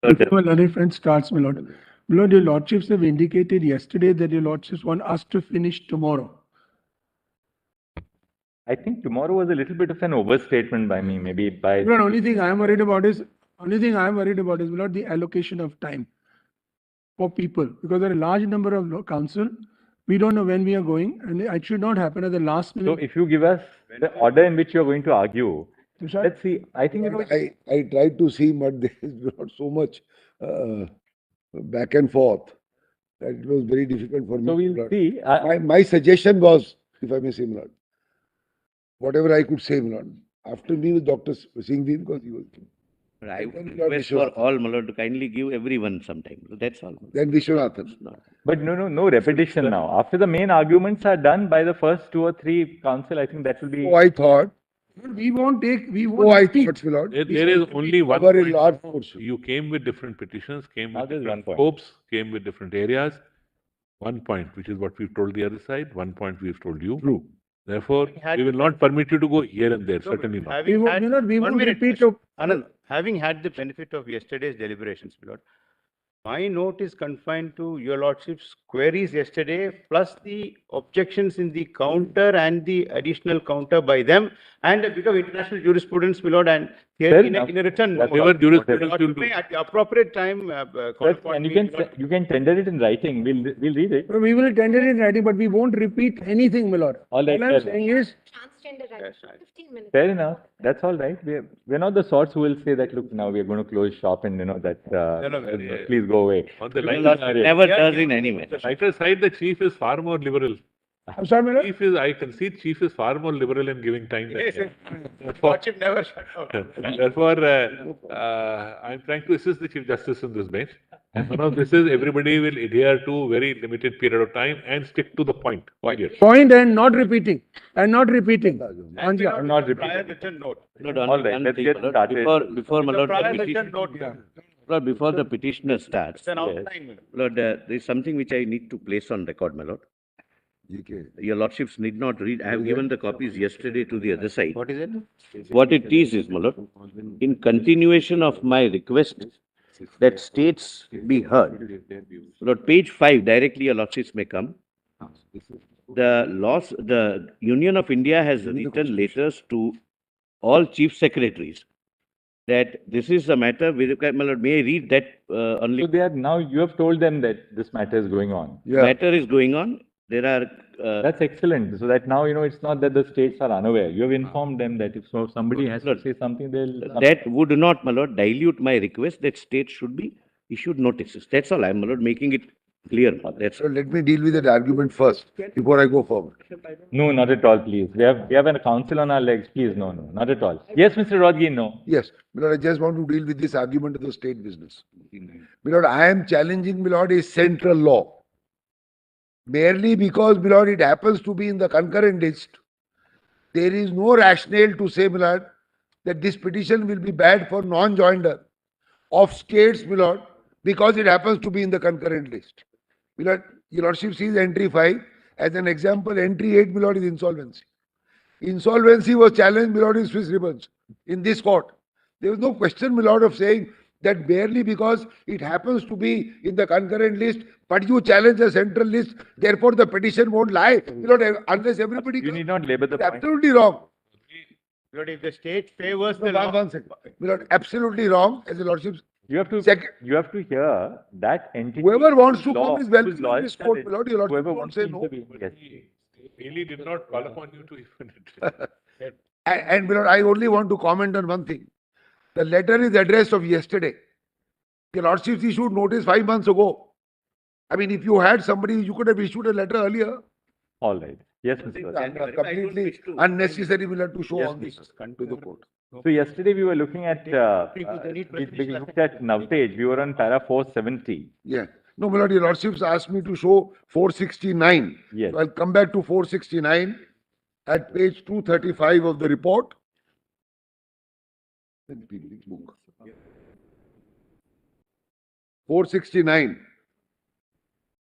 Before my learned friend starts, my lord. My lord, your lordships have indicated yesterday that your lordships want us to finish tomorrow. I think tomorrow was a little bit of an overstatement by me, maybe by. My lord, only thing I am worried about is, my lord, the allocation of time for people, because there are a large number of council. We don't know when we are going, and it should not happen at the last So minute. if you give us the order in which you are going to argue, Tushar? let's see. I think I tried to see, but there is not so much back and forth that it was very difficult for me. so. We'll Lord. see. My suggestion was, if I may say, my lord, whatever I could say, my lord, after me with Dr. Singhvi, because he was. I Then would Lord request for Vishwanathan. all, my lord, to kindly give everyone some time. That's all. Then Vishwanathan. But no repetition now. After the main arguments are done by the first 2 or 3 council, I think that will be. Oh, I thought. We won't take, we Oh, won't I repeat. thought, my lord. There is only one Cover a point. large portion. You came with different petitions, came Now with there's different one point. scopes, came with different areas. One point, which is what we've told the other side, one point we've told you. True. Therefore, we will not permit you to go here and there, certainly not. We won't, we won't repeat. To, Anand, having had the benefit of yesterday's deliberations, my lord, my note is confined to your lordship's queries yesterday, plus the objections in the counter and the additional counter by them, and a bit of international jurisprudence, my lord, and Fair in a enough. return. Whatever jurisprudence Lord, you'll you do. may at the appropriate time call Sir, upon and me, my lord. you can tender it in writing. We'll read it. we will tender in writing, but we won't repeat anything, my lord. All right, I'm fair saying is, Transgender Yes, right, 15 minutes. Fair enough. That's all right. We're not the sorts who will say that, look, now we're going to close shop and please go away. On the Well, lighter Lord, never does in any way. lighter side, the chief is far more liberal. I'm sorry, my lord. Chief is, I concede, chief is far more liberal in giving time. Yes, Than yes. Lordship never shut out. Therefore, I'm trying to assist the Chief Justice in this bench. And one of this is everybody will adhere to very limited period of time and stick to the point. Period. Point and not repeating. And not repeating. And Yeah. without not the prior repeating. written note. Lord, All only right, one let's thing, get my lord. started. Before my The lord, the prior petition, written note. Lord, before the petitioner starts, It's an outline, my lord. Lord, there is something which I need to place on record, my lord. GK. Your lordships need not read. I have given the copies yesterday to the other side. What is it? What it is, my lord, in continuation of my request that states be heard. Lord, page 5, directly your lordships may come. The Union of India has written letters to all chief secretaries that this is a matter, my lord, may I read that only? So now you have told them that this matter is going on. Yeah. Matter is going on. There are That's excellent. So that now, it's not that the states are unaware. You have informed them that if somebody has to say something, they'll. that would not, my lord, dilute my request that states should be issued notices. That's all. I'm, my lord, making it clear. That's So let me deal with that argument first before I go forward. No, not at all, please. We have a council on our legs. Please, no, not at all. Yes, Mr. Rodgi, no. Yes, my lord, I just want to deal with this argument of the state business. My lord, I am challenging, my lord, a central law. Merely because, my lord, it happens to be in the concurrent list, there is no rationale to say, my lord, that this petition will be bad for non-joinder of states, my lord, because it happens to be in the concurrent list. My lord, your lordship sees entry 5 as an example. Entry 8, my lord, is insolvency. Insolvency was challenged, my lord, in Swiss ribbons in this court. There was no question, my lord, of saying that barely because it happens to be in the concurrent list, but you challenge the central list, therefore the petition won't lie, my lord, unless everybody. You need not labor the It's point. absolutely wrong. Lord, if the state favors No, the law. one second. My lord, absolutely wrong, as the lordship. You have to Second. you have to hear that entity. Whoever wants to law, come is welcome whose law in is this court, valid. my lord. Your lordship Whoever don't wants say to no. intervene, yes. He really did not call upon you to even. And my lord, I only want to comment on one thing. The letter is addressed of yesterday. Your lordship issued notice 5 months ago. I mean, if you had somebody, you could have issued a letter earlier. All right. Yes, Mr. Rodgi. Completely unnecessary, my lord, to show Yes, all this to the court. So yesterday we were looking at we looked at Navtej. We were on para 470. Yeah. No, my lord, your lordships asked me to show 469. Yes. So I'll come back to 469 at page 235 of the report. 469.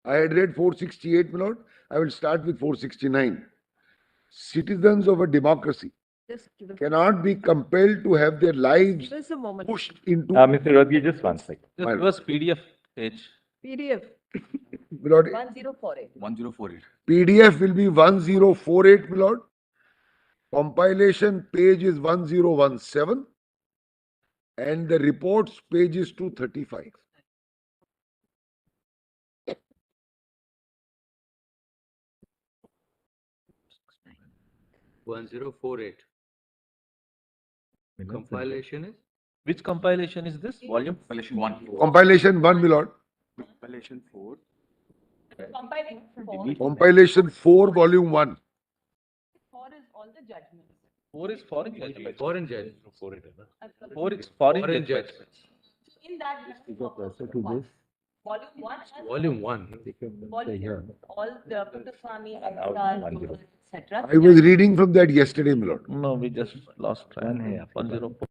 I had read 468, my lord. I will start with 469. Citizens of a democracy Just give us, cannot be compelled to have their lives give us a moment. pushed into. Mr. Rodgi, just one second. Just give us PDF page. PDF My lord, 1048. 1048. PDF will be 1048, my lord. Compilation page is 1017. And the reports page is 235. Compilation is? Which compilation is this? Volume? Compilation 1. Compilation 1, my lord. Compilation 4. Compiling Compilation 4, volume 1. 4 is all the judgments. 4 is foreign judgment. Foreign judge. For it, huh? 4 is foreign judgment. In that, volume 1 has Volume 1. volume, all the Puttaswamy, etc. I was reading from that yesterday, my lord. No, we just lost track. 104.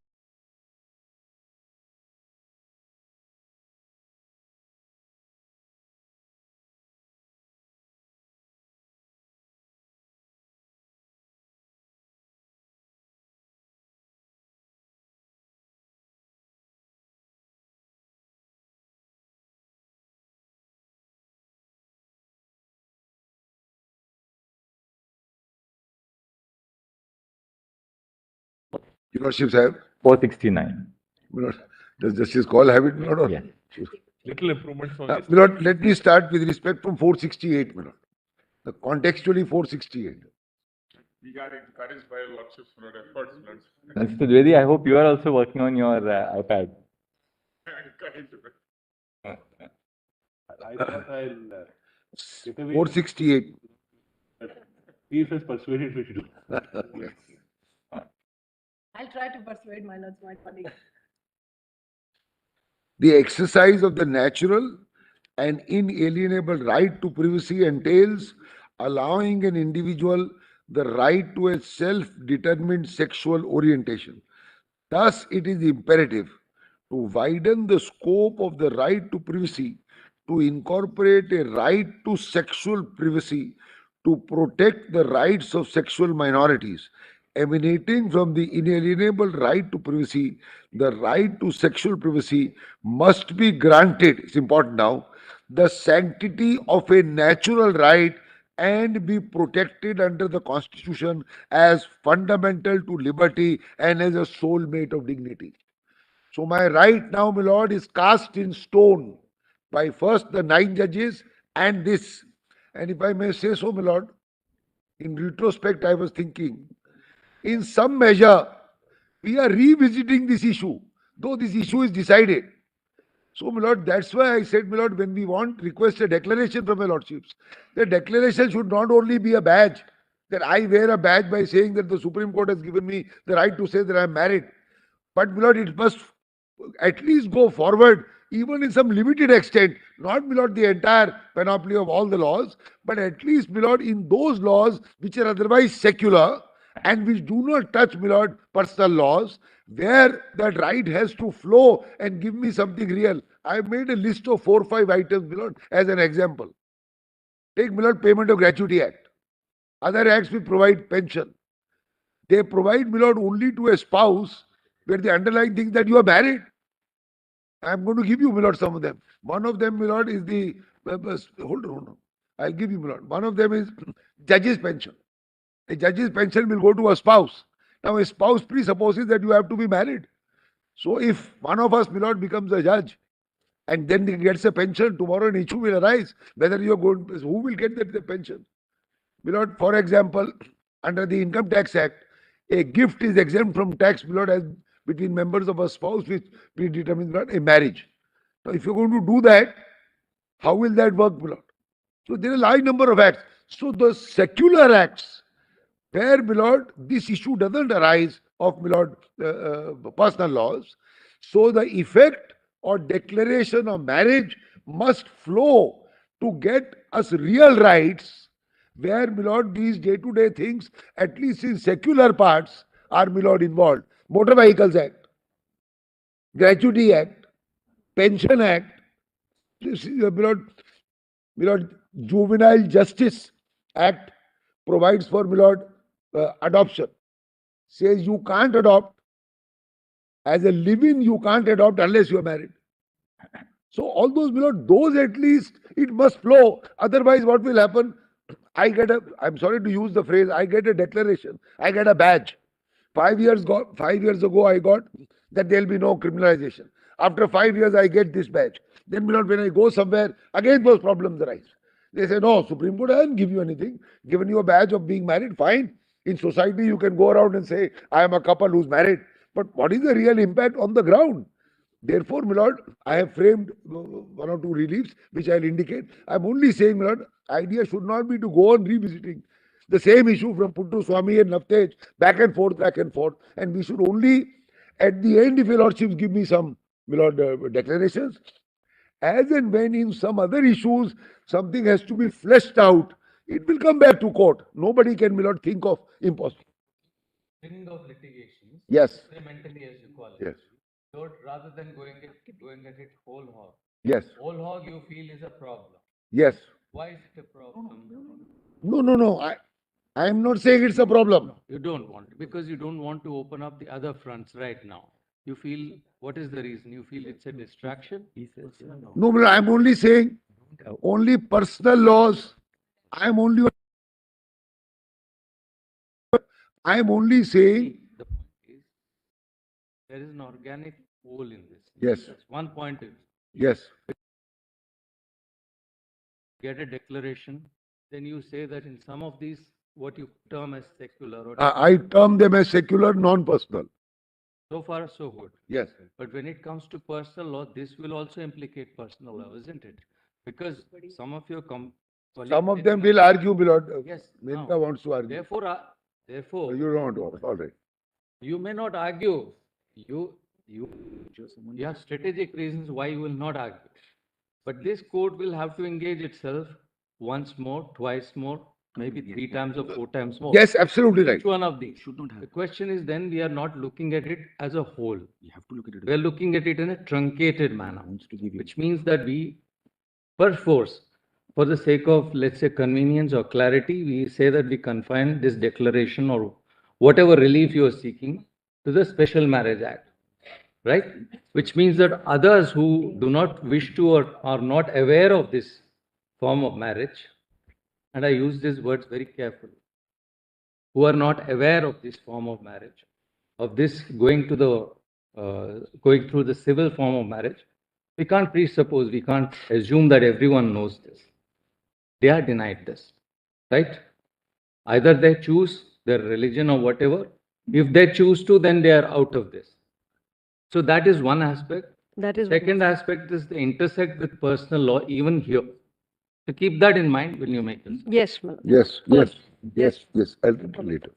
Your lordships have. 469. My lord, does Justice Call have it, my lord? Or? Yeah. Little improvement from My yesterday. lord, let me start with respect from 468, my lord. The contextually 468. We are encouraged by your lordships for your efforts, lords. Mr. Dwivedi, I hope you are also working on your iPad. I thought I'll get away. 468. See if it's persuaded me to do. I'll try to persuade my lords, my colleagues. The exercise of the natural and inalienable right to privacy entails allowing an individual the right to a self-determined sexual orientation. Thus, it is imperative to widen the scope of the right to privacy, to incorporate a right to sexual privacy, to protect the rights of sexual minorities. Emanating from the inalienable right to privacy, the right to sexual privacy must be granted, it's important now, the sanctity of a natural right and be protected under the Constitution as fundamental to liberty and as a soulmate of dignity. So my right now, my lord, is cast in stone by first the 9 judges and this. And if I may say so, my lord, in retrospect, I was thinking, in some measure, we are revisiting this issue, though this issue is decided. So, my lord, that's why I said, my lord, when we request a declaration from my lordships, the declaration should not only be a badge, that I wear a badge by saying that the Supreme Court has given me the right to say that I am married. But, my lord, it must at least go forward, even in some limited extent, not, my lord, the entire panoply of all the laws, but at least, my lord, in those laws which are otherwise secular and which do not touch, my lord, personal laws, where that right has to flow and give me something real. I have made a list of 4 or 5 items, my lord, as an example. Take, my lord, Payment of Gratuity Act. Other acts will provide pension. They provide, my lord, only to a spouse where the underlying thing that you are married. I am going to give you, my lord, some of them. One of them, my lord, is the, hold on. I'll give you, my lord. One of them is judge's pension. A judge's pension will go to a spouse. Now, a spouse presupposes that you have to be married. So, if one of us, my lord, becomes a judge and then he gets a pension, tomorrow an issue will arise whether you are going, who will get the pension? My lord, for example, under the Income Tax Act, a gift is exempt from tax, my lord, as between members of a spouse which predetermines, my lord, a marriage. Now, if you're going to do that, how will that work, my lord? So, there are a large number of acts. So, the secular acts, where, my lord, this issue doesn't arise of, my lord, personal laws. So the effect or declaration of marriage must flow to get us real rights, where, my lord, these day-to-day things, at least in secular parts, are, my lord, involved. Motor Vehicles Act, Gratuity Act, Pension Act, this is, my lord, Juvenile Justice Act provides for, my lord, adoption. says you can't adopt. As a living, you can't adopt unless you are married. So all those, those at least it must flow. Otherwise, what will happen? I'm sorry to use the phrase, I get a declaration, I get a badge. 5 years ago, I got that there will be no criminalization. After 5 years, I get this badge. Then, when I go somewhere, again those problems arise. They say, no, Supreme Court hasn't given you anything, given you a badge of being married, fine. In society, you can go around and say, I am a couple who's married. But what is the real impact on the ground? Therefore, my lord, I have framed one or two reliefs which I'll indicate. I'm only saying, my lord, idea should not be to go on revisiting the same issue from Puttu Swami and Navtej, back and forth, back and forth. And we should only, at the end, if your lordships give me some, my lord, declarations, as and when in some other issues something has to be fleshed out, it will come back to court. Nobody can, my lord, think of impossible. Ring of litigations. Yes. Incrementally, as you call it. Yes. So rather than going at it whole hog. Yes. Whole hog you feel is a problem. Yes. Why is it a problem? No. I am not saying it's a problem. You don't want, because you don't want to open up the other fronts right now. You feel, what is the reason? You feel it's a distraction? No, but I'm only saying, only personal laws. I'm only saying. The point is, there is an organic hole in this. Yes. That's one point. Yes. Get a declaration, then you say that in some of these, what you term as secular. Or I term them as secular, non-personal. so far, so good. Yes. But when it comes to personal law, this will also implicate personal law, isn't it? Because some of your Some of them will argue, my lord. Yes. Menka wants to argue. Therefore, You don't want. All right. you may not argue. You have strategic reasons why you will not argue. But this court will have to engage itself once more, twice more, maybe 3 times or 4 times more. Yes, absolutely right. Each one of these. The question is then we are not looking at it as a whole. We are looking at it in a truncated manner, which means that we, perforce, for the sake of, let's say, convenience or clarity, we say that we confine this declaration or whatever relief you are seeking to the Special Marriage Act, right? Which means that others who do not wish to or are not aware of this form of marriage, and I use these words very carefully, who are not aware of this form of marriage, of this going through the civil form of marriage, we can't presuppose, we can't assume that everyone knows this. They are denied this, right? Either they choose their religion or whatever. If they choose to, then they are out of this. So that is one aspect. That is Second aspect is they intersect with personal law even here. So keep that in mind when you make this. yes, ma'am. Yes. I'll tell you later.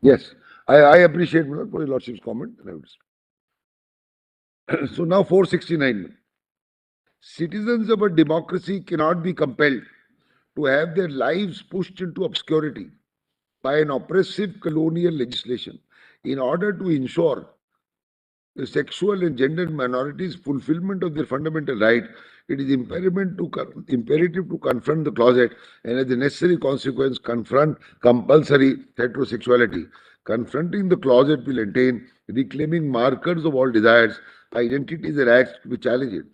Yes. I appreciate, my lord, for your lordship's comment. So now 469. Citizens of a democracy cannot be compelled to have their lives pushed into obscurity by an oppressive colonial legislation in order to ensure the sexual and gender minorities' fulfillment of their fundamental right. It is imperative to confront the closet and, as the necessary consequence, confront compulsory heterosexuality. Confronting the closet will entail reclaiming markers of all desires, identities, and acts to challenge it.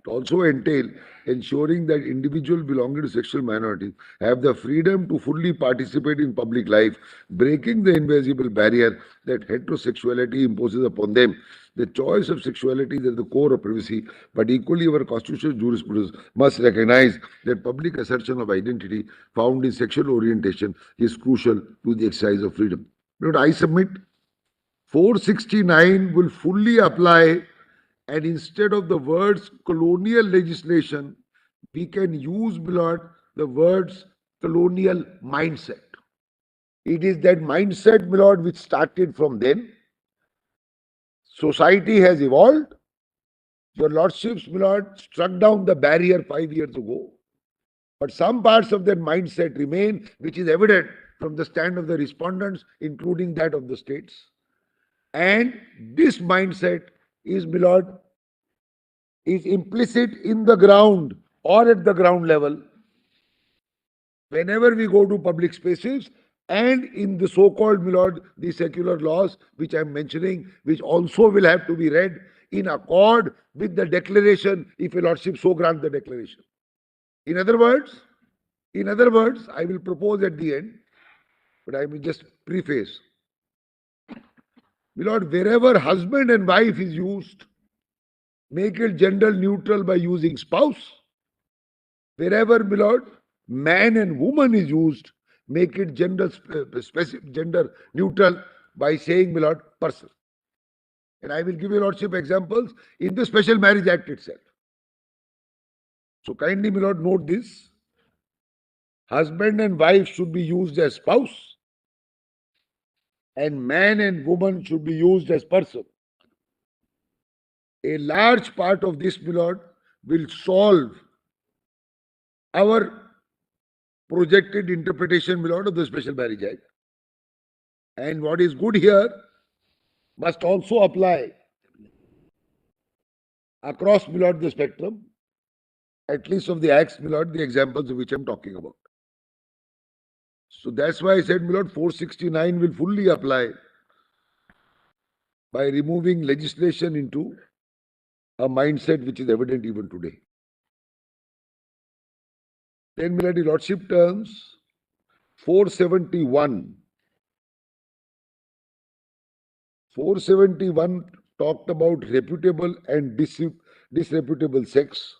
It also entail ensuring that individuals belonging to sexual minorities have the freedom to fully participate in public life, breaking the invisible barrier that heterosexuality imposes upon them. The choice of sexuality is at the core of privacy, but equally our constitutional jurisprudence must recognize that public assertion of identity found in sexual orientation is crucial to the exercise of freedom. But I submit 469 will fully apply, and instead of the words colonial legislation, we can use, the words colonial mindset. It is that mindset, which started from then. Society has evolved. Your lordships, struck down the barrier 5 years ago. But some parts of that mindset remain, which is evident from the stand of the respondents, including that of the states. And this mindset is, is implicit in the ground or at the ground level. Whenever we go to public spaces, and in the so-called, my lord, the secular laws which I am mentioning, which also will have to be read in accord with the declaration, if your lordship so grant the declaration. In other words, I will propose at the end, but I will just preface. My lord, wherever husband and wife is used, make it gender neutral by using spouse. Wherever, my lord, man and woman is used, make it gender specific, gender neutral by saying, my lord, person. And I will give your lordship examples in the Special Marriage Act itself. So kindly, my lord, note this. Husband and wife should be used as spouse, and man and woman should be used as person. A large part of this, my lord, will solve our projected interpretation, my lord, of the Special Marriage Act. And what is good here must also apply across, my lord, the spectrum, at least of the acts, my lord, the examples of which I am talking about. So that's why I said, my lord, 469 will fully apply by removing legislation into a mindset which is evident even today. Then, my lord, the lordship terms 471. 471 talked about reputable and disreputable sex.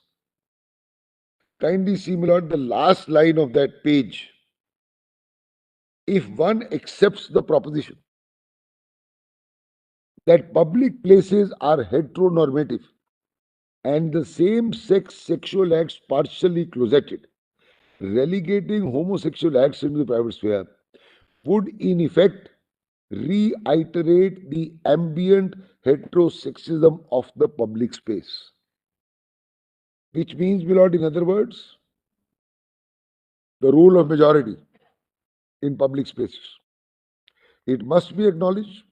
Kindly see, my lord, the last line of that page. If one accepts the proposition that public places are heteronormative and the same-sex sexual acts partially closeted, relegating homosexual acts into the private sphere would in effect reiterate the ambient heterosexism of the public space. Which means, my lord, in other words, the rule of majority in public spaces. It must be acknowledged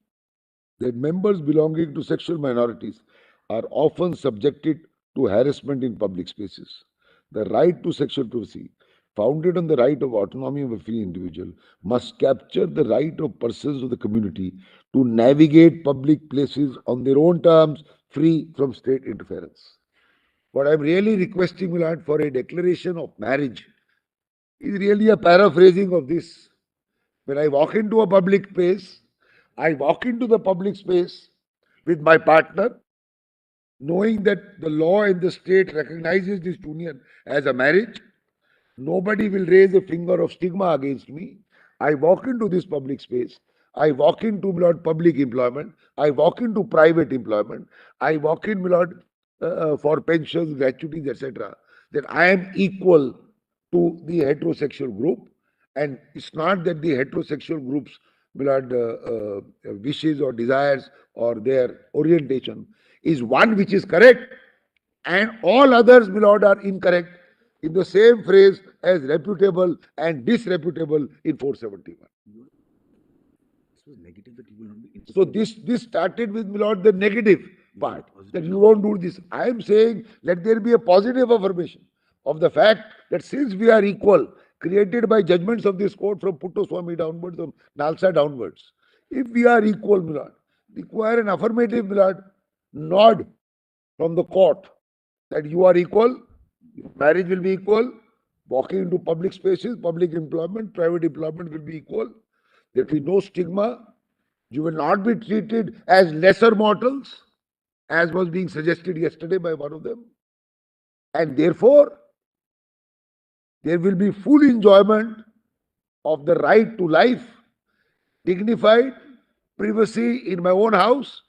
that members belonging to sexual minorities are often subjected to harassment in public spaces. The right to sexual privacy, founded on the right of autonomy of a free individual, must capture the right of persons of the community to navigate public places on their own terms, free from state interference. What I'm really requesting, my lord, for a declaration of marriage is really a paraphrasing of this. When I walk into a public space, I walk into the public space with my partner, knowing that the law in the state recognizes this union as a marriage. Nobody will raise a finger of stigma against me. I walk into this public space. I walk into, my lord, public employment. I walk into private employment. I walk in, my lord, for pensions, gratuities, etc. That I am equal to the heterosexual group. And it's not that the heterosexual groups, my lord, wishes or desires or their orientation is one which is correct, and all others, my lord, are incorrect in the same phrase as reputable and disreputable in 471. So this started with, my lord, the negative part, that you won't do this. I am saying let there be a positive affirmation of the fact that since we are equal, created by judgments of this court from Putto Swami downwards, from Nalsa downwards, if we are equal, my lord, require an affirmative, my lord, nod from the court that you are equal, marriage will be equal, walking into public spaces, public employment, private employment will be equal. There will be no stigma. You will not be treated as lesser mortals, as was being suggested yesterday by one of them. And therefore, there will be full enjoyment of the right to life, dignified privacy in my own house,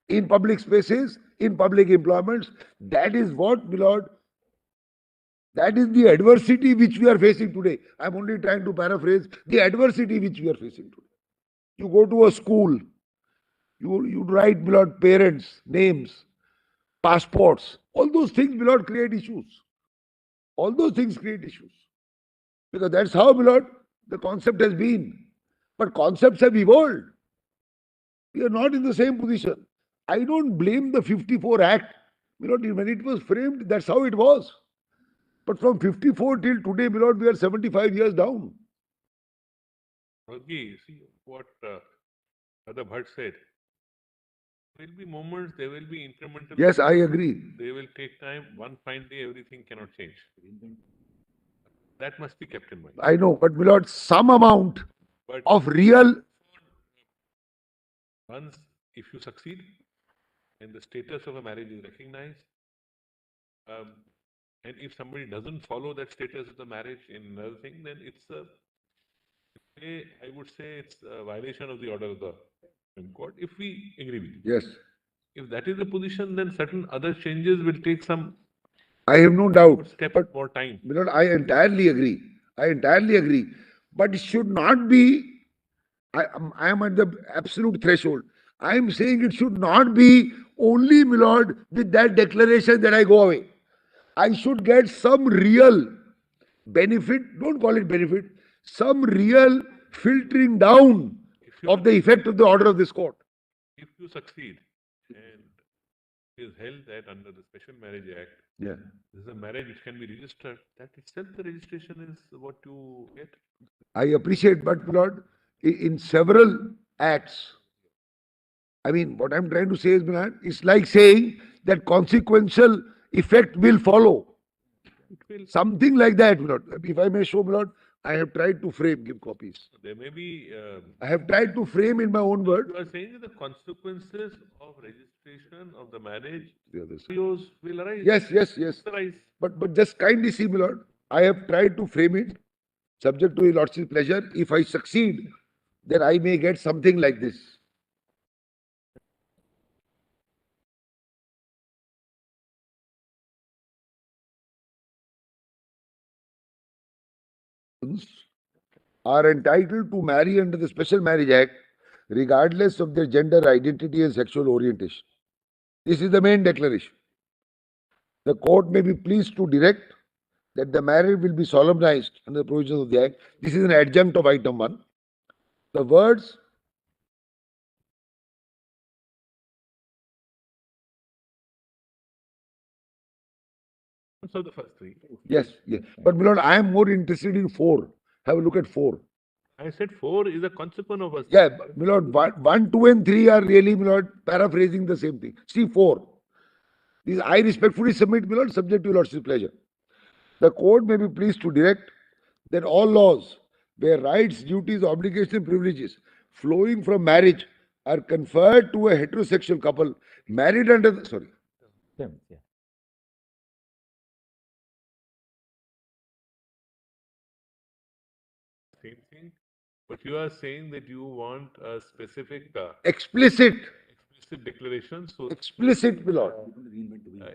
in public spaces, in public employments. That is what, my lord, that is the adversity which we are facing today. I am only trying to paraphrase the adversity which we are facing today. You go to a school, you write, my lord, parents, names, passports. All those things, my lord, create issues. All those things create issues. Because that's how, my lord, the concept has been. But concepts have evolved. We are not in the same position. I don't blame the 54 Act. My lord, when it was framed, that's how it was. But from 54 till today, my lord, we are 75 years down. Raghi, see what Brother Bhatt said. There will be moments, there will be incremental. Yes, I agree. They will take time. One fine day, everything cannot change. That must be kept in mind. I know, but my lord, some amount But of real. once, if you succeed, and the status of a marriage is recognized, and if somebody doesn't follow that status of the marriage in another thing, then it's I would say it's a violation of the order of the Supreme Court. If we agree with you. Yes, If that is the position, then certain other changes will take some I have no doubt. step But more time. my lord, I entirely agree. I entirely agree. But it should not be. I am at the absolute threshold. I am saying it should not be only, my lord, with that declaration that I go away. I should get some real benefit, don't call it benefit, some real filtering down of the effect of the order of this court. If you succeed, and it is held that under the Special Marriage Act, Yeah. this is a marriage which can be registered, that itself the registration is what you get. I appreciate, but my lord, in several acts, I mean, what I'm trying to say is, my lord, it's like saying that consequential effect will follow. It will. Something like that, my lord. If I may show, my lord, I have tried to frame, give copies. There may be. I have tried to frame in my own words. You are saying that the consequences of registration of the marriage The other side. videos will arise. Yes, yes, yes. Arise. But just kindly see, my lord, I have tried to frame it, subject to your lordship's pleasure. If I succeed, then I may get something like this. Are entitled to marry under the Special Marriage Act, regardless of their gender identity and sexual orientation. This is the main declaration. The court may be pleased to direct that the marriage will be solemnized under the provisions of the Act. This is an adjunct of item 1. The words So the first three. yes, yes. But my lord, I am more interested in 4. Have a look at 4. I said 4 is a consequence of us. Yeah, my lord, 1, 2, and 3 are really, my lord, paraphrasing the same thing. See 4. These I respectfully submit, my lord, subject to your lordship's pleasure. The court may be pleased to direct that all laws where rights, duties, obligations, and privileges flowing from marriage are conferred to a heterosexual couple married under the, sorry. Yeah. Same thing. But you are saying that you want a specific Explicit, declaration. So explicit, my lord.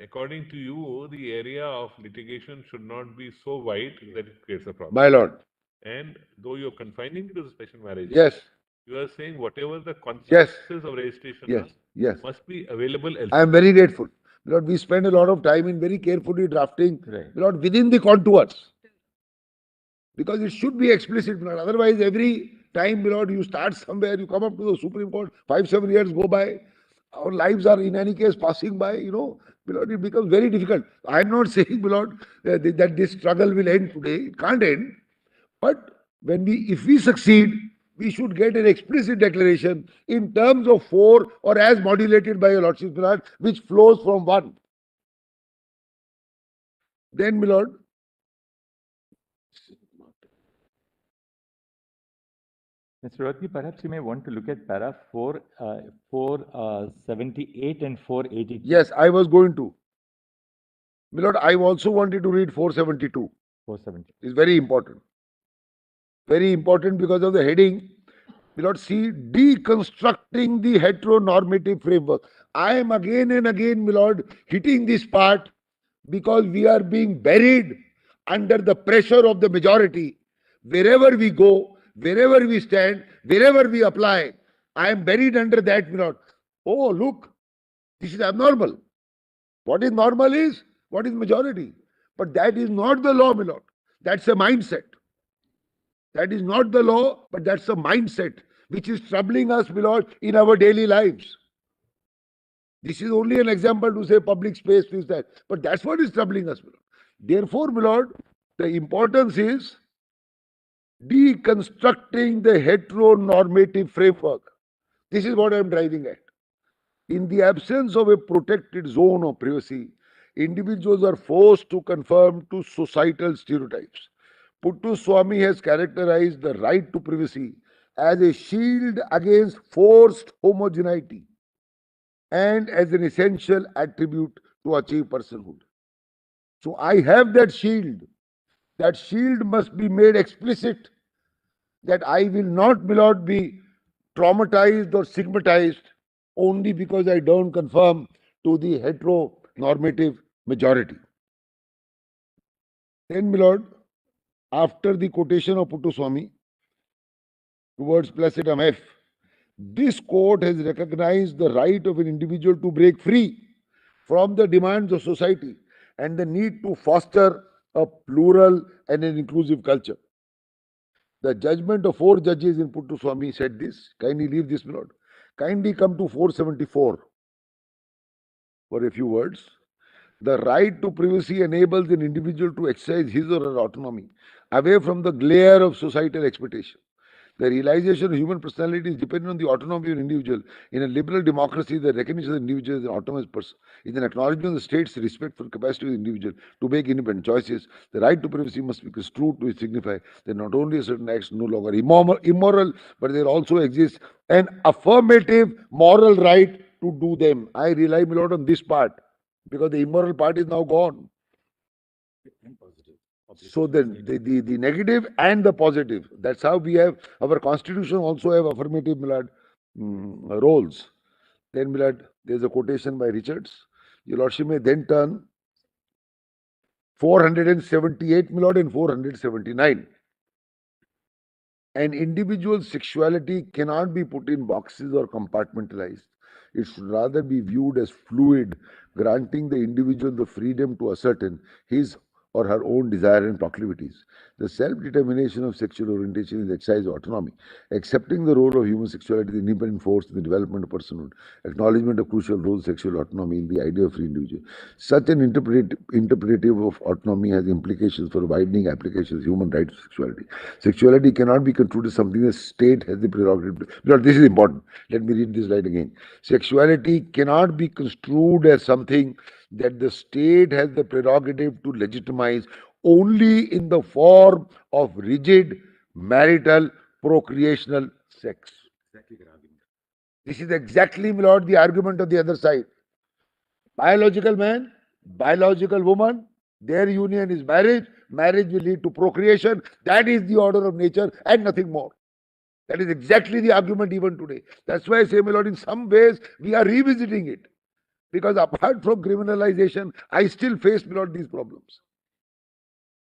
according to you, the area of litigation should not be so wide that it creates a problem. My lord. And though you're confining it to the special marriage, Yes, you are saying whatever the consequences of registration yes, yes. must be available I elsewhere. am very grateful. My lord, we spend a lot of time in very carefully drafting, Right. my lord, within the contours. Because it should be explicit, my lord. Otherwise, every time, my lord, you start somewhere, you come up to the Supreme Court, 5, 7 years go by, our lives are in any case passing by, my lord, it becomes very difficult. I am not saying, my lord, that this struggle will end today. It can't end. But if we succeed, we should get an explicit declaration in terms of 4 or as modulated by your lordship, my lord, which flows from 1. Then, my lord, Mr. Rothi, perhaps you may want to look at para 478 and 482. yes, I was going to. My lord, I also wanted to read 472. 470. It's very important. Very important because of the heading. My lord, see, deconstructing the heteronormative framework. I am again and again, my lord, hitting this part because we are being buried under the pressure of the majority. Wherever we go, wherever we stand, wherever we apply, I am buried under that, my lord. Oh, look, this is abnormal. What is normal is what is majority. But that is not the law, my lord. That's a mindset. That is not the law, but that's a mindset which is troubling us, my lord, in our daily lives. This is only an example to say public space, this, that. But that's what is troubling us, my lord. Therefore, my lord, the importance is deconstructing the heteronormative framework. This is what I am driving at. In the absence of a protected zone of privacy, individuals are forced to conform to societal stereotypes. Puttaswamy has characterized the right to privacy as a shield against forced homogeneity and as an essential attribute to achieve personhood. So I have that shield. That shield must be made explicit that I will not, my lord, be traumatized or stigmatized only because I don't conform to the heteronormative majority. Then, my lord, after the quotation of Puttaswamy towards Placidum F, this court has recognized the right of an individual to break free from the demands of society and the need to foster a plural and an inclusive culture. The judgment of 4 judges in Puttaswamy said this. Kindly leave this, my lord. Kindly come to 474 for a few words. The right to privacy enables an individual to exercise his or her autonomy away from the glare of societal expectation. The realization of human personality is dependent on the autonomy of an individual. In a liberal democracy, the recognition of the individual as an autonomous person is an acknowledgement of the state's respect for the capacity of the individual to make independent choices. The right to privacy must be construed to signify that not only are certain acts no longer immoral, but there also exists an affirmative moral right to do them. I rely a lot on this part because the immoral part is now gone. So then the negative and the positive. That's how we have our constitution also have affirmative, Milad, roles. Then, Milad, there's a quotation by Richards. Your Lordship may then turn 478, Milord, and 479. An individual's sexuality cannot be put in boxes or compartmentalized. It should rather be viewed as fluid, granting the individual the freedom to ascertain his or her own desire and proclivities. The self-determination of sexual orientation is exercise of autonomy. Accepting the role of human sexuality as an independent force in the development of personhood, acknowledgement of crucial role of sexual autonomy in the idea of free individual. Such an interpretive of autonomy has implications for widening applications of human rights to sexuality. Sexuality cannot be construed as something the state has the prerogative to. No, this is important. Let me read this right again. Sexuality cannot be construed as something that the state has the prerogative to legitimize only in the form of rigid marital procreational sex. This is exactly, my lord, the argument of the other side. Biological man, biological woman, their union is marriage. Marriage will lead to procreation. That is the order of nature and nothing more. That is exactly the argument even today. That's why I say, my lord, in some ways we are revisiting it. Because apart from criminalization, I still face, my lord, these problems.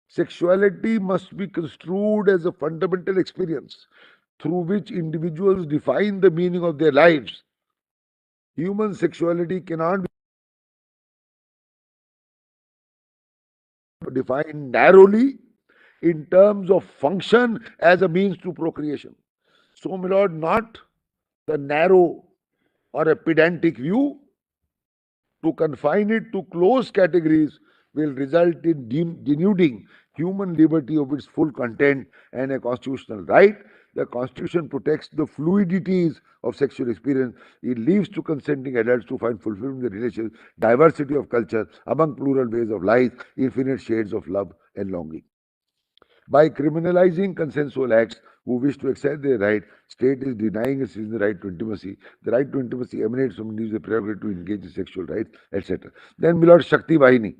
Sexuality must be construed as a fundamental experience through which individuals define the meaning of their lives. Human sexuality cannot be defined narrowly in terms of function as a means to procreation. So, my lord, not the narrow or a pedantic view. To confine it to closed categories will result in denuding human liberty of its full content and a constitutional right. The Constitution protects the fluidities of sexual experience. It leaves to consenting adults to find fulfillment in the relations, diversity of culture, among plural ways of life, infinite shades of love and longing. By criminalizing consensual acts who wish to exercise their right, state is denying a citizen the right to intimacy. The right to intimacy emanates from the prerogative to engage in sexual rights, etc. Then, my lord, Shakti Vahini.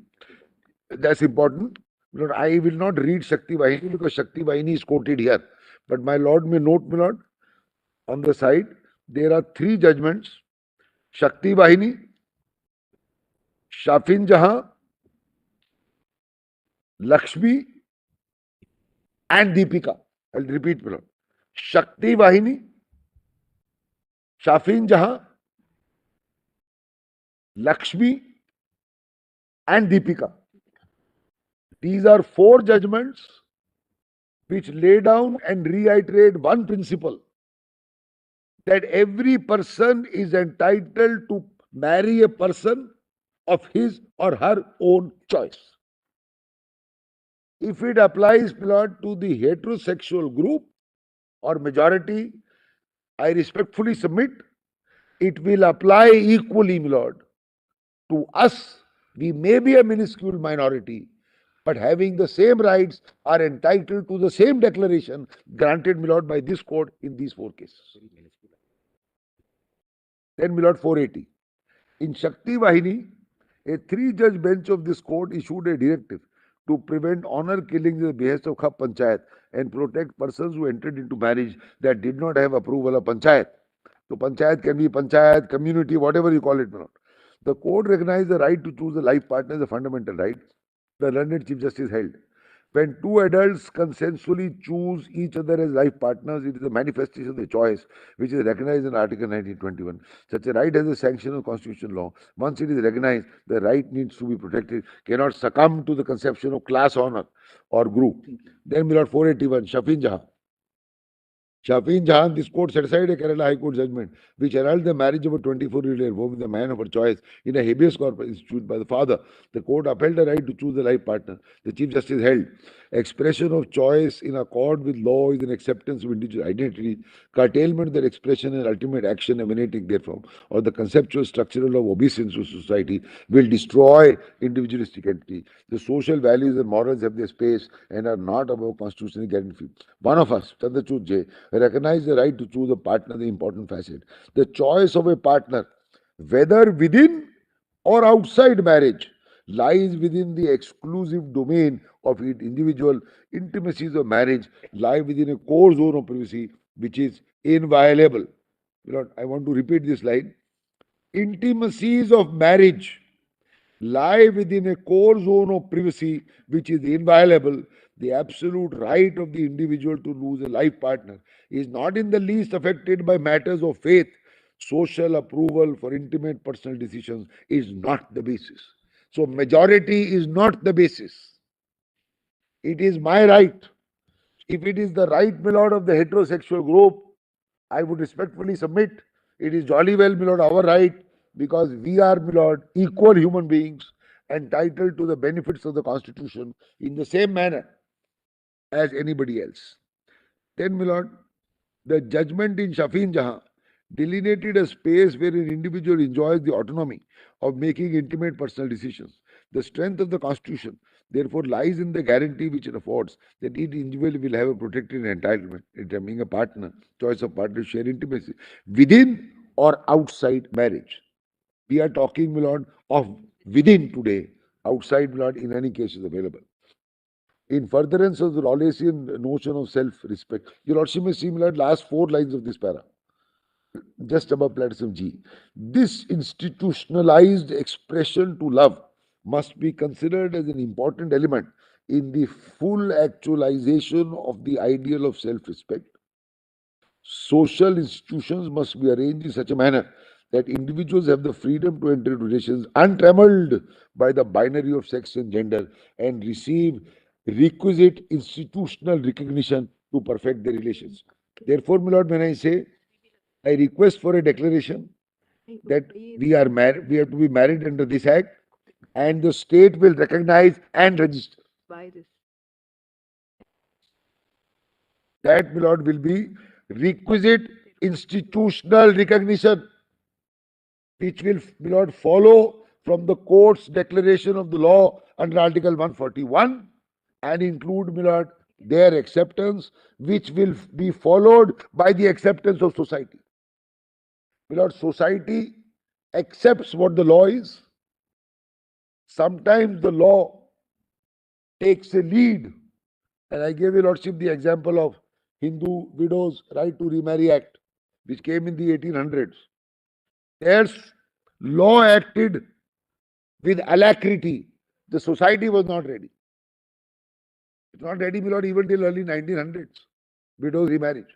That's important. My lord, I will not read Shakti Vahini because Shakti Vahini is quoted here. But my lord may note, my lord, on the side, there are 3 judgments. Shakti Vahini, Shafin Jahan, Lakshmi, and Deepika. I'll repeat, my lord. Shakti Vahini, Shafin Jahan, Lakshmi, and Deepika. These are 4 judgments which lay down and reiterate one principle, that every person is entitled to marry a person of his or her own choice. If it applies, my lord, to the heterosexual group or majority, I respectfully submit it will apply equally, my lord. To us, we may be a minuscule minority, but having the same rights are entitled to the same declaration granted, my lord, by this court in these four cases. Then, my lord, 480. In Shakti Vahini, a three-judge bench of this court issued a directive to prevent honor killings at the behest of Khap Panchayat and protect persons who entered into marriage that did not have approval of Panchayat. So Panchayat can be Panchayat, community, whatever you call it. The court recognized the right to choose a life partner as a fundamental right. The learned Chief Justice held. When two adults consensually choose each other as life partners, it is a manifestation of their choice, which is recognized in Article 1921. Such a right has a sanction of constitutional law. Once it is recognized, the right needs to be protected, cannot succumb to the conception of class honor or group. Then, Milord 481, Shafin Jahan. Shafin Jahan, this court set aside a Kerala High Court judgment which annulled the marriage of a 24-year-old woman with a man of her choice in a habeas corpus instituted by the father. The court upheld the right to choose a life partner. The Chief Justice held expression of choice in accord with law is an acceptance of individual identity, curtailment of that expression and ultimate action emanating therefrom, or the conceptual structural of obeisance to society will destroy individualistic entity. The social values and morals have their space and are not above constitutionally guaranteed. One of us, Chandrachud J, recognized the right to choose a partner, the important facet. The choice of a partner, whether within or outside marriage, lies within the exclusive domain of individual. Intimacies of marriage lie within a core zone of privacy which is inviolable. I want to repeat this line. Intimacies of marriage lie within a core zone of privacy which is inviolable. The absolute right of the individual to lose a life partner is not in the least affected by matters of faith. Social approval for intimate personal decisions is not the basis. So, majority is not the basis. It is my right. If it is the right, my lord, of the heterosexual group, I would respectfully submit it is jolly well, my lord, our right, because we are, my lord, equal human beings entitled to the benefits of the Constitution in the same manner as anybody else. Then, my lord, the judgment in Shafin Jahan delineated a space where an individual enjoys the autonomy of making intimate personal decisions. The strength of the Constitution, therefore, lies in the guarantee which it affords that each individual will have a protected entitlement in determining a partner, choice of partner, share intimacy within or outside marriage. We are talking, my lord, of within today. Outside, my lord, in any case is available. In furtherance of the Rawlsian notion of self-respect, your lordship may see, my lord, last four lines of this para, just above platinum G. This institutionalized expression to love must be considered as an important element in the full actualization of the ideal of self-respect. Social institutions must be arranged in such a manner that individuals have the freedom to enter relations untrammeled by the binary of sex and gender and receive requisite institutional recognition to perfect their relations. Therefore, my lord, when I say I request for a declaration that we are married, we have to be married under this act, and the state will recognize and register. That, my lord, will be requisite institutional recognition, which will, my lord, follow from the court's declaration of the law under Article 141 and include, my lord, their acceptance, which will be followed by the acceptance of society. My lord, society accepts what the law is. Sometimes the law takes a lead. And I gave your lordship the example of Hindu widows' right to remarry act, which came in the 1800s. Their law acted with alacrity. The society was not ready. It's not ready, my lord, even till early 1900s. Widows remarriage.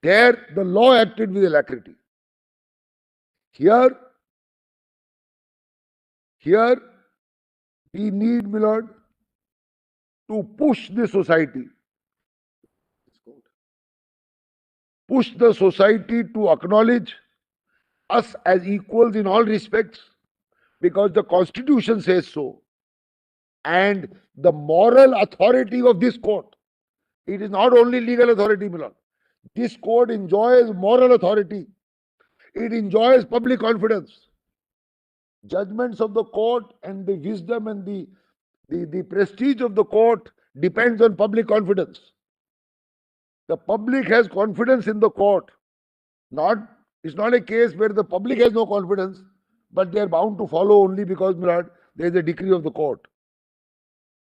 There, the law acted with alacrity. Here, we need, my lord, to push the society. Push the society to acknowledge us as equals in all respects, because the Constitution says so. and the moral authority of this court. It is not only legal authority, Milan. This court enjoys moral authority. It enjoys public confidence. Judgments of the court and the wisdom and the prestige of the court depends on public confidence. The public has confidence in the court. It's not a case where the public has no confidence, but they are bound to follow only because, my lord, there is a decree of the court.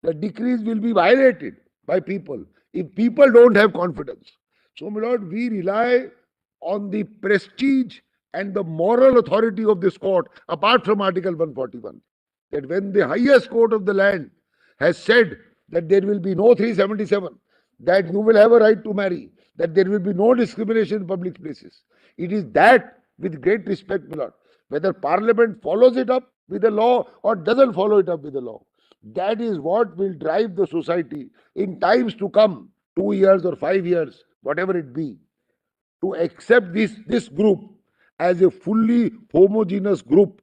The decrees will be violated by people if people don't have confidence. So, my lord, we rely on the prestige and the moral authority of this court, apart from Article 141. That when the highest court of the land has said that there will be no 377, that you will have a right to marry, that there will be no discrimination in public places. It is that, with great respect, my lord, whether Parliament follows it up with the law or doesn't follow it up with the law, that is what will drive the society in times to come, 2 years or 5 years, whatever it be, to accept this group as a fully homogeneous group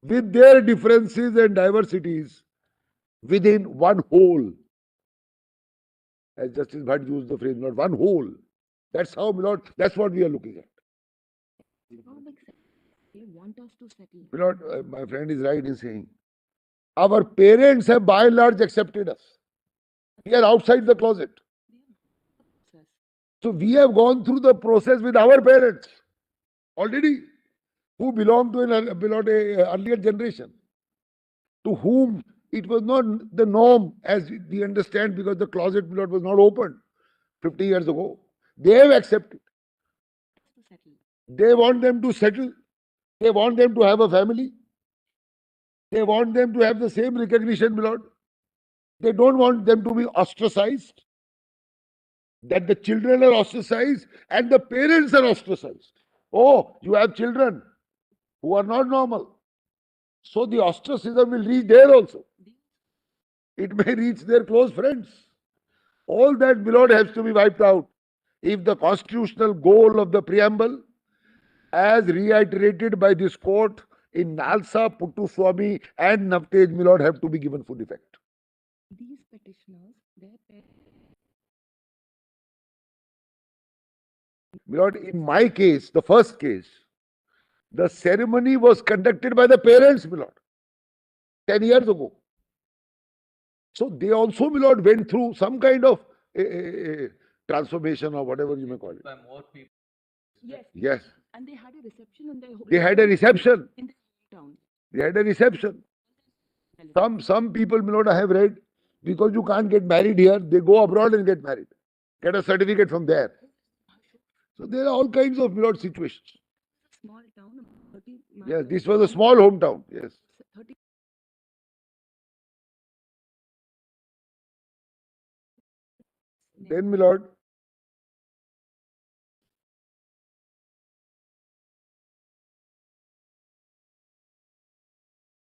with their differences and diversities within one whole. As Justice Bhatt used the phrase, not one whole. That's how, my lord, that's what we are looking at. They want us to settle. My lord, my friend is right in saying, our parents have by and large accepted us. We are outside the closet. So we have gone through the process with our parents already, who belong to an earlier generation, to whom it was not the norm as we understand, because the closet was not opened 50 years ago. They have accepted. They want them to settle. They want them to have a family. They want them to have the same recognition, my lord. They don't want them to be ostracized. That the children are ostracized and the parents are ostracized. Oh, you have children who are not normal. So the ostracism will reach there also. It may reach their close friends. All that, my lord, has to be wiped out if the constitutional goal of the preamble, as reiterated by this court in Nalsa, Puttuswamy and Navtej, my lord, have to be given full effect. These petitioners, their parents. My lord, in my case, the first case, the ceremony was conducted by the parents, my lord, 10 years ago. So they also, my lord, went through some kind of transformation or whatever you may call it. By more people. Yes. Yes. And they had a reception in their home. They had a reception. In their hometown. They had a reception. Some people, my lord, I have read, because you can't get married here, they go abroad and get married. Get a certificate from there. So there are all kinds of, my lord, situations. Small town, 30 miles. Yes, this was a small hometown. Yes. 30. Then, my lord,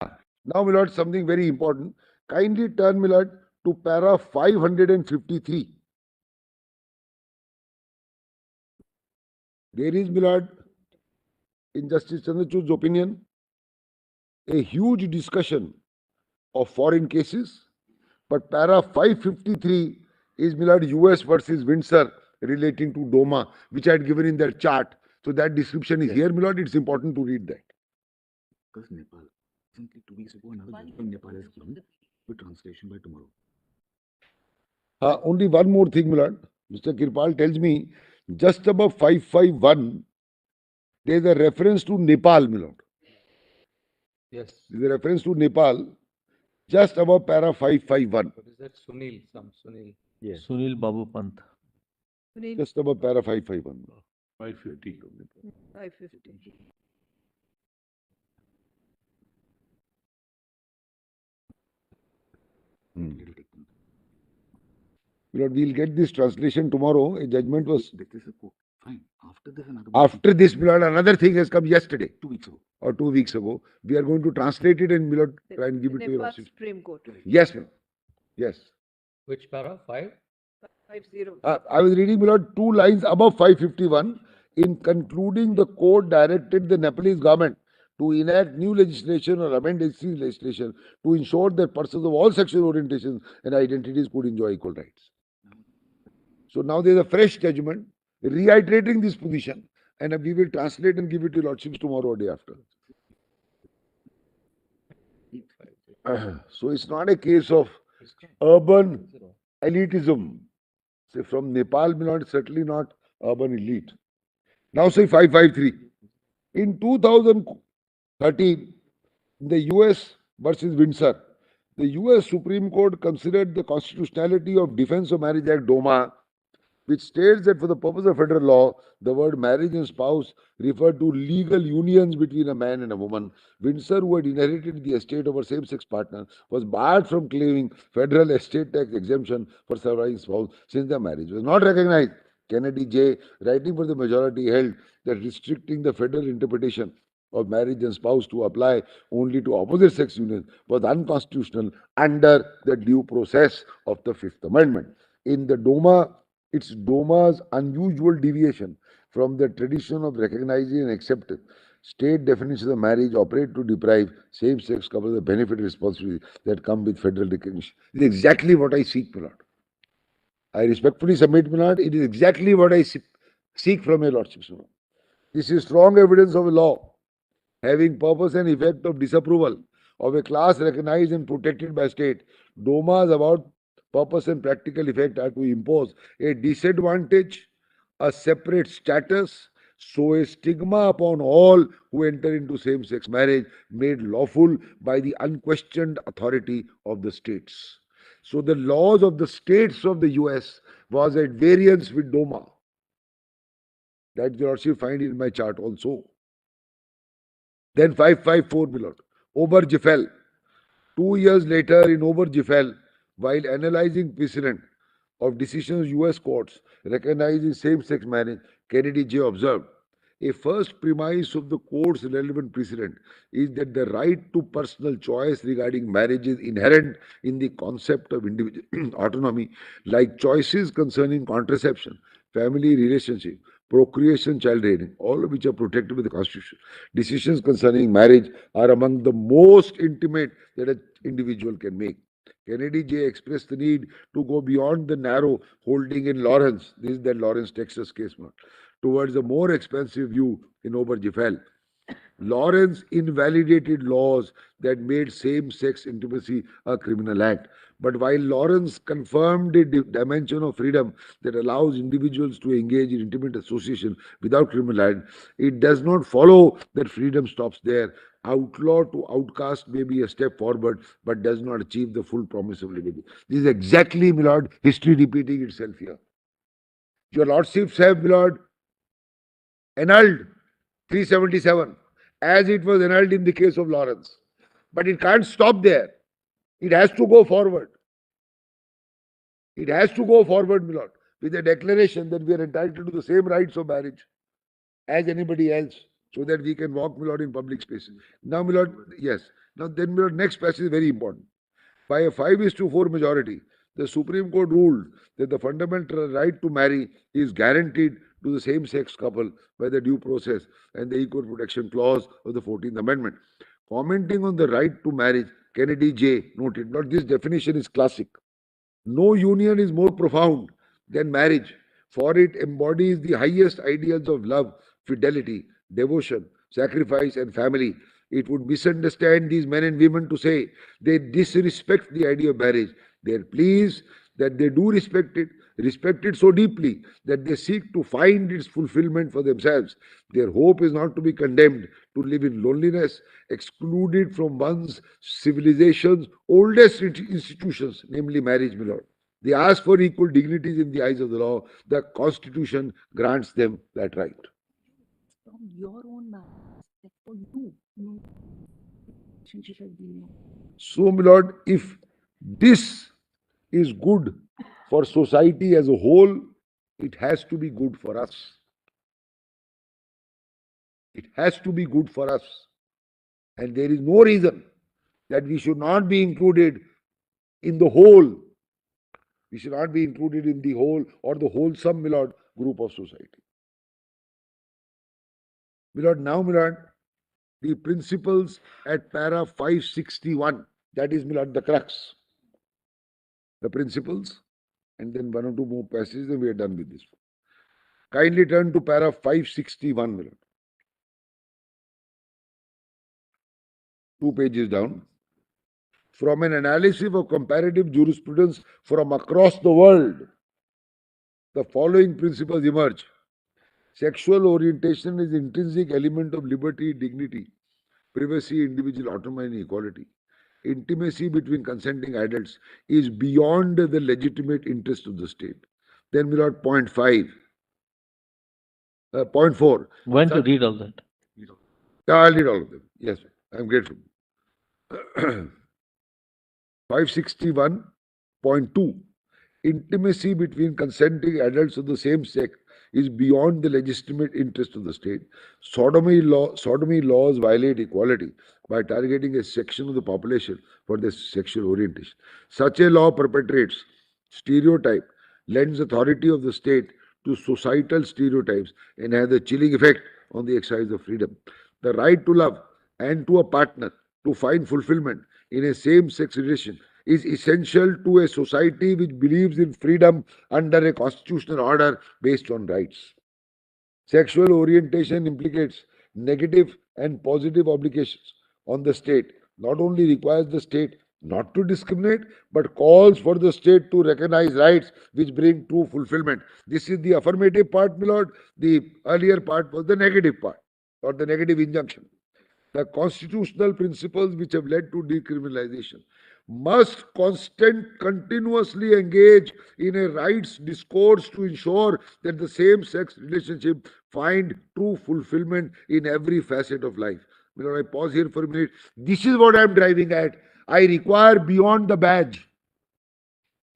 now, my lord, something very important. Kindly turn, my lord, to para 553. There is, my lord, in Justice Chandrachud's opinion, a huge discussion of foreign cases, but para 553 is, my lord, US versus Windsor relating to DOMA, which I had given in that chart. So that description is here, my lord. It's important to read that. Because Nepal, recently 2 weeks ago, another judge from Nepal has come with translation by tomorrow. Only one more thing, my lord. Mr. Kirpal tells me just above 551, there is a reference to Nepal, my lord. Yes. There is a reference to Nepal just above para 551. What is that? Sunil. Yes. Sunil Babu Pant. Just above para 551. 550. 550. Lord, we'll get this translation tomorrow. A judgment was. This is a court. Fine. After this, another. After this, my lord, another thing has come yesterday 2 weeks ago. or 2 weeks ago. We are going to translate it and, my lord, try and give it to your Nepal office. Supreme Court. Yes, ma'am. Yes. Which para? 5? 50. I was reading, my lord, 2 lines above 551. In concluding, the court directed the Nepalese government to enact new legislation or amend existing legislation to ensure that persons of all sexual orientations and identities could enjoy equal rights. So now there is a fresh judgment reiterating this position, and we will translate and give it to Lordships tomorrow or day after. So it's not a case of urban elitism. Say from Nepal, not certainly not urban elite. Now say 553. In 2013, in the US versus Windsor, the US Supreme Court considered the constitutionality of Defense of Marriage Act DOMA, which states that for the purpose of federal law, the word marriage and spouse referred to legal unions between a man and a woman. Windsor, who had inherited the estate of her same-sex partner, was barred from claiming federal estate tax exemption for surviving spouse since the marriage was not recognized. Kennedy J., writing for the majority, held that restricting the federal interpretation of marriage and spouse to apply only to opposite sex unions was unconstitutional under the due process of the Fifth Amendment. In the DOMA, it's DOMA's unusual deviation from the tradition of recognizing and accepting state definitions of marriage operate to deprive same-sex couples of the benefit and responsibility that come with federal recognition. This is exactly what I seek, my lord. I respectfully submit, my lord, it is exactly what I seek from your lordships, my lord. This is strong evidence of a law having purpose and effect of disapproval of a class recognized and protected by state. DOMAs about purpose and practical effect are to impose a disadvantage, a separate status, so a stigma upon all who enter into same-sex marriage made lawful by the unquestioned authority of the states. So the laws of the states of the US was at variance with DOMA. That you also find in my chart also. Then 554 below. Obergefell. 2 years later in Obergefell, while analyzing precedent of decisions of US courts recognizing same-sex marriage, Kennedy J. observed, a first premise of the court's relevant precedent is that the right to personal choice regarding marriage is inherent in the concept of individual autonomy, like choices concerning contraception, family relationship, procreation, child rearing, all of which are protected by the Constitution. Decisions concerning marriage are among the most intimate that an individual can make. Kennedy J. expressed the need to go beyond the narrow holding in Lawrence, this is that Lawrence, Texas case, towards a more expansive view in Obergefell. Lawrence invalidated laws that made same-sex intimacy a criminal act. But while Lawrence confirmed a dimension of freedom that allows individuals to engage in intimate association without criminal act, it does not follow that freedom stops there. Outlaw to outcast may be a step forward, but does not achieve the full promise of liberty. This is exactly, my lord, history repeating itself here. Your lordships have, my lord, annulled 377 as it was annulled in the case of Lawrence. But it can't stop there. It has to go forward. It has to go forward, my lord, with a declaration that we are entitled to the same rights of marriage as anybody else, so that we can walk, my lord, in public spaces. Now, my lord, yes. Now, then, my lord, next passage is very important. By a 5:4 majority, the Supreme Court ruled that the fundamental right to marry is guaranteed to the same-sex couple by the due process and the equal protection clause of the 14th Amendment. Commenting on the right to marriage, Kennedy J. noted, "Not this definition is classic. No union is more profound than marriage, for it embodies the highest ideals of love, fidelity, devotion, sacrifice, and family. It would misunderstand these men and women to say they disrespect the idea of marriage. They are pleased that they do respect it so deeply that they seek to find its fulfillment for themselves. Their hope is not to be condemned to live in loneliness, excluded from one's civilization's oldest institutions, namely marriage, my lord. They ask for equal dignities in the eyes of the law. The Constitution grants them that right." From your own marriage, that's for you. No relationship has been known. So, my lord, if this is good for society as a whole, it has to be good for us. It has to be good for us. And there is no reason that we should not be included in the whole. We should not be included in the whole or the wholesome, my lord, group of society. My lord, now, my lord, the principles at para 561. That is, my lord, the crux. The principles, and then one or two more passages, and we are done with this. Kindly turn to para 561, my lord. 2 pages down. From an analysis of comparative jurisprudence from across the world, the following principles emerge. Sexual orientation is intrinsic element of liberty, dignity, privacy, individual autonomy, and equality. Intimacy between consenting adults is beyond the legitimate interest of the state. Then we got point 5. Point 4. When to read all that? Yeah, I'll read all of them. Yes, I'm grateful. 561.2. Intimacy between consenting adults of the same sex is beyond the legitimate interest of the state. Sodomy laws violate equality by targeting a section of the population for their sexual orientation. Such a law perpetrates stereotype, lends authority of the state to societal stereotypes, and has a chilling effect on the exercise of freedom. The right to love and to a partner to find fulfillment in a same-sex relation is essential to a society which believes in freedom under a constitutional order based on rights. Sexual orientation implicates negative and positive obligations on the state. Not only requires the state not to discriminate, but calls for the state to recognize rights which bring true fulfillment. This is the affirmative part, my lord. The earlier part was the negative part, or the negative injunction. The constitutional principles which have led to decriminalization must continuously engage in a rights discourse to ensure that the same-sex relationship find true fulfillment in every facet of life. I pause here for a minute. This is what I am driving at. I require beyond the badge.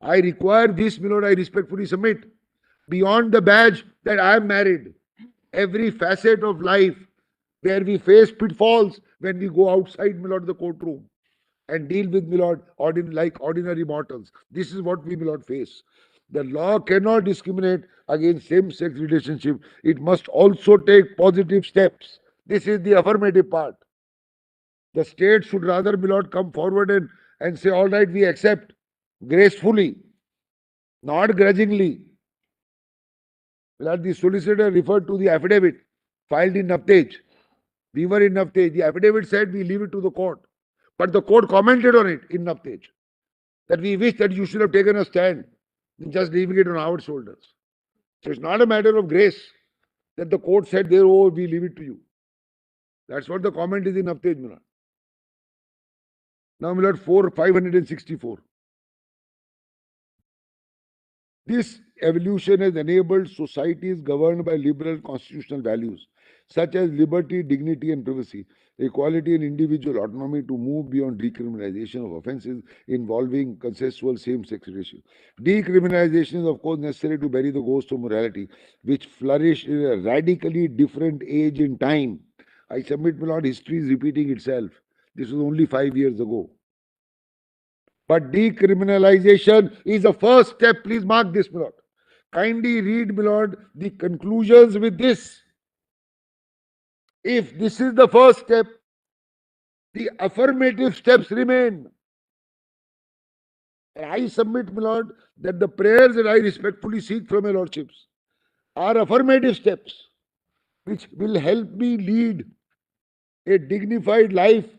I require this, my lord, I respectfully submit. Beyond the badge that I am married. Every facet of life where we face pitfalls when we go outside, my lord, the courtroom and deal with, my lord, like ordinary mortals. This is what we, my lord, face. The law cannot discriminate against same-sex relationship. It must also take positive steps. This is the affirmative part. The state should rather, my lord, come forward and say, all right, we accept gracefully, not grudgingly. The solicitor referred to the affidavit filed in Navtej. We were in Navtej. The affidavit said we leave it to the court. But the court commented on it in Navtej that we wish that you should have taken a stand, just leaving it on our shoulders. So it's not a matter of grace that the court said there, oh, we leave it to you. That's what the comment is in Navtej, Milad. Now, Milad, 564. This evolution has enabled societies governed by liberal constitutional values such as liberty, dignity, and privacy, equality, and individual autonomy to move beyond decriminalization of offences involving consensual same-sex relations. Decriminalization is, of course, necessary to bury the ghost of morality, which flourished in a radically different age and time. I submit, my lord, history is repeating itself. This was only 5 years ago. But decriminalization is a first step. Please mark this, my lord. Kindly read, my lord, the conclusions with this. If this is the first step, the affirmative steps remain. And I submit, my lord, that the prayers that I respectfully seek from your lordships are affirmative steps which will help me lead a dignified life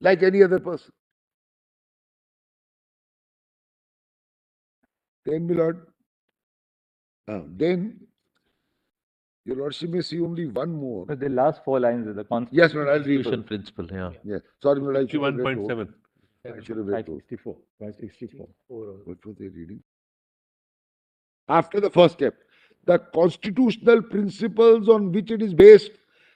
like any other person. Then, my lord, then your lordship may see only one more. But the last 4 lines is the Yes, my lord, I'll read. Constitution principle. Yeah. Yes. Sorry, my lord, I should have read 51.7. I should have read 564. 564. What was they reading? After the first step, the constitutional principles on which it is based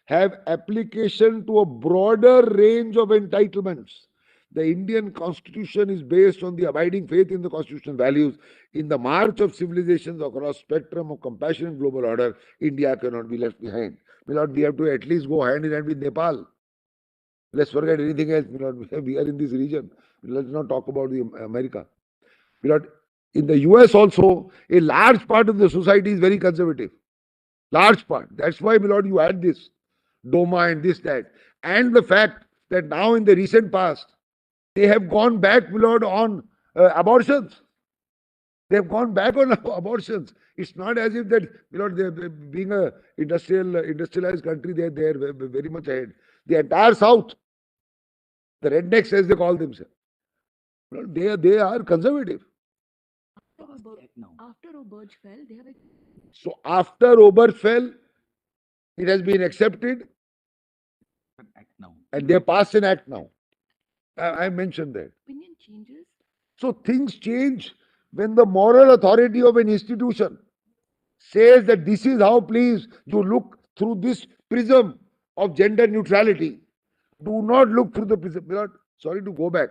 have application to a broader range of entitlements. The Indian Constitution is based on the abiding faith in the constitutional values. In the march of civilizations across spectrum of compassionate global order, India cannot be left behind. My lord, we have to at least go hand in hand with Nepal. Let's forget anything else. My lord, we are in this region. Let's not talk about the America. My lord, in the US also, a large part of the society is very conservative. Large part. That's why, my lord, you had this DOMA and this, that. and the fact that now in the recent past, they have gone back, my lord, on abortions. They have gone back on abortions. It's not as if that, they being a industrialized country, they are very much ahead. The entire South, the rednecks as they call themselves, they are conservative. After Oberge fell, they have. So after Oberge fell, it has been accepted, and they have passed an act now. I mentioned that. Opinion changes. So things change when the moral authority of an institution says that this is how, please, you look through this prism of gender neutrality. Do not look through the prism. Sorry to go back.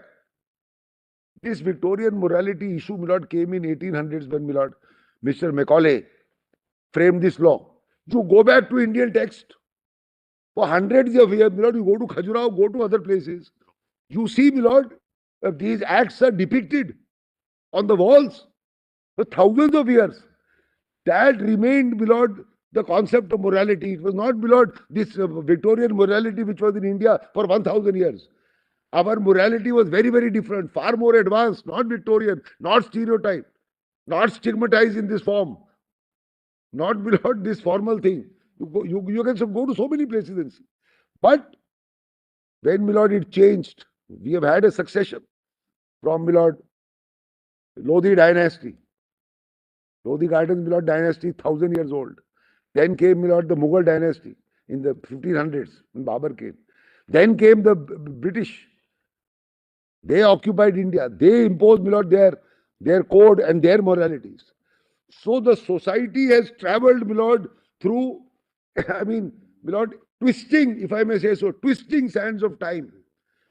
This Victorian morality issue, my lord, came in 1800s when, my lord, Mr. Macaulay framed this law. You go back to Indian text for hundreds of years, my lord, you go to Khajuraho, go to other places. You see, my lord, these acts are depicted on the walls for thousands of years. That remained, my lord, the concept of morality. It was not, my lord, this Victorian morality which was in India for 1000 years. Our morality was very, very different, far more advanced, not Victorian, not stereotyped, not stigmatized in this form, not, my lord, this formal thing. You can go to so many places and see. But when, my lord, it changed, we have had a succession from, my lord, Lodi dynasty. Lodi Gardens, my lord, dynasty, 1000 years old. Then came, my lord, the Mughal dynasty in the 1500s, when Babur came. Then came the British. They occupied India. They imposed, my lord, their code and their moralities. So the society has travelled, my lord, through, I mean, my lord, twisting, if I may say so, twisting sands of time.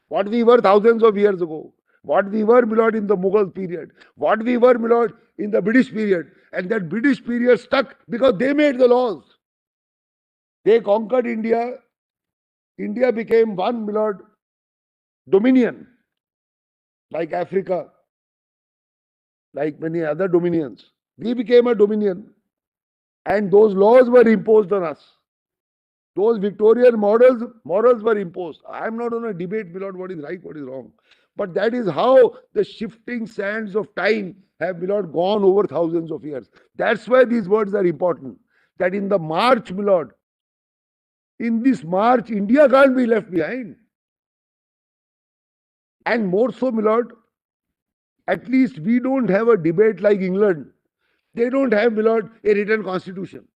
What we were thousands of years ago, what we were, my lord, in the Mughal period, what we were, my lord, in the British period. And that British period stuck because they made the laws. They conquered India. India became one, my lord, dominion, like Africa, like many other dominions. We became a dominion, and those laws were imposed on us. Those Victorian morals were imposed. I am not on a debate, my lord, what is right, what is wrong. But that is how the shifting sands of time have, my lord, gone over thousands of years. That's why these words are important. That in the march, my lord, in this march, India can't be left behind. And more so, my lord, at least we don't have a debate like England. They don't have, my lord, a written constitution.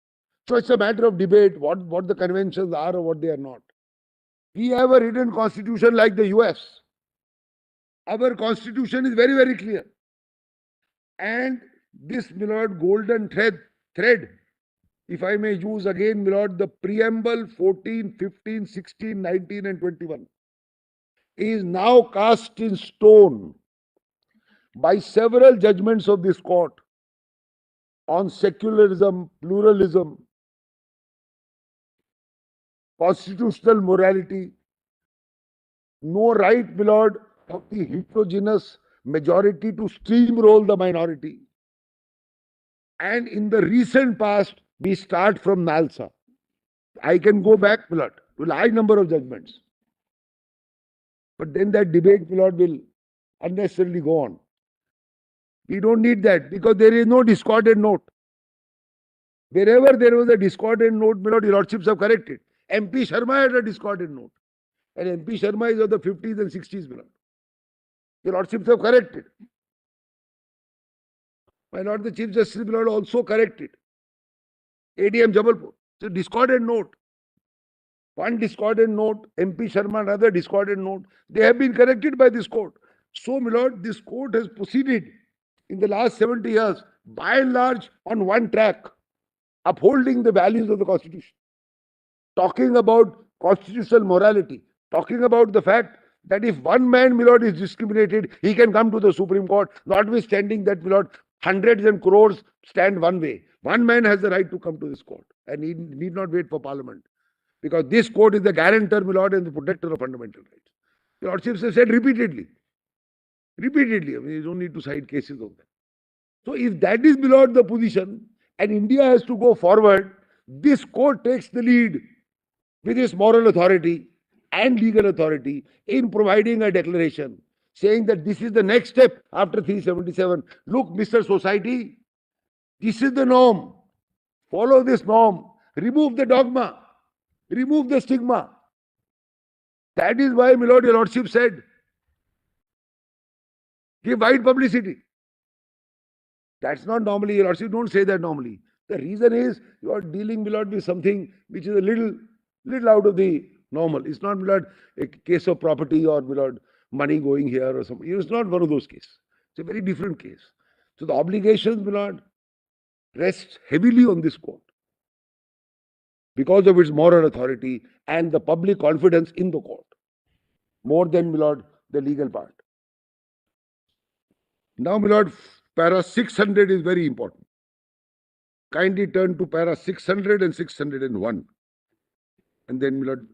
So it's a matter of debate what the conventions are or what they are not. We have a written constitution like the US. Our constitution is very, very clear. And this, my lord, golden thread, if I may use again, my lord, the preamble 14, 15, 16, 19 and 21 is now cast in stone by several judgments of this court on secularism, pluralism, constitutional morality, no right, my lord, of the heterogeneous majority to steamroll the minority. And in the recent past, we start from Nalsa. I can go back, my lord, to a large number of judgments. But then that debate, my lord, will unnecessarily go on. We don't need that because there is no discordant note. Wherever there was a discordant note, my lord, your lordships have corrected. MP Sharma had a discordant note. And MP Sharma is of the 50s and 60s, my lord. Your lordships have corrected. My lord, the Chief Justice, my lord, also corrected. ADM Jabalpur. It's a discordant note. One discordant note, MP Sharma, another discordant note. They have been corrected by this court. So, my lord, this court has proceeded in the last 70 years, by and large, on one track, upholding the values of the Constitution, talking about constitutional morality, talking about the fact that if one man, my lord, is discriminated, he can come to the Supreme Court, notwithstanding that, my lord, hundreds and crores stand one way. One man has the right to come to this court and he need not wait for Parliament. Because this court is the guarantor, my lord, and the protector of fundamental rights. The lordships have said repeatedly. Repeatedly. I mean, you don't need to cite cases of that. So if that is, my lord, the position, and India has to go forward, this court takes the lead with its moral authority and legal authority in providing a declaration saying that this is the next step after 377. Look, Mr. Society, this is the norm. Follow this norm. Remove the dogma. Remove the stigma. That is why, my Lord, your Lordship said, give wide publicity. That's not normally, your Lordship don't say that normally. The reason is you are dealing, my Lord, with something which is a little out of the normal. It's not, my Lord, a case of property or, my Lord, money going here or something. It's not one of those cases. It's a very different case. So the obligations, my Lord, rest heavily on this court because of its moral authority and the public confidence in the court, more than, my Lord, the legal part. Now, my Lord, para 600 is very important. Kindly turn to para 600 and 601. And then, my Lord,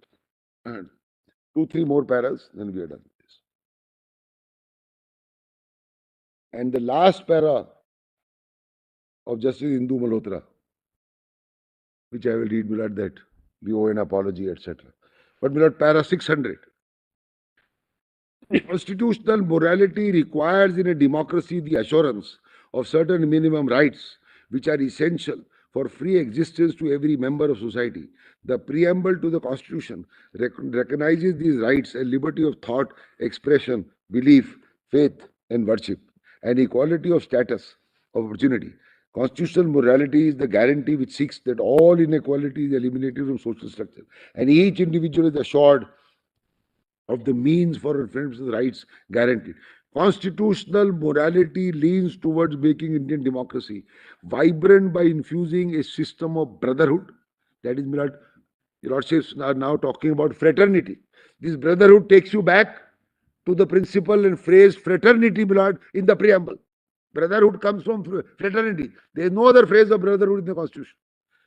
2-3 more paras, then we are done with this. And the last para of Justice Indu Malhotra, which I will read, my Lord, that we owe an apology, etc. But, my Lord, para 600. Constitutional morality requires in a democracy the assurance of certain minimum rights which are essential for free existence to every member of society. The preamble to the Constitution recognizes these rights and liberty of thought, expression, belief, faith, and worship, and equality of status, of opportunity. Constitutional morality is the guarantee which seeks that all inequality is eliminated from social structure, and each individual is assured of the means for reference rights guaranteed. Constitutional morality leans towards making Indian democracy vibrant by infusing a system of brotherhood. That is, your Lordships are now talking about fraternity. This brotherhood takes you back to the principle and phrase fraternity, my Lord, in the preamble. Brotherhood comes from fraternity. There is no other phrase of brotherhood in the Constitution.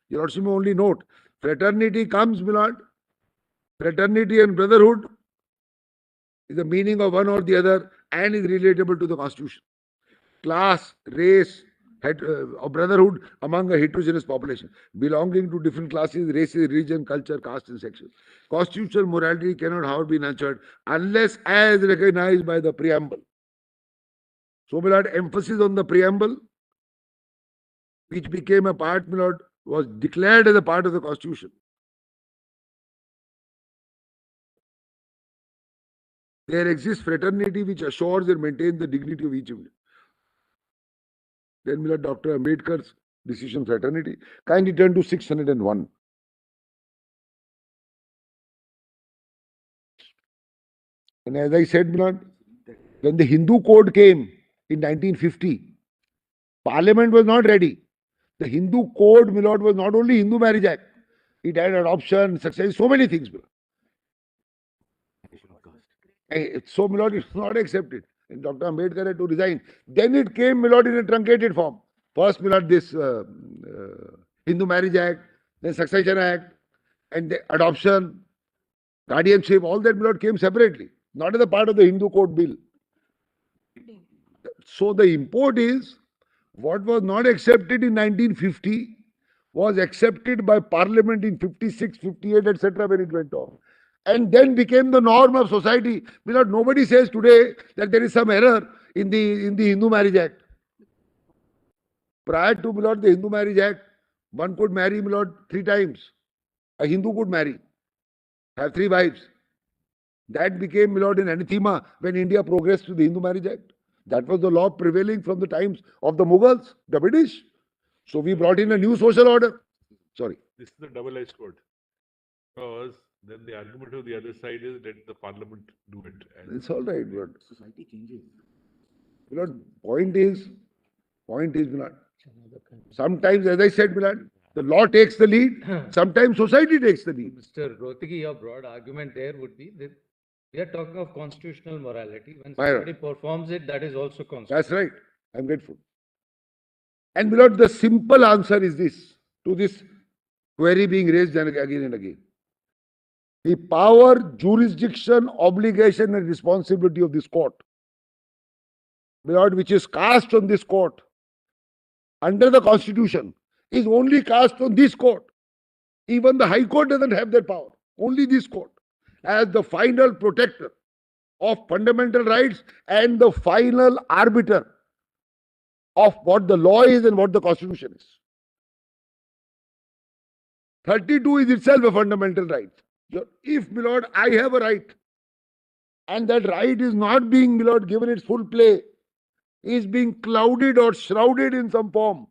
Your Lordship may only note, fraternity comes, my Lord. Fraternity and brotherhood is the meaning of one or the other and is relatable to the Constitution. Class, race, of brotherhood among a heterogeneous population belonging to different classes, races, religion, culture, caste, and section. Constitutional morality cannot, however, be nurtured unless as recognized by the preamble. So, my Lord, emphasis on the preamble, which became a part, my Lord, was declared as a part of the Constitution. There exists fraternity which assures and maintains the dignity of each individual. Then, my Lord, Dr. Ambedkar's decision fraternity. Kindly turn to 601. And as I said, my Lord, when the Hindu Code came in 1950, Parliament was not ready. The Hindu Code, my Lord, was not only Hindu Marriage Act. It had adoption, success, so many things, my Lord. So, my Lord, it's not accepted. And Dr. Ambedkar had to resign. Then it came, my Lord, in a truncated form. First, my Lord, this Hindu Marriage Act, then Succession Act, and the adoption, guardianship, all that, my Lord, came separately, not as a part of the Hindu Code bill. So the import is, what was not accepted in 1950 was accepted by Parliament in 56, 58, etc. when it went on. And then became the norm of society. Because nobody says today that there is some error in the Hindu Marriage Act. Prior to, my Lord, the Hindu Marriage Act, one could marry, my Lord, 3 times. A Hindu could marry, have 3 wives. That became, my Lord, an anathema when India progressed to the Hindu Marriage Act. That was the law prevailing from the times of the Mughals, the British. So we brought in a new social order. Sorry. This is the double-edged sword. Because then the argument of the other side is let the Parliament do it. And It's all right, but Society changes. point is, my Lord, sometimes, as I said, my Lord, the law takes the lead, sometimes society takes the lead. Mr. Rotigi, your broad argument there would be that we are talking of constitutional morality. When My somebody performs it, that is also constitutional. That's right. I'm grateful. And, my Lord, the simple answer is this, to this query being raised again and again. The power, jurisdiction, obligation, and responsibility of this court, my Lord, which is cast on this court under the Constitution, is only cast on this court. Even the High Court doesn't have that power. Only this court. as the final protector of fundamental rights and the final arbiter of what the law is and what the constitution is. 32 is itself a fundamental right. If, my lord, I have a right, and that right is not being, my lord, given its full play, is being clouded or shrouded in some form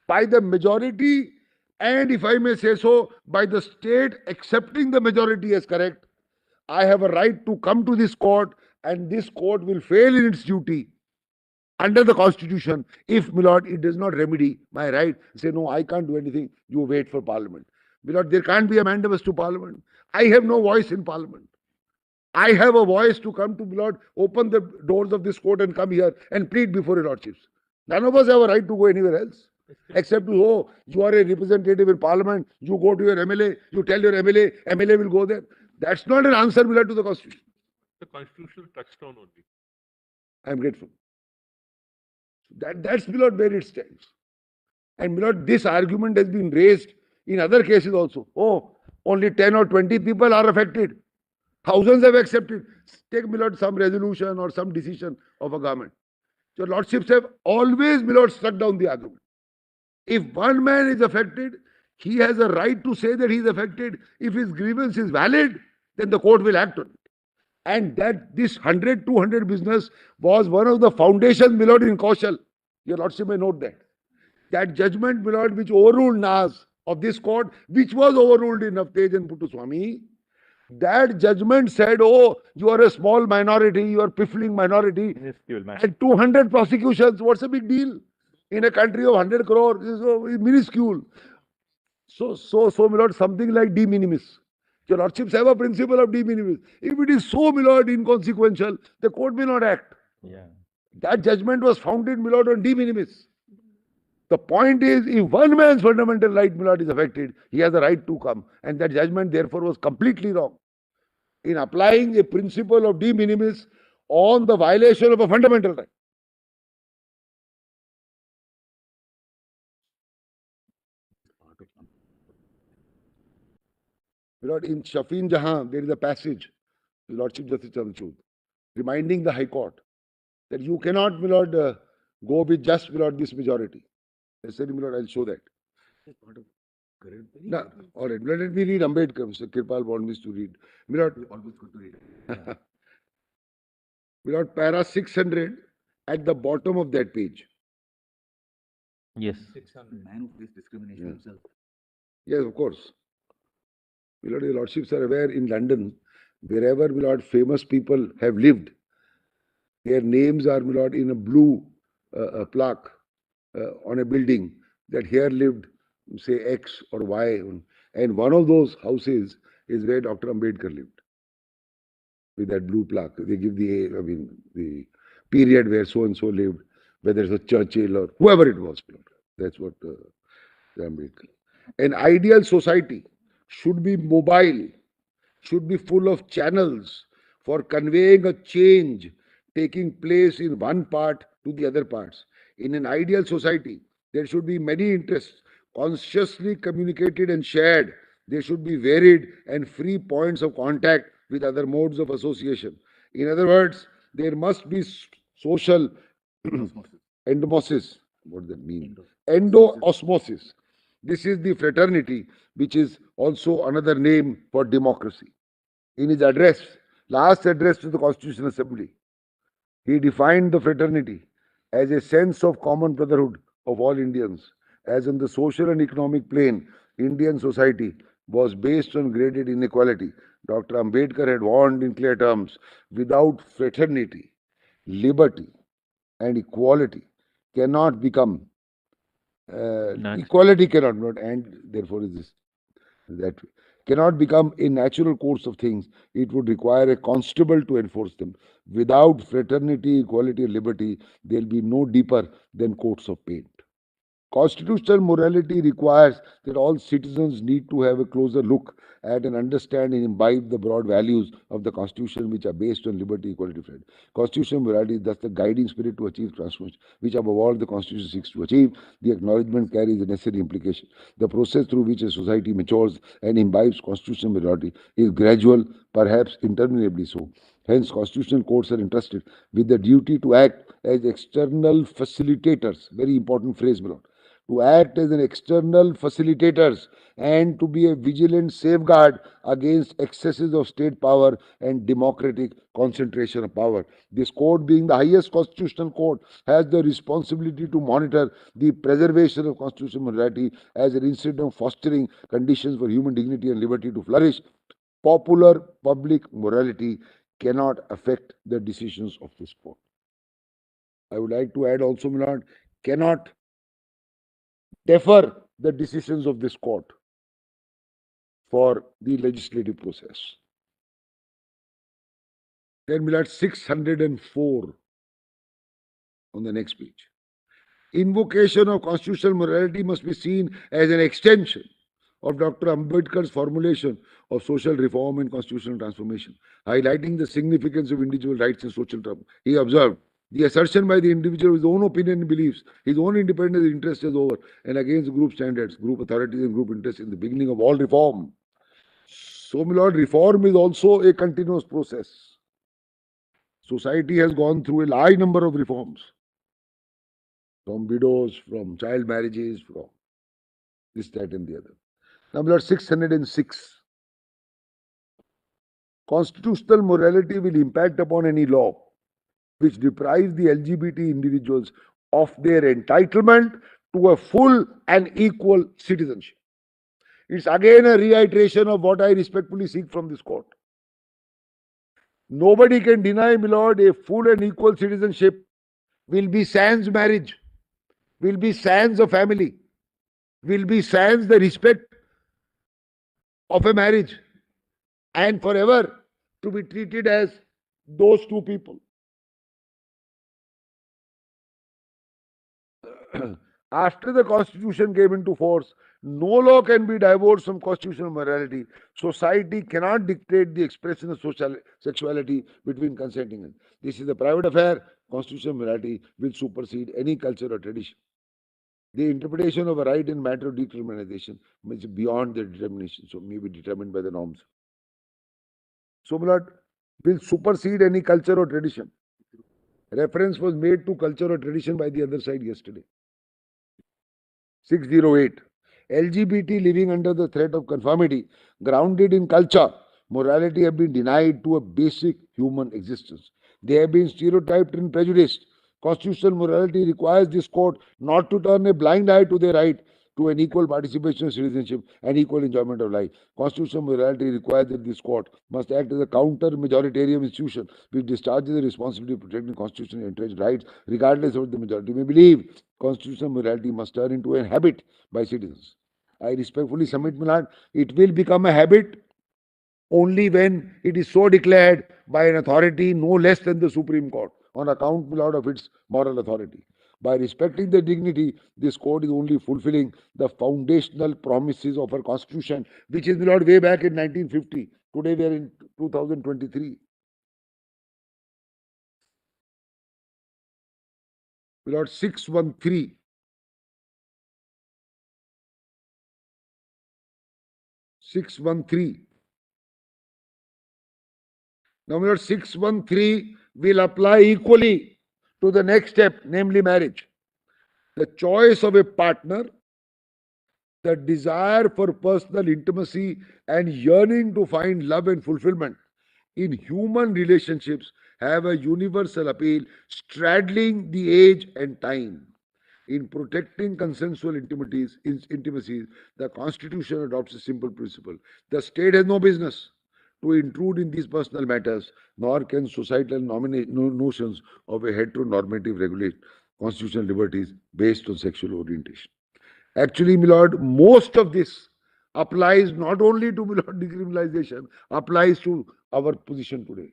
by the majority, and if I may say so, by the state accepting the majority as correct, I have a right to come to this court, and this court will fail in its duty under the constitution if, my lord, it does not remedy my right. Say, no, I can't do anything, you wait for parliament. My lord, there can't be a mandamus to parliament. I have no voice in parliament. I have a voice to come to, my lord, open the doors of this court and come here and plead before your lordships. None of us have a right to go anywhere else. Except to, oh, you are a representative in parliament, you go to your MLA, you tell your MLA, MLA will go there. That's not an answer, my lord, to the constitution. The constitutional touchstone only. I am grateful. That's, my lord, where it stands. And, my lord, this argument has been raised in other cases also. Oh, only 10 or 20 people are affected. Thousands have accepted. Take, my lord, some resolution or some decision of a government. Your lordships have always, my lord, struck down the argument. If one man is affected, he has a right to say that he is affected. If his grievance is valid, then the court will act on it. And that this 100, 200 business was one of the foundations, my lord, in Kaushal. Your lordship may note that. That judgment, my lord, which overruled Nas of this court, which was overruled in Navtej and Puttaswamy, that judgment said, oh, you are a small minority, you are piffling minority, and 200 prosecutions, what's a big deal? In a country of 100 crore, this is minuscule. So, my lord, something like de minimis. Your lordships have a principle of de minimis. If it is so, my lord, inconsequential, the court may not act. Yeah. That judgment was founded, my lord, on de minimis. The point is, if one man's fundamental right, my lord, is affected, he has a right to come. And that judgment, therefore, was completely wrong in applying a principle of de minimis on the violation of a fundamental right. My lord, in Shafin Jahan, there is a passage, Lordship Justice Chandrachud, reminding the High Court that you cannot, my lord, go with just, my lord, this majority. I said, my lord, I'll show that. No, all right. Let me read Ambedkar. Mr. Kirpal wants me to read. My lord, always good to read. My lord, para 600 at the bottom of that page. Yes. 600. Man who faced discrimination himself. Yes, of course. My lord, your lordships are aware in London, wherever, my lord, famous people have lived, their names are, my lord, in a blue plaque on a building that here lived, say, X or Y. And one of those houses is where Dr. Ambedkar lived. With that blue plaque. They give the period where so-and-so lived, whether it's a Churchill or whoever it was. That's what the Ambedkar. An ideal society should be mobile, should be full of channels for conveying a change taking place in one part to the other parts. In an ideal society, there should be many interests consciously communicated and shared. There should be varied and free points of contact with other modes of association. In other words, there must be social endomosis. What does that mean? Endo-osmosis. This is the fraternity, which is also another name for democracy. In his address, last address to the Constitutional Assembly, he defined the fraternity as a sense of common brotherhood of all Indians. As in the social and economic plane, Indian society was based on graded inequality. Dr. Ambedkar had warned in clear terms, without fraternity, liberty, and equality cannot become, equality cannot, and therefore is this, that way, cannot become a natural course of things. It would require a constable to enforce them. Without fraternity, equality, and liberty, there will be no deeper than coats of paint. Constitutional morality requires that all citizens need to have a closer look at and understand and imbibe the broad values of the Constitution, which are based on liberty, equality, freedom. Constitutional morality is thus the guiding spirit to achieve transformation, which above all the Constitution seeks to achieve. The acknowledgement carries the necessary implication. The process through which a society matures and imbibes constitutional morality is gradual, perhaps interminably so. Hence, constitutional courts are entrusted with the duty to act as external facilitators. Very important phrase, my lord. To act as an external facilitators and to be a vigilant safeguard against excesses of state power and democratic concentration of power. This court, being the highest constitutional court, has the responsibility to monitor the preservation of constitutional morality as an instrument of fostering conditions for human dignity and liberty to flourish. Popular public morality cannot affect the decisions of this court. I would like to add also, my lord, cannot defer the decisions of this court for the legislative process. Then we'll add 604 on the next page. Invocation of constitutional morality must be seen as an extension of Dr. Ambedkar's formulation of social reform and constitutional transformation, highlighting the significance of individual rights and social terms. He observed, the assertion by the individual of his own opinion and beliefs, his own independent interest is over and against group standards, group authorities and group interests in the beginning of all reform. So, my lord, reform is also a continuous process. Society has gone through a large number of reforms, from widows, from child marriages, from this, that and the other. Now, my lord, 606. Constitutional morality will impact upon any law which deprives the LGBT individuals of their entitlement to a full and equal citizenship. It's again a reiteration of what I respectfully seek from this court. Nobody can deny, my lord, a full and equal citizenship will be sans marriage, will be sans a family, will be sans the respect of a marriage, and forever to be treated as those two people. After the constitution came into force, no law can be divorced from constitutional morality. Society cannot dictate the expression of sexuality between consenting. This is a private affair. Constitutional morality will supersede any culture or tradition. The interpretation of a right in matter of decriminalization is beyond their determination, so may be determined by the norms. So, my lord, will supersede any culture or tradition. Reference was made to culture or tradition by the other side yesterday. 608. LGBT living under the threat of conformity, grounded in culture, morality have been denied to a basic human existence. They have been stereotyped and prejudiced. Constitutional morality requires this court not to turn a blind eye to their right to an equal participation in citizenship and equal enjoyment of life. Constitutional morality requires that this court must act as a counter-majoritarian institution which discharges the responsibility of protecting constitutional entrenched rights regardless of what the majority may believe. Constitutional morality must turn into a habit by citizens. I respectfully submit, my lord, it will become a habit only when it is so declared by an authority no less than the Supreme Court on account, my lord, of its moral authority. By respecting the dignity, this court is only fulfilling the foundational promises of our constitution, which is, my lord, way back in 1950. Today we are in 2023. My lord, 613. Now, my lord, 613 will apply equally to the next step, namely marriage. The choice of a partner, the desire for personal intimacy, and yearning to find love and fulfillment in human relationships have a universal appeal, straddling the age and time. In protecting consensual intimacies, the Constitution adopts a simple principle. The state has no business to intrude in these personal matters, nor can societal notions of a heteronormative regulate constitutional liberties based on sexual orientation. Actually, my lord, most of this applies not only to, my lord, decriminalization, applies to our position today.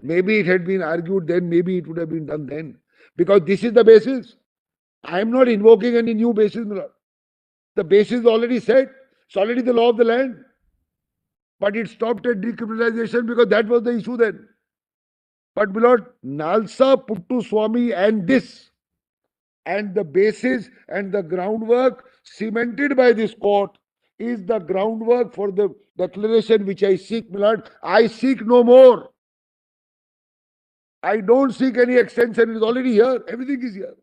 Maybe it had been argued then, maybe it would have been done then, because this is the basis. I am not invoking any new basis, my lord. The basis is already set. It's already the law of the land. But it stopped at decriminalization because that was the issue then. But my lord, Nalsa, Puttu Swami and this, and the basis and the groundwork cemented by this court is the groundwork for the declaration which I seek, my lord. I seek no more. I don't seek any extension. It is already here. Everything is here.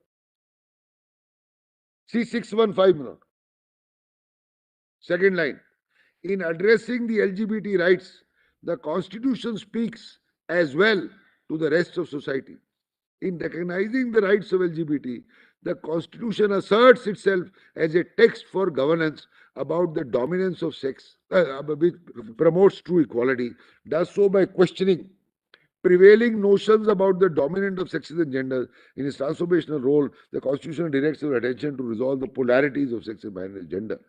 C615, my lord. Second line. In addressing the LGBT rights, the Constitution speaks as well to the rest of society. In recognizing the rights of LGBT, the Constitution asserts itself as a text for governance about the dominance of sex, which promotes true equality, does so by questioning prevailing notions about the dominant of sexes and genders. In its transformational role, the Constitution directs our attention to resolve the polarities of sex and binary gender.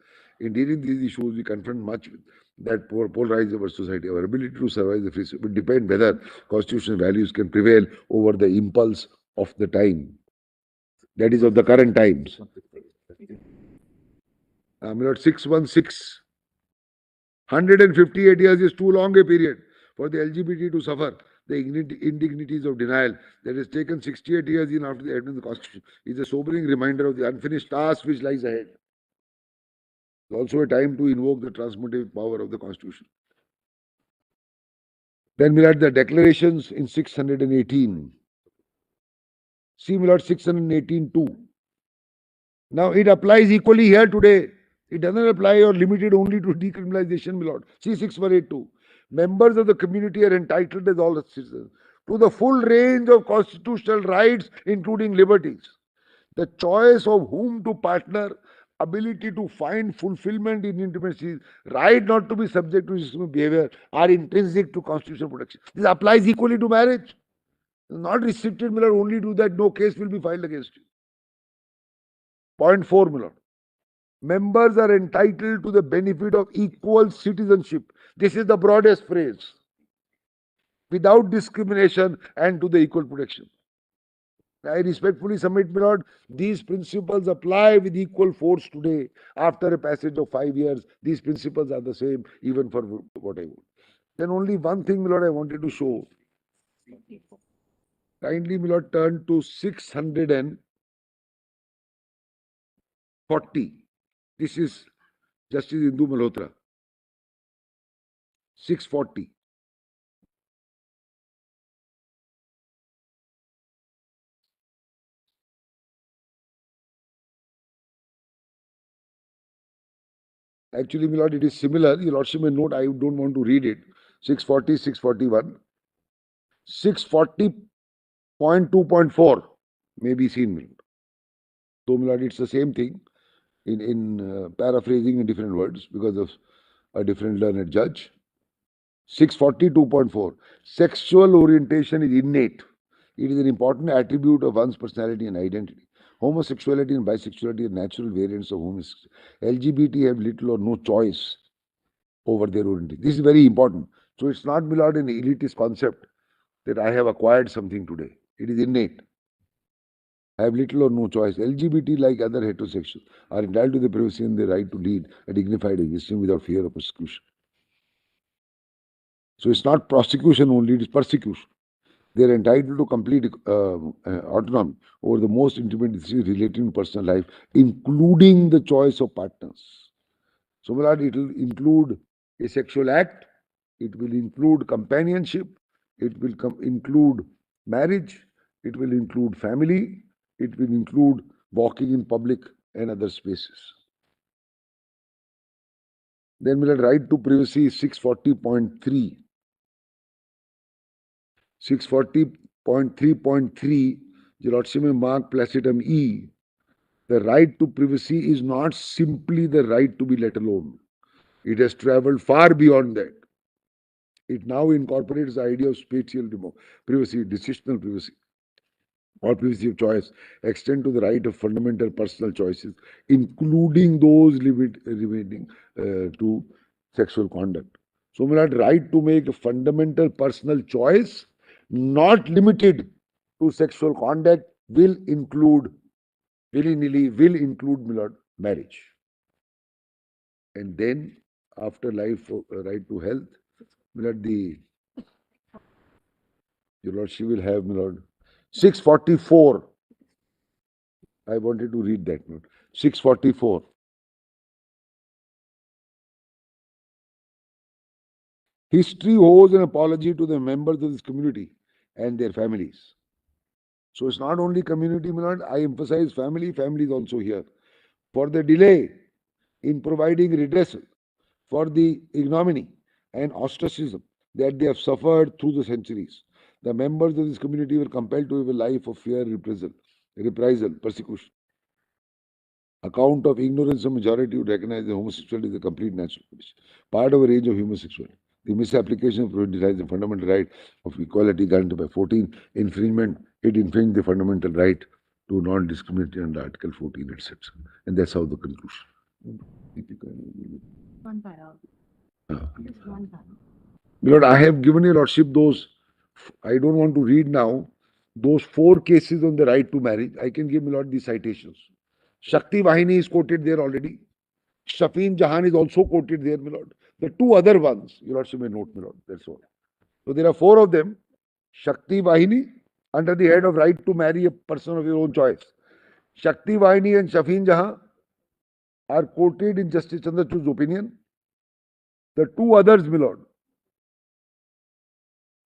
In dealing with these issues, we confront much that polarize our society. Our ability to survive the free will depend whether constitutional values can prevail over the impulse of the time. That is of the current times. My lord, 616. 158 years is too long a period for the LGBT to suffer the indignities of denial that has taken 68 years in after the advent of the Constitution. Is a sobering reminder of the unfinished task which lies ahead. It's also a time to invoke the transformative power of the Constitution. Then we'll add the declarations in 618. See, my lord, 618 too. Now it applies equally here today. It doesn't apply or limited only to decriminalization, my lord. See 6182. Members of the community are entitled as all citizens to the full range of constitutional rights, including liberties. The choice of whom to partner, ability to find fulfillment in intimacy, right not to be subject to systemic behavior are intrinsic to constitutional protection. This applies equally to marriage. Not restricted, my lord, only to that no case will be filed against you. Point 4, my lord. Members are entitled to the benefit of equal citizenship. This is the broadest phrase. Without discrimination and to the equal protection. I respectfully submit, my lord, these principles apply with equal force today. After a passage of 5 years, these principles are the same even for whatever. Then only one thing, my lord, I wanted to show. Kindly, my lord, turn to 640. This is Justice Indu Malhotra. 640. Actually, my lord, it is similar. Your lordship may note, I don't want to read it. 640, 641. 640.2.4 may be seen, my lord. So, my lord, it's the same thing in paraphrasing in different words because of a different learned judge. 642.4. Sexual orientation is innate. It is an important attribute of one's personality and identity. Homosexuality and bisexuality are natural variants of homosexuality. LGBT have little or no choice over their orientation. This is very important. So it's not, my lord, an elitist concept that I have acquired something today. It is innate. I have little or no choice. LGBT, like other heterosexuals, are entitled to the privacy and the right to lead a dignified existence without fear of persecution. So it's not prosecution only, it is persecution. They are entitled to complete autonomy over the most intimate decisions relating to personal life, including the choice of partners. So, my lord, it will include a sexual act, it will include companionship, it will include marriage, it will include family, it will include walking in public and other spaces. Then, my lord, right to privacy is 640.3. 640.3.3, your lordship may mark placetum E. The right to privacy is not simply the right to be let alone. It has travelled far beyond that. It now incorporates the idea of spatial privacy, decisional privacy, or privacy of choice, extend to the right of fundamental personal choices, including those relating to sexual conduct. So, my lord, right to make a fundamental personal choice, not limited to sexual conduct, will include willy-nilly will include, my lord, marriage. And then after life, right to health, my lord, your lord, she will have, my lord, 644. I wanted to read that, my lord. 644. History owes an apology to the members of this community and their families. So it's not only community, my lord, I emphasize family, family is also here. For the delay in providing redressal for the ignominy and ostracism that they have suffered through the centuries. The members of this community were compelled to live a life of fear, reprisal, persecution. Account of ignorance of majority would recognize that homosexuality is a complete natural condition, part of a range of human sexuality. The misapplication of the fundamental right of equality guaranteed by 14, infringement, it infringed the fundamental right to non-discrimination under Article 14, etc. And that's how the conclusion. One para. Just one para. Lord, I have given your lordship those, I don't want to read now, those 4 cases on the right to marriage. I can give my lord the citations. Shakti Vahini is quoted there already. Shafeen Jahan is also quoted there, my lord. The 2 other ones, your lordship may note, my lord. That's all. So there are 4 of them. Shakti Vahini, under the head of right to marry a person of your own choice. Shakti Vahini and Shafeen Jahan are quoted in Justice Chandrachud's opinion. The 2 others, my lord.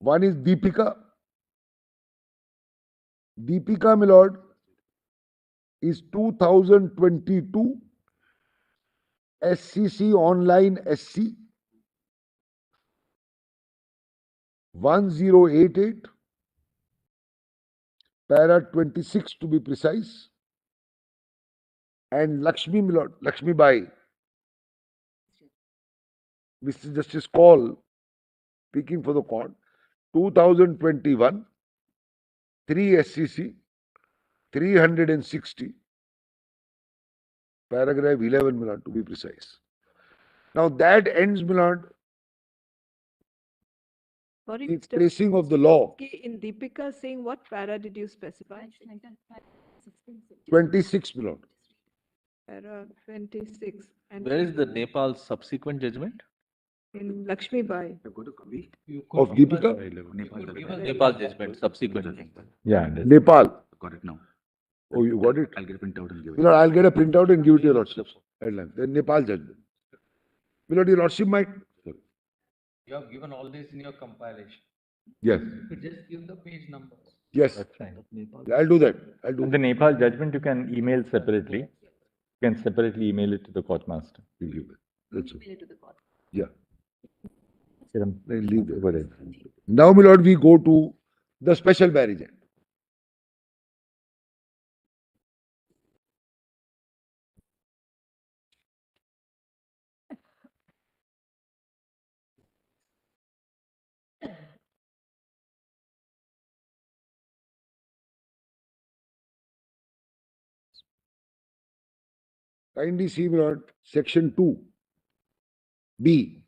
One is Deepika. Deepika, my lord, is 2022 SCC Online SC 1088 para 26 to be precise, and Lakshmi, my lord, Lakshmi Bai, Mr. Justice Call, speaking for the court, 2021 3 SCC 360 paragraph 11, my lord, to be precise. Now that ends, my lord, Sorry, the Mr. tracing of the law. Okay, in Deepika saying what para did you specify? 26, my lord. Para 26. And Where is the Nepal subsequent judgment? in Lakshmi Bai. Of Deepika? Nepal judgment, subsequent. Yeah. Nepal. Got it now. Oh, you got it? I'll get a printout and give it. My lord, I'll get a printout and give it to your lordship. Headline. Then Nepal judgment. My lord, your lordship might. You have given all this in your compilation. Yes. You just give the page numbers. Yes. That's fine. I'll do that. I'll do And the that. Nepal judgment you can email separately. You can separately email it to the court master. We'll give it. That's all. Email it to the court. Yeah. I'll leave that. Now, my lord, we go to the special marriage act. Kindly see, my lord, section 2, B.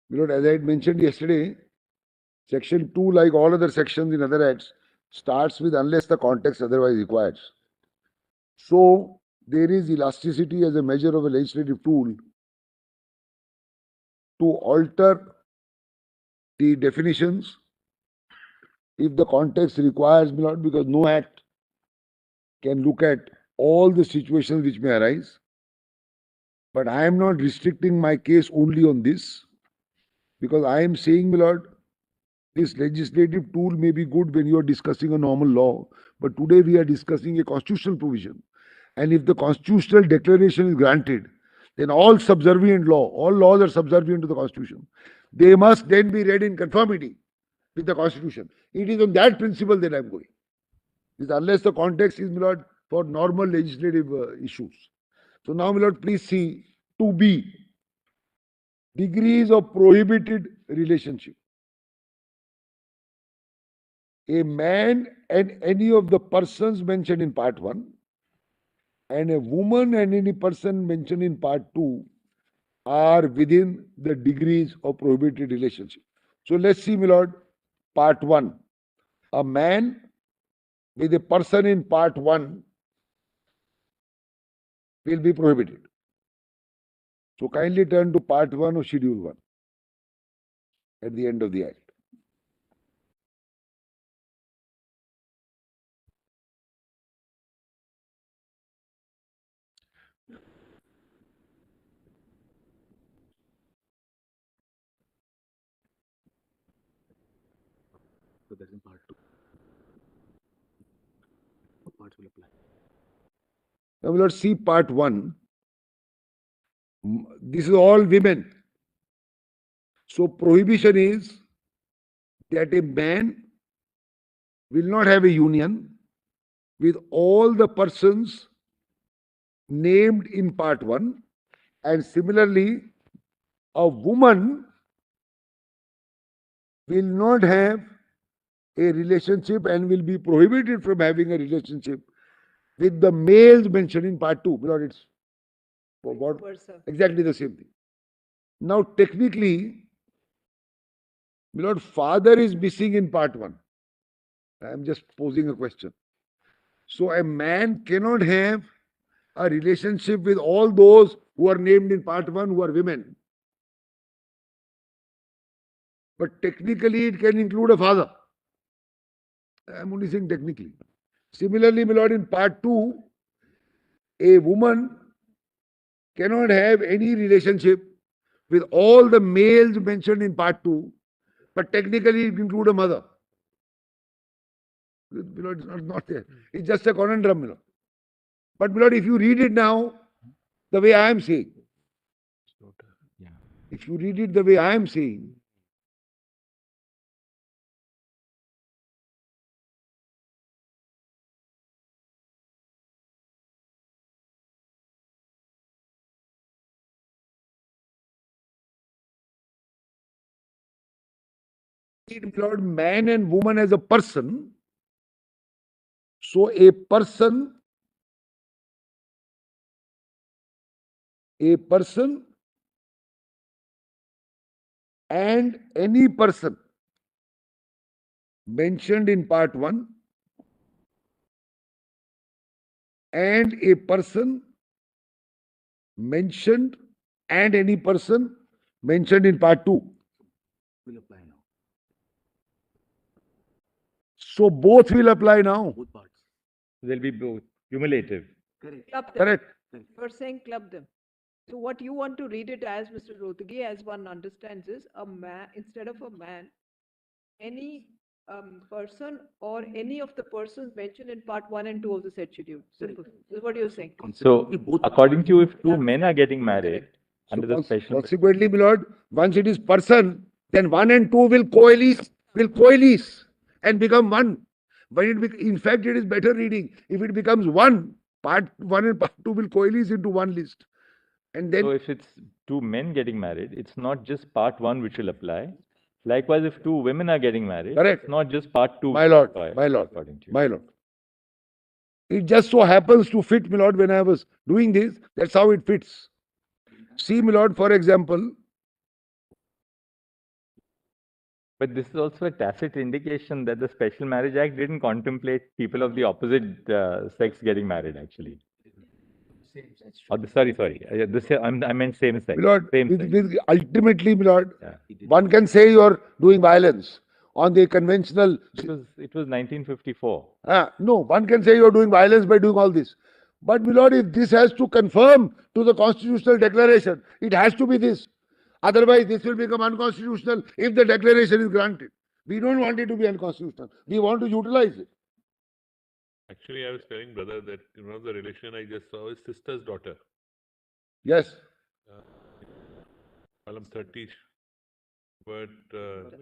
My lord, as I had mentioned yesterday, section 2, like all other sections in other acts, starts with unless the context otherwise requires. So, there is elasticity as a measure of a legislative tool to alter the definitions if the context requires, my lord, because no act can look at all the situations which may arise. But I am not restricting my case only on this, because I am saying, my lord, this legislative tool may be good when you are discussing a normal law, but today we are discussing a constitutional provision. And if the constitutional declaration is granted, then all subservient law, all laws are subservient to the Constitution. They must then be read in conformity with the Constitution. It is on that principle that I am going. This, unless the context is, my lord, for normal legislative issues. So now, my lord, please see 2B. Degrees of prohibited relationship. A man and any of the persons mentioned in part 1 and a woman and any person mentioned in part 2 are within the degrees of prohibited relationship. So let's see, my lord, part 1. A man with a person in part 1 will be prohibited. So kindly turn to part 1 of schedule 1 at the end of the act. So that's in part 2. What parts will apply? Now we will see part 1. This is all women. So prohibition is that a man will not have a union with all the persons named in part 1, and similarly a woman will not have a relationship and will be prohibited from having a relationship with the males mentioned in part 2. Because it's what exactly the same thing. Now technically, Lord, father is missing in part 1. I am just posing a question. So a man cannot have a relationship with all those who are named in part 1 who are women. But technically it can include a father. I am only saying technically. Similarly, my lord, in part 2, a woman cannot have any relationship with all the males mentioned in part 2, but technically it include a mother. My lord, it's not there. It's just a conundrum, my lord. But my lord, if you read it now, the way I am saying, if you read it the way I am saying, Lord, man and woman as a person. So a person and any person mentioned in part 1 and a person mentioned and any person mentioned in part 2 Will apply now. So both will apply now. Both parts. They'll be both cumulative. Correct. Club them. Correct. You're saying club them. So what you want to read it as, Mr. Rohtgi, as one understands, is a man, instead of a man, any person or any of the persons mentioned in part 1 and 2 of the said schedule. Simple. This is what you're saying. So, according to you, if two men are getting married under the special, Consequently, my lord, once it is person, then 1 and 2 will coalesce and become one. But in fact, it is better reading. If it becomes one, part 1 and part 2 will coalesce into one list. And then so if it's two men getting married, it's not just part 1 which will apply. Likewise, if two women are getting married, Correct. it's not just part 2. My lord, according to you. my lord. It just so happens to fit, my lord, when I was doing this, that's how it fits. See, my lord, for example, But this is also a tacit indication that the Special Marriage Act didn't contemplate people of the opposite sex getting married, actually. Oh, sorry. I meant same sex. my lord, Same sex. ultimately, my lord, Yeah. one can say you're doing violence on the conventional. It was 1954. No, one can say you're doing violence by doing all this. But, my lord, if this has to conform to the constitutional declaration, it has to be this. Otherwise, this will become unconstitutional if the declaration is granted. We don't want it to be unconstitutional. We want to utilize it. Actually, I was telling brother that one of the relation I just saw is sister's daughter. Yes. Column 30. But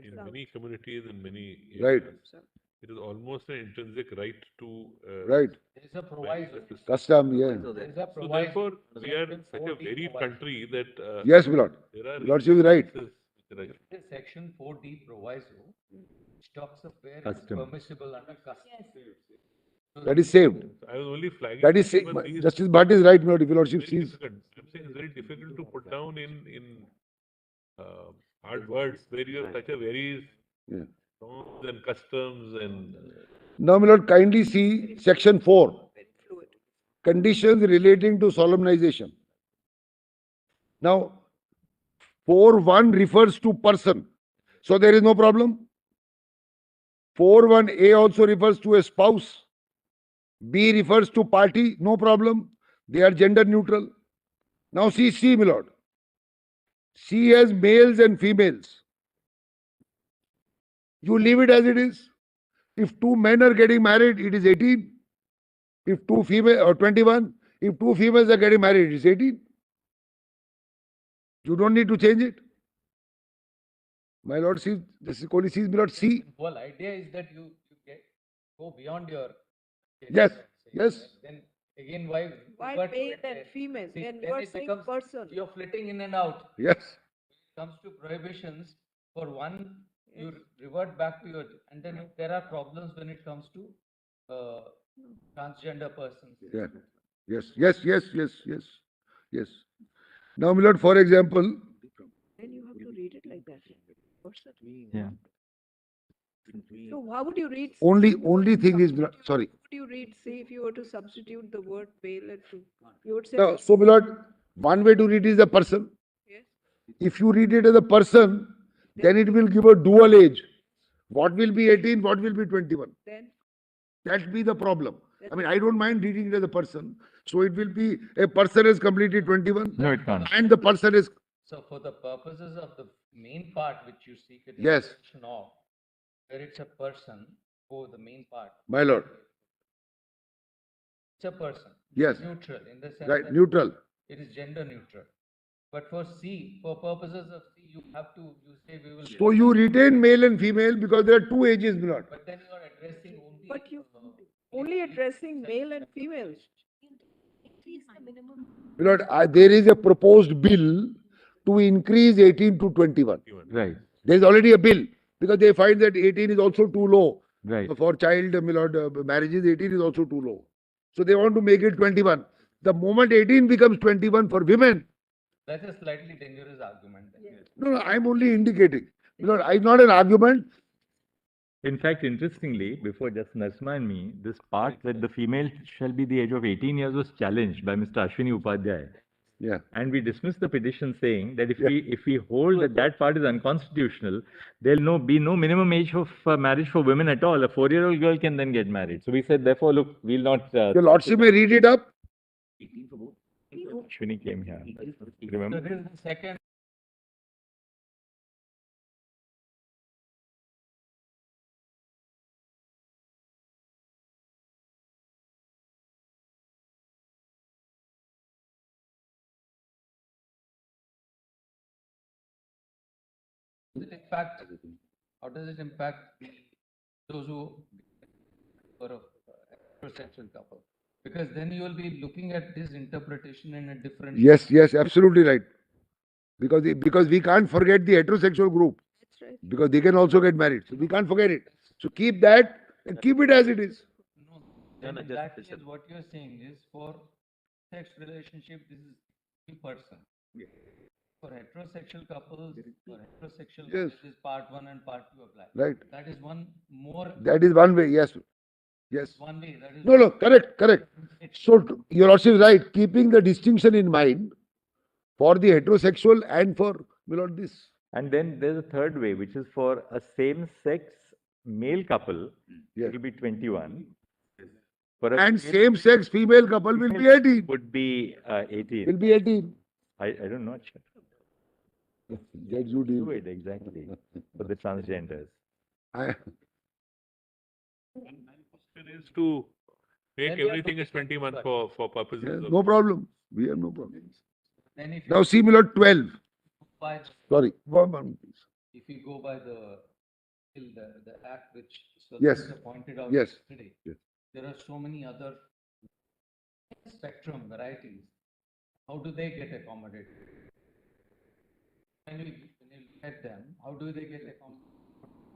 in many communities, in many Right. areas, it is almost an intrinsic right to Right. There is a proviso. Custom, yeah. There is a So proviso. therefore, we are such a varied country that Yes, my lord. there are Lordship is right. instances which are right. This Section 4D proviso, which talks of where it's Custom. permissible under custom. That is saved. I was only flagging. That is even saved. these Justice Bhatt is right, my lord. If your lordship very sees. difficult. I'm saying it's very difficult to put down in hard words where you have such a varies. Yeah. norms and customs and Now, my lord, kindly see section 4. Very fluid. Conditions relating to solemnization. Now, 4.1 refers to person. So there is no problem. 4.1a also refers to a spouse. B refers to party, no problem. They are gender neutral. Now see C, my lord. C has males and females. You leave it as it is. If two men are getting married, it is 18. If two female or 21. If two females are getting married, it is 18. You don't need to change it. My lord, see, this is only sees, my lord, C. The whole idea is that you go beyond your. Yes, say, yes. Then again, why? Why revert to male it, and female? see, Then then you are it saying becomes- person. You're flitting in and out. Yes. When it comes to prohibitions, for one, you revert back to your, and then if there are problems when it comes to transgender persons. Yeah. Yes, yes, yes, yes, yes, yes. Now, my lord, for example, Then you have to read it like that. Person. Yeah. So how would you read? only thing is, sorry. How would you read, say, if you were to substitute the word male and female? You would say. Now, so, my lord, one way to read is a person. Yes. If you read it as a person, then it will give a dual age. What will be 18, what will be 21? Then. That be the problem. I mean, I don't mind reading it as a person. So it will be a person is completed 21. No, it can't. And the person is, So for the purposes of the main part which you seek a Yes. definition of, where it's a person, for the main part, my lord. it's a person. Yes. Neutral in the sense Right, that neutral. it is gender neutral. But for C, for purposes of C, you have to, you say we will. So you retain male and female because there are two ages, my lord. But then you are addressing only. But you only addressing male and female. My lord, there is a proposed bill to increase 18 to 21. Right. There is already a bill because they find that 18 is also too low. Right. For child, my lord, marriages, 18 is also too low. So they want to make it 21. The moment 18 becomes 21 for women, That's a slightly dangerous argument. Then. no, I'm only indicating. My lord, it's not an argument. In fact, interestingly, before just Narsma and me, this part that the female shall be the age of 18 years was challenged by Mr. Ashwini Upadhyay. Yeah. And we dismissed the petition saying that if we hold that that part is unconstitutional, there'll be no minimum age of marriage for women at all. A 4-year-old girl can then get married. So we said, therefore, look, we'll not. Your lordship may read it up. Ashwini came here. So Remember? this is the second. How does it impact those who are a heterosexual couple? Because then you will be looking at this interpretation in a different. Yes, yes, absolutely right. Because we can't forget the heterosexual group. That's right. Because they can also get married. So we can't forget it. So keep that and keep it as it is. No, then in that case, what you're saying is for sex relationship, this is the person. For heterosexual couples, for heterosexual, Yes. this is part 1 and part 2 apply. Right. That is one more. That is one way, yes. Yes. One way. That is No, correct, correct. So your lordship is right. Keeping the distinction in mind for the heterosexual and for, my lord, this. And then there's a third way, which is for a same-sex male couple, Yes. it will be 21. For a And female same-sex female couple will be 18. would be 18. Will be 18. I don't know. That you Do deal. it exactly for the transgenders. I, question is to make Then we are everything as 21 for purposes yes, of. no problem. We have no problem. Then if Now see, my lord, 12. by Sorry. One, please. if you go by the act which Yes. Solicitor pointed out Yes. yesterday, Yes. there are so many other spectrum varieties. How do they get accommodated? When you look at them, how do they get accommodated?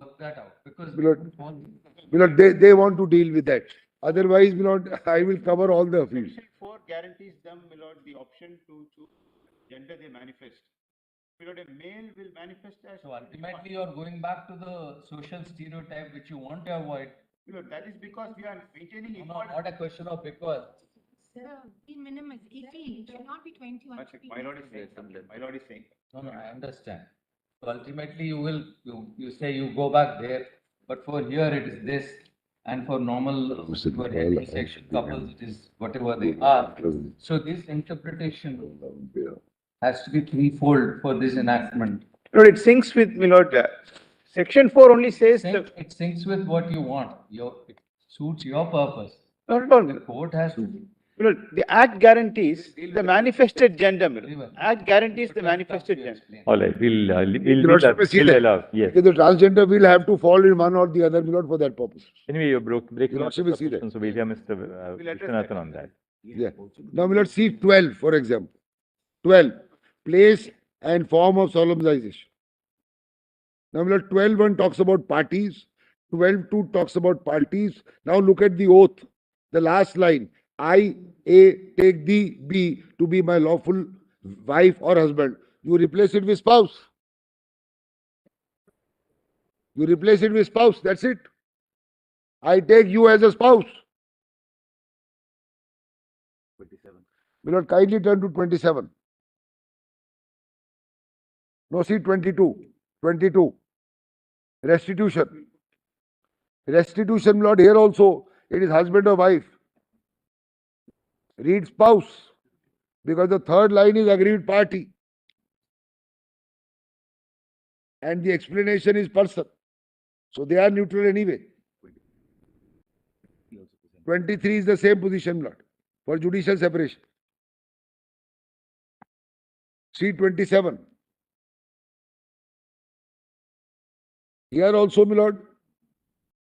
Work that out because My lord, they want to deal with that. Otherwise, my lord, I will cover all the fields. Section 4 guarantees them, my lord, the option to choose gender they manifest. Milord, a male will manifest as. So ultimately, you're going back to the social stereotype which you want to avoid. Milord, that is because we are maintaining No, equality. not a question of because. Sir, the minimum is 18, it should not be 21. One second, my lord is saying something. My lord is saying. No, I understand. So ultimately, you say you go back there, but for here it is this, and for normal your heterosexual couples it is whatever they are. So this interpretation has to be threefold for this enactment. Milord, it syncs with, Milord, section 4 only says. It syncs with what you want. It suits your purpose. No. Court has to. Milord, the act guarantees the manifested gender, Milord. Act guarantees the manifested gender. All right, we'll Lordship is seated. allow, yes. Because the transgender will have to fall in one or the other, Milord, for that purpose. Anyway, you're breaking up Lordship the is seated. submission, so we'll hear Mr. We'll address Vishwanathan that. on that. Yeah. Now, Milord, see 12, for example. 12, place and form of solemnization. Now, Milord, 12.1 talks about parties. 12.2 talks about parties. Now, look at the oath. The last line. I, A, take thee, B, to be my lawful wife or husband. You replace it with spouse. You replace it with spouse. That's it. I take you as a spouse. 27. Milord, kindly turn to 27. No, see 22. 22. Restitution. Restitution, Lord, here also it is husband or wife. Read spouse, because the third line is aggrieved party. And the explanation is person. So they are neutral anyway. 23 is the same position, Lord, for judicial separation. See 27. Here also, my lord,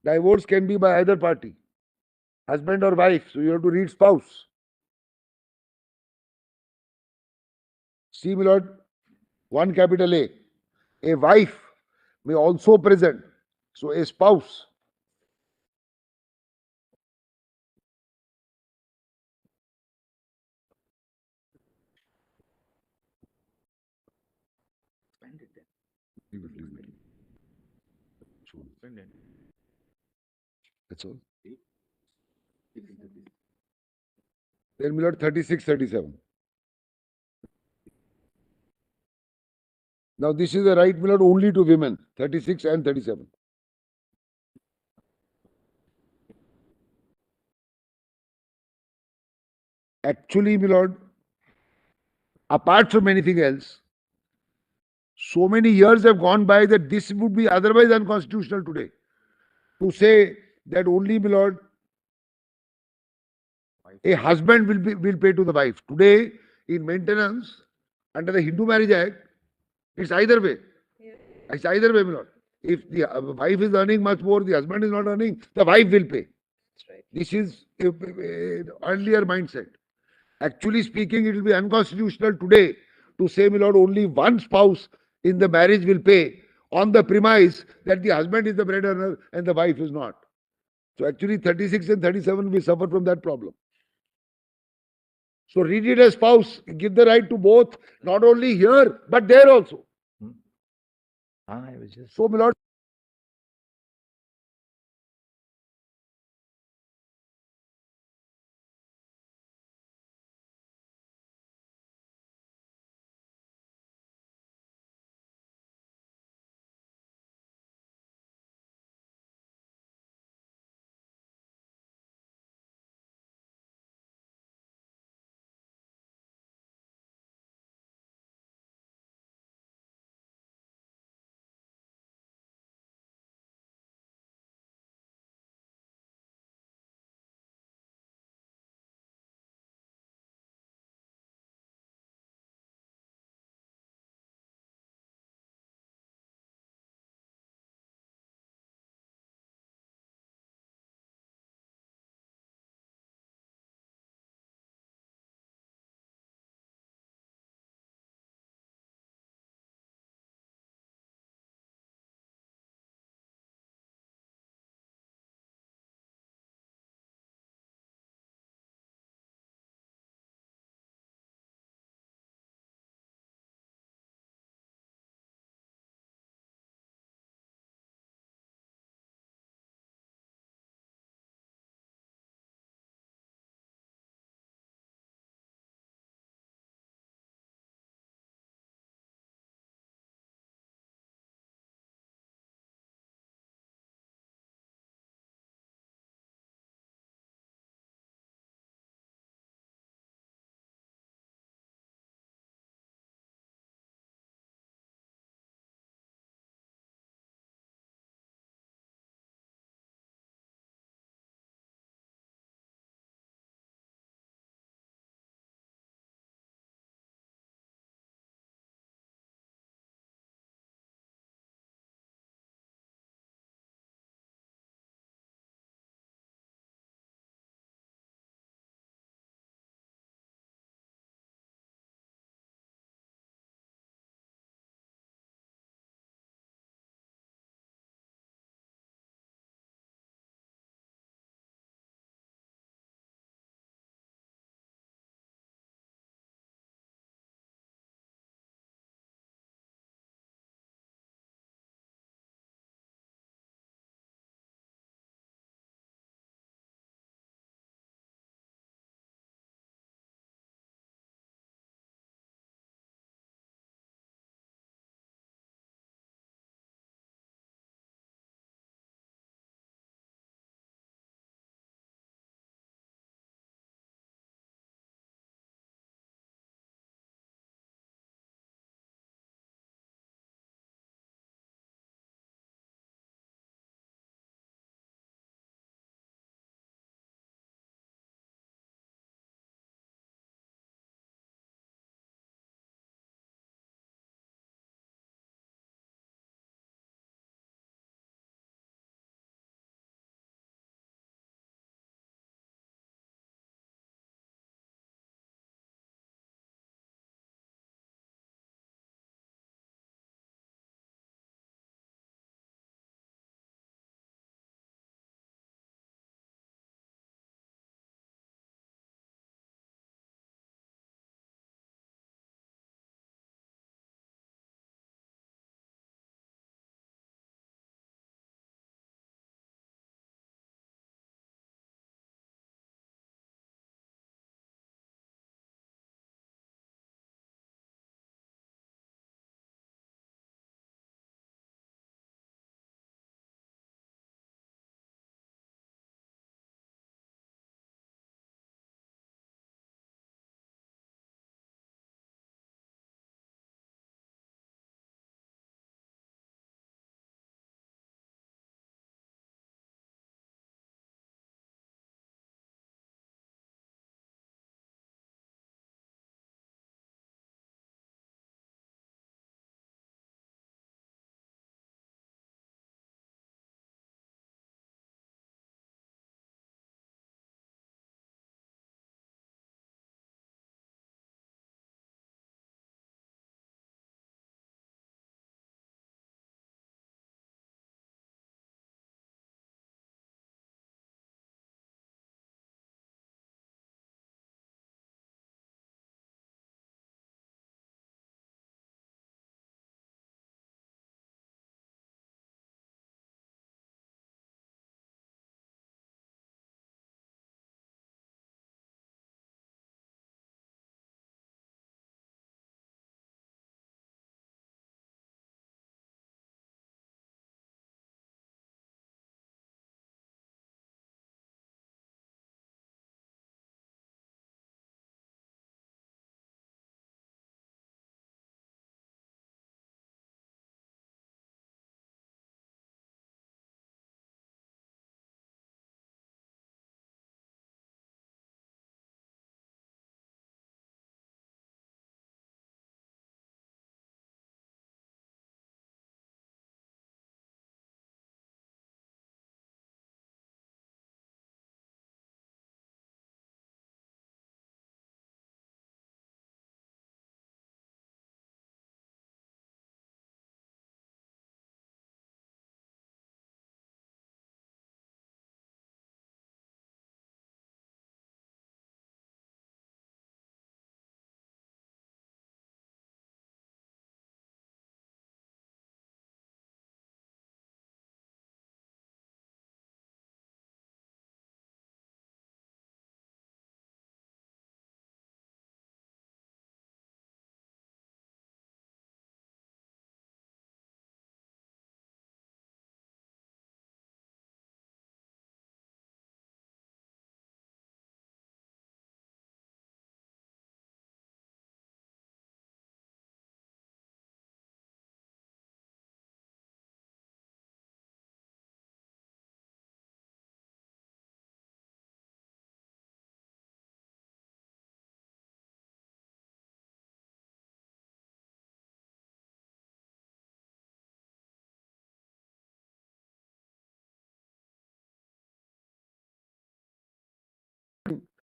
divorce can be by either party, husband or wife. So you have to read spouse. See, my lord, 1 capital A. A wife may also present. So a spouse. Spend it then. Spend it. That's all. See? Then, my lord, 36, 37. Now, this is the right, my lord, only to women. 36 and 37. Actually, my lord, apart from anything else, so many years have gone by that this would be otherwise unconstitutional today. To say that only, my lord, a husband will pay to the wife. Today, in maintenance, under the Hindu Marriage Act, it's either way. It's either way, my lord. If the wife is earning much more, the husband is not earning, the wife will pay. That's right. This is an earlier mindset. Actually speaking, it will be unconstitutional today to say, my lord, only one spouse in the marriage will pay on the premise that the husband is the bread earner and the wife is not. So actually 36 and 37 will suffer from that problem. So read it as spouse, give the right to both, not only here, but there also. I was just. So, my lord,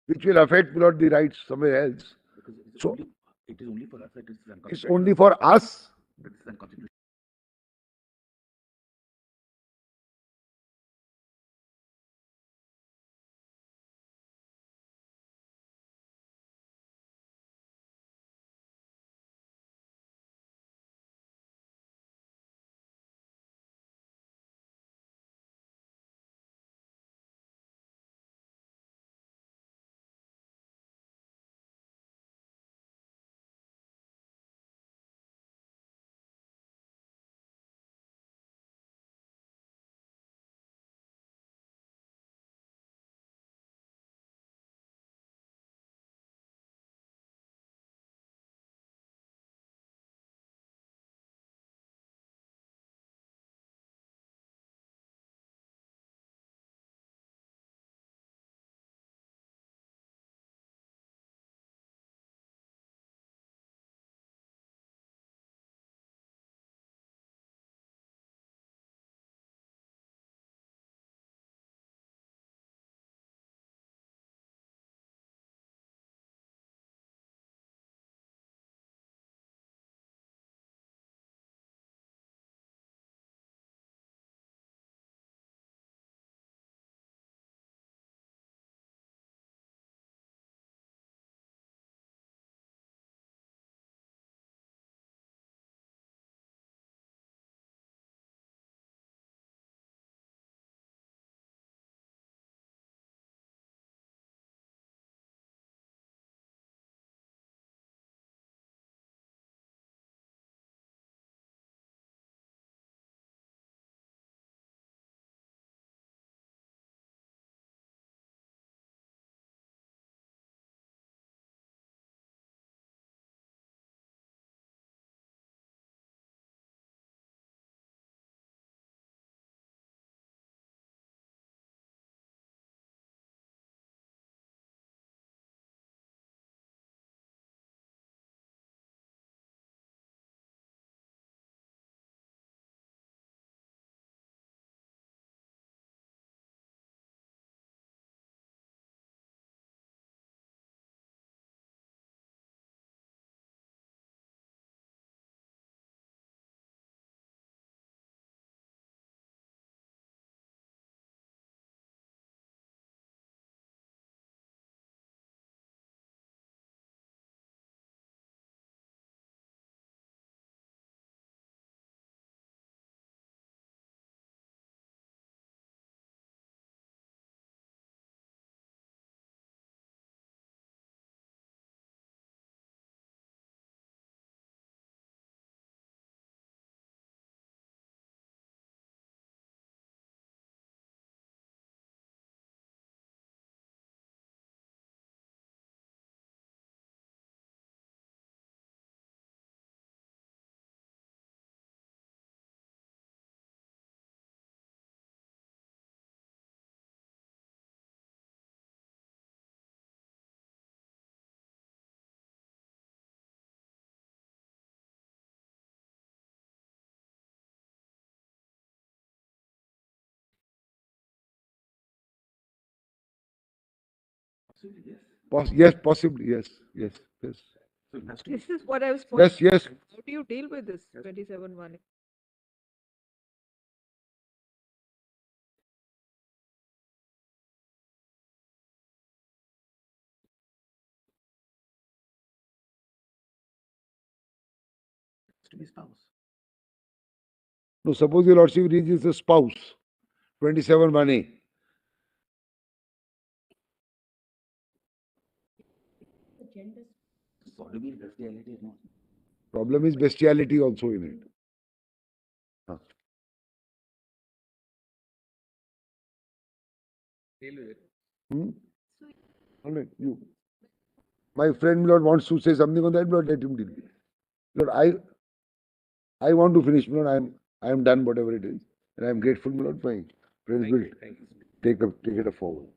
which will affect, my lord, the rights somewhere else. Because So- it is only for us that it is It's unconstitutional. only for us. That is unconstitutional. Yes, possibly. Yes, yes, yes. So it has to be. This is what I was Yes, pointing. yes. How do you deal with this 27-1? To be spouse. No, suppose your lordship reads the spouse, 27(1)(a). Sodomy is bestiality or not? Problem is bestiality also in it. Huh. Hmm? All right, you. My friend Lord wants to say something on that, but let him deal with it. Lord, I want to finish, Lord. I am done whatever it is, and I am grateful, Lord. My friends will take it forward.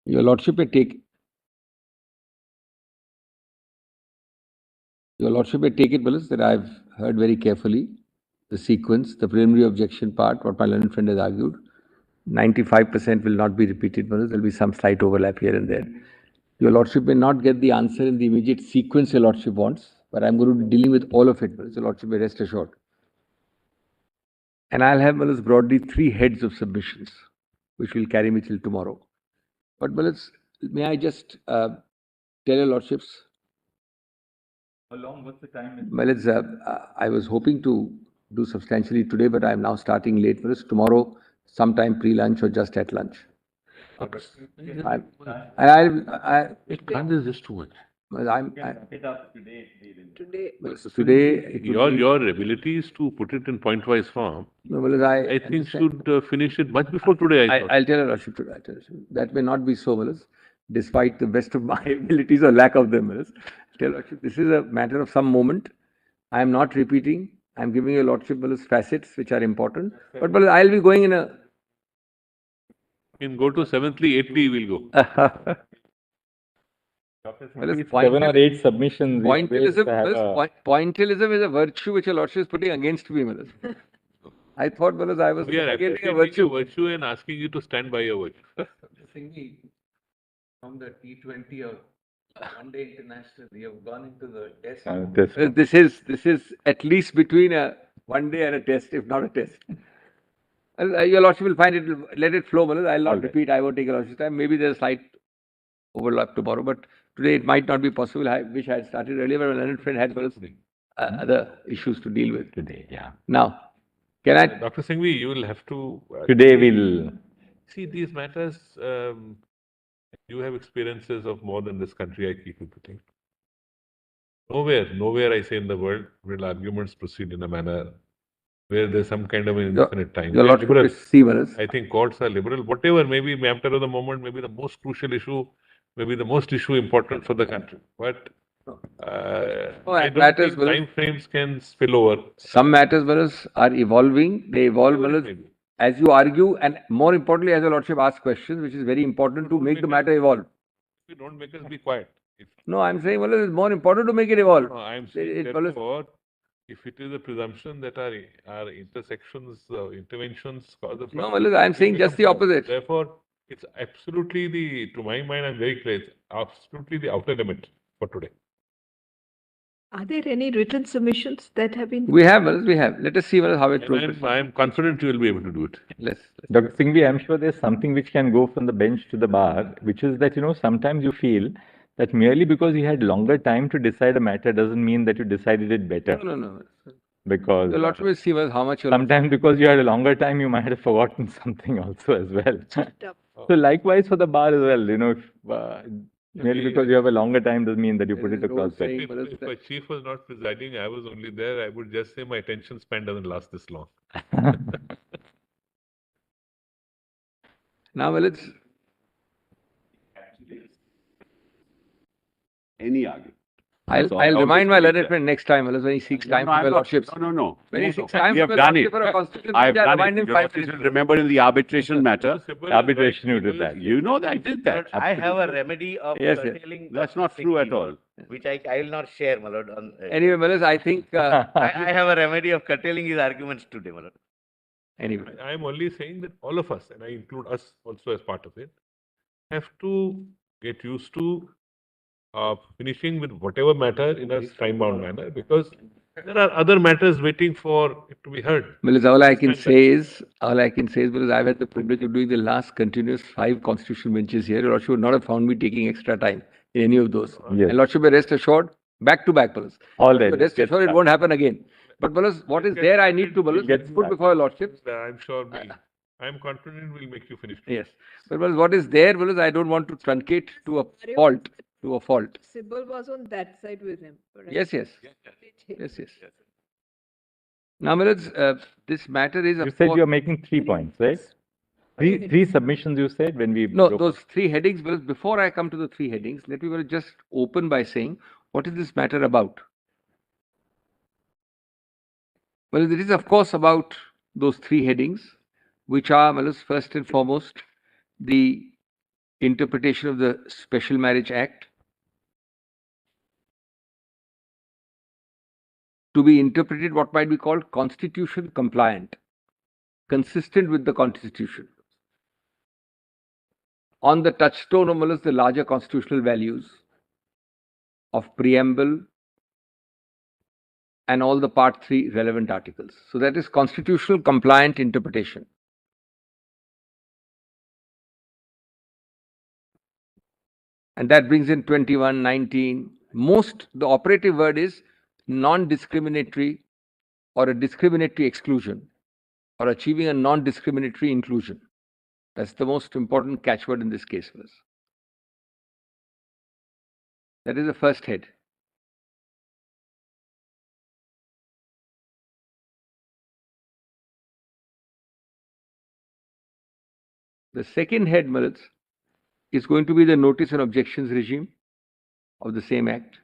Your Lordship may take. Your Lordship may take it, Willis, that I've heard very carefully the sequence, the preliminary objection part, what my learned friend has argued. 95% will not be repeated, Willis. There will be some slight overlap here and there. Your Lordship may not get the answer in the immediate sequence your Lordship wants, but I'm going to be dealing with all of it, Willis. Your Lordship may rest assured. And I'll have, Willis, broadly 3 heads of submissions, which will carry me till tomorrow. But, Willis, may I just tell your Lordships? How long? What's the time? Well, I was hoping to do substantially today, but I'm now starting late. Willis, tomorrow, sometime pre-lunch or just at lunch. It can't is just too much. Well, Today, today, Your abilities to put it in point-wise form, no, well, I think should finish it much before today. I thought. I'll tell you, Lordship, today. That may not be so, Willis, despite the best of my abilities or lack of them, Willis. Tell Lordship, this is a matter of some moment. I am not repeating. I'm giving your Lordship, Willis, facets which are important. But, Willis, I'll be going in a. You can go to 7thly, 8thly, we'll go. Willis, 7 or 8 submissions. Pointillism is a virtue which your Lordship is putting against me, Willis. I thought, Willis, I was We are getting a appreciating virtue. your virtue and asking you to stand by your virtue. Singhvi, from the T20 or one-day international, we have gone into the test. This is at least between a one day and a test, if not a test. Your Lordship will find it, let it flow, Willis. I'll not repeat, I won't take a Lordship's time. Maybe there's a slight overlap tomorrow, but today it might not be possible. I wish I had started earlier, but my learned friend had other issues to deal with today. Yeah. Now, can I? Dr. Singhvi, you will have to. Today we'll. See, these matters, you have experiences of more than this country, I keep repeating. Nowhere I say in the world will arguments proceed in a manner where there's some kind of an infinite time. Your Lordship is liberal. I think courts are liberal. Whatever, maybe matter of the moment, maybe the most crucial issue, maybe the most issue important for the country. But I don't think time frames can spill over. Some matters, Willis, are evolving. They evolve, Willis, as you argue, and more importantly, as your Lordship asks questions, which is very important to make the matter evolve. If you don't make us be quiet. No, I'm saying, Willis, it's more important to make it evolve. No, I'm saying therefore, if it is a presumption that our intersections, interventions cause a problem. No, Willis, I'm saying just the opposite. Therefore, it's absolutely to my mind, I'm very clear, it's absolutely the outer limit for today. are there any written submissions that have been? We have, Willis, we have. Let us see, Willis, how it progresses. I'm confident you will be able to do it. Let's Dr. Singhvi, I'm sure there's something which can go from the bench to the bar, which is that, sometimes you feel that merely because you had longer time to decide a matter doesn't mean that you decided it better. No. Because the Lordship will see how much sometimes because you had a longer time, you might have forgotten something also as well. So likewise for the bar as well, merely because you have a longer time doesn't mean that you put it across better. If my chief was not presiding, I was only there, I would just say my attention span doesn't last this long. Now, well, it's any argument. I'll remind my learned friend next time, when he seeks time for your Lordships. No. When he seeks time we have for done it. I have done it. Remember in the arbitration matter? Arbitration, you did that. You know that I did that. I have a remedy of curtailing. That's not true at all. Which I will not share, my lord. Anyway, Malad, I think... I have a remedy of curtailing his arguments today, my lord. Anyway. I am only saying that all of us, and I include us also as part of it, have to get used to finishing with whatever matter in a time-bound manner, because there are other matters waiting for it to be heard. Well, all I can say is, because I've had the privilege of doing the last continuous 5 constitutional benches here, Lordship would not have found me taking extra time in any of those. Yes. And Lordship, rest assured, back to back, Palas. All right. Rest assured, it won't happen again. But Palas, what is there, I need to, Palas, put before Lordship. I'm sure I'm confident we'll make you finish. Yes. But Palas, what is there, Palas, I don't want to truncate to a fault. Sybil was on that side with him. Correct? Yes. Now, Milad, this matter is... You said you're making 3 points, right? Three submissions you said when we... No, those 3 headings, Milad, before I come to the 3 headings, let me just open by saying, what is this matter about? Well, it is of course about those three headings, which are, well, first and foremost, the interpretation of the Special Marriage Act to be interpreted what might be called constitution compliant, consistent with the Constitution, on the touchstone of, well, the larger constitutional values of preamble and all the Part 3 relevant articles. So that is constitutional compliant interpretation. And that brings in 21, 19. The operative word is non-discriminatory or a discriminatory exclusion or achieving a non-discriminatory inclusion. That's the most important catchword in this case. That is the first head. The second head, Marit, is going to be the notice and objections regime of the same act.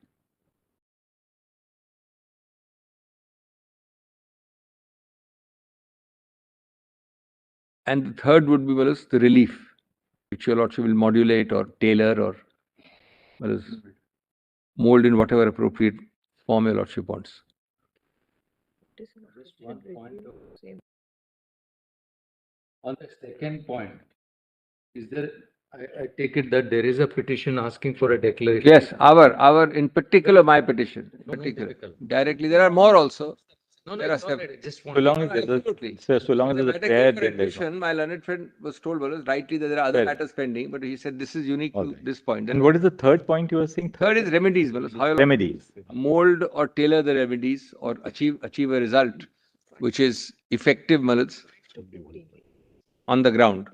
And the third would be, Marit, the relief, which your lordship will modulate or tailor or, Marit, mold in whatever appropriate form your lordship wants. On the second point, is there, I take it that there is a petition asking for a declaration? Yes, in particular, my petition. Directly, there are more also. There are several. Just So long as there's Absolutely. so long as The there's a matter prayer, came for then there's admission. My learned friend was told, well, rightly that there are other Fair. matters pending, but he said this is unique All to right. this point. And what is the third point you were saying? Third is remedies, well, how you Remedies. mold or tailor the remedies or achieve a result which is effective, Malat, on the ground.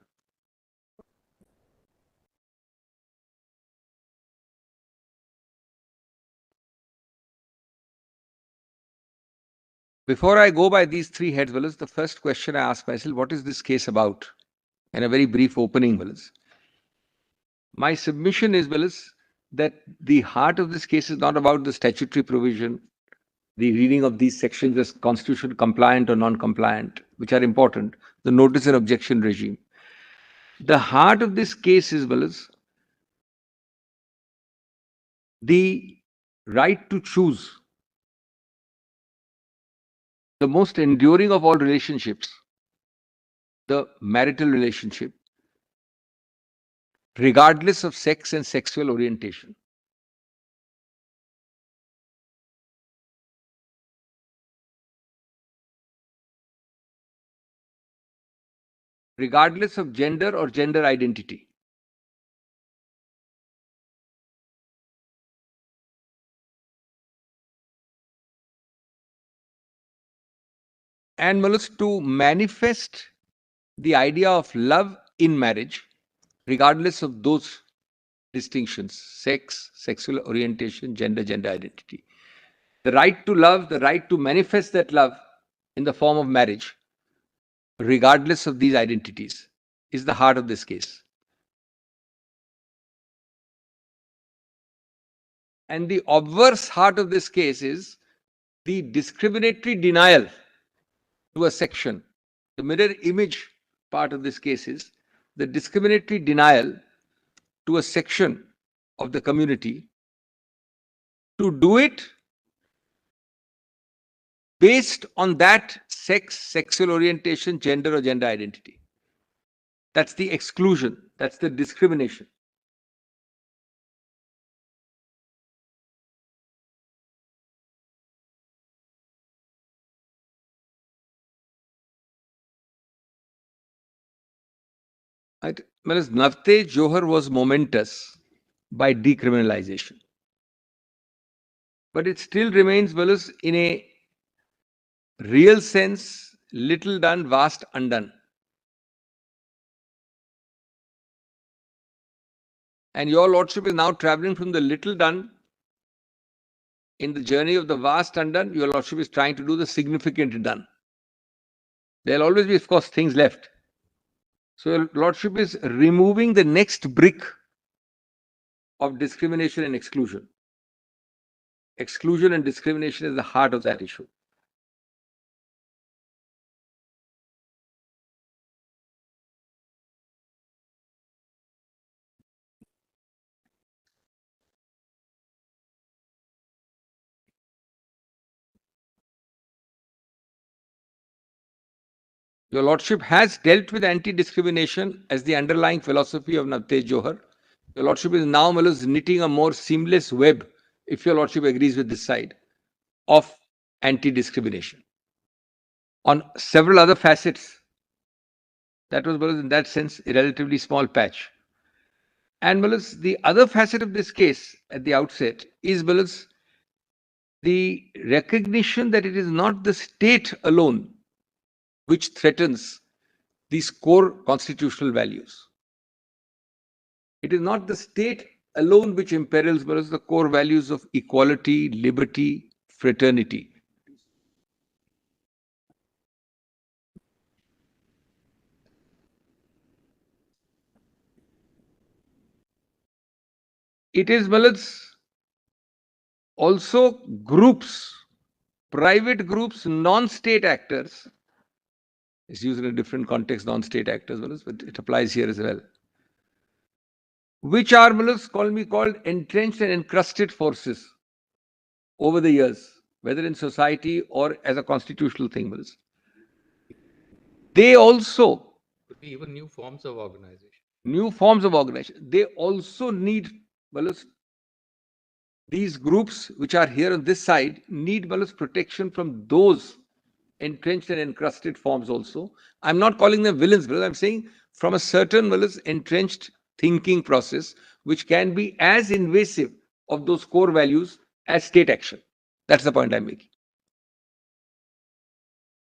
Before I go by these three heads, Willis, the first question I ask myself, what is this case about? And a very brief opening, Willis. My submission is, Willis, that the heart of this case is not about the statutory provision, the reading of these sections as constitution compliant or non-compliant, which are important, the notice and objection regime. The heart of this case is, Willis, the right to choose. The most enduring of all relationships, the marital relationship, regardless of sex and sexual orientation. Regardless of gender or gender identity. And Malus, to manifest the idea of love in marriage, regardless of those distinctions, sex, sexual orientation, gender identity. The right to love, the right to manifest that love in the form of marriage, regardless of these identities, is the heart of this case. And the obverse heart of this case is the discriminatory denial to a section. The mirror image part of this case is the discriminatory denial to a section of the community to do it based on that sex, sexual orientation, gender or gender identity. That's the exclusion. That's the discrimination. Whereas Navte Johar was momentous by decriminalization. But it still remains, Wallace, in a real sense, little done, vast undone. And your lordship is now traveling from the little done in the journey of the vast undone. Your lordship is trying to do the significant done. There'll always be, of course, things left. So your lordship is removing the next brick of discrimination and exclusion. Exclusion and discrimination is the heart of that issue. Your Lordship has dealt with anti-discrimination as the underlying philosophy of Navtej Johar. Your Lordship is now knitting a more seamless web, if Your Lordship agrees with this side, of anti-discrimination. On several other facets, that was, in that sense, a relatively small patch. And the other facet of this case at the outset is the recognition that it is not the state alone which threatens these core constitutional values. It is not the state alone which imperils the core values of equality, liberty, fraternity. It is also groups, private groups, non-state actors. It's used in a different context, non-state actors, but it applies here as well. Which are called entrenched and encrusted forces over the years, whether in society or as a constitutional thing. They also could be even new forms of organization. New forms of organization. They also need these groups which are here on this side need protection from those entrenched and encrusted forms also. I'm not calling them villains, but I'm saying from a certain entrenched thinking process which can be as invasive of those core values as state action. That's the point I'm making.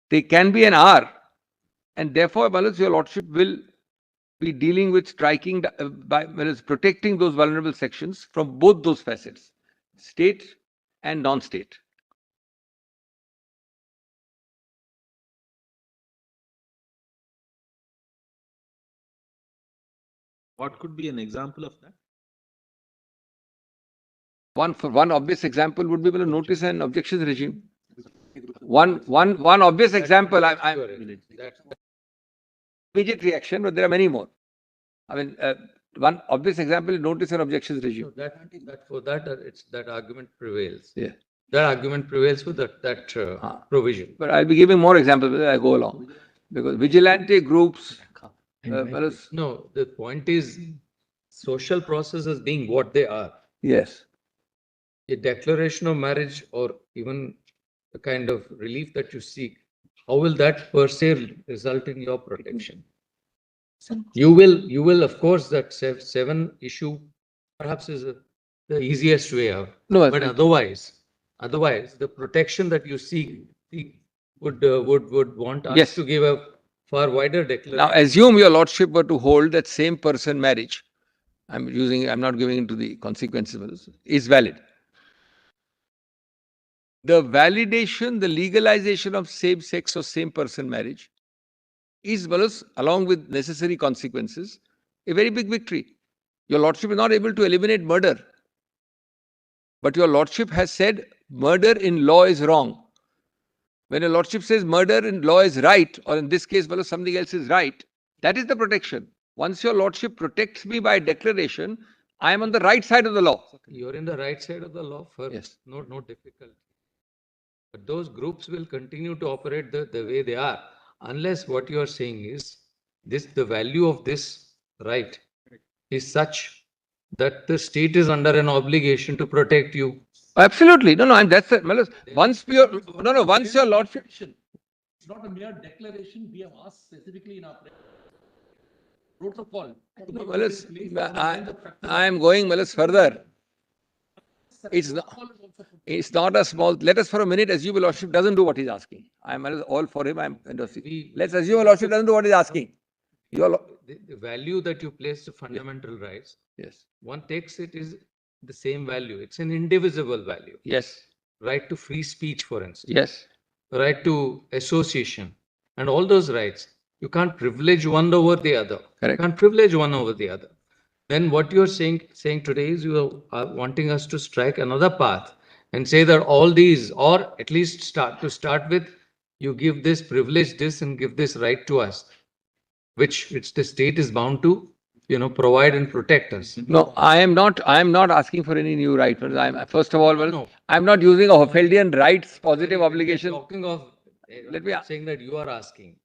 They can be an R, and therefore, Your Lordship will be dealing with striking by protecting those vulnerable sections from both those facets, state and non-state. What could be an example of that? One obvious example would be notice and objections regime. One obvious example. Immediate reaction, but there are many more. I mean, one obvious example is notice and objections regime. So that argument prevails. Yeah. That argument prevails for that provision. But I'll be giving more examples as I go along, because vigilante groups. No, the point is social processes being what they are. Yes. A declaration of marriage or even the kind of relief that you seek, how will that per se result in your protection? You will, of course, that 7 issue perhaps is the easiest way out. No, but otherwise, the protection that you seek would want us to give a far wider declaration. Now, assume Your Lordship were to hold that same person marriage. I'm not giving into the consequences, is valid. The validation, the legalization of same-sex or same-person marriage is, along with necessary consequences, a very big victory. Your Lordship is not able to eliminate murder. But Your Lordship has said murder in law is wrong. When Your Lordship says murder in law is right, or in this case, something else is right, that is the protection. Once Your Lordship protects me by declaration, I am on the right side of the law. You're in the right side of the law for no difficulty. But those groups will continue to operate the way they are, unless what you are saying is the value of this right is such that the state is under an obligation to protect you. Absolutely. No, that's it. Once Your Lordship. It's not a mere declaration. We have asked specifically in our protocol. I am going further. It's not a small. Let us for a minute assume Your Lordship doesn't do what he's asking. I'm all for him. Let's assume Your Lordship doesn't do what he's asking. The value that you place to fundamental rights, one takes it is the same value. It's an indivisible value. Yes. Right to free speech, for instance. Yes. Right to association. And all those rights, you can't privilege one over the other. Correct. You can't privilege one over the other. Then what you're saying today is you are wanting us to strike another path and say that all these, or at least start with, you give this privilege this and give this right to us, which the state is bound to, provide and protect us. No, I am not asking for any new right. First of all, I'm not using a Hoffeldian rights positive obligation. Talking of, saying that you are asking.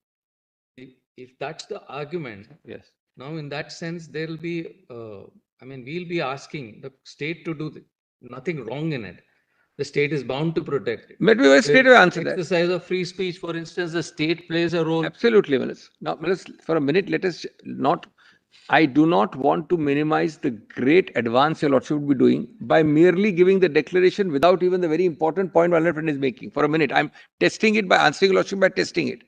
if that's the argument, Yes. now in that sense, there'll be, I mean, we'll be asking the state to do nothing wrong in it. The state is bound to protect it. But we will straight away answer that. Exercise of free speech, for instance, the state plays a role. Absolutely, Manas. Now, Manas, for a minute, let us not. I do not want to minimize the great advance your Lordship would be doing by merely giving the declaration without even the very important point my friend is making. For a minute, I'm testing it by answering your Lordship by testing it.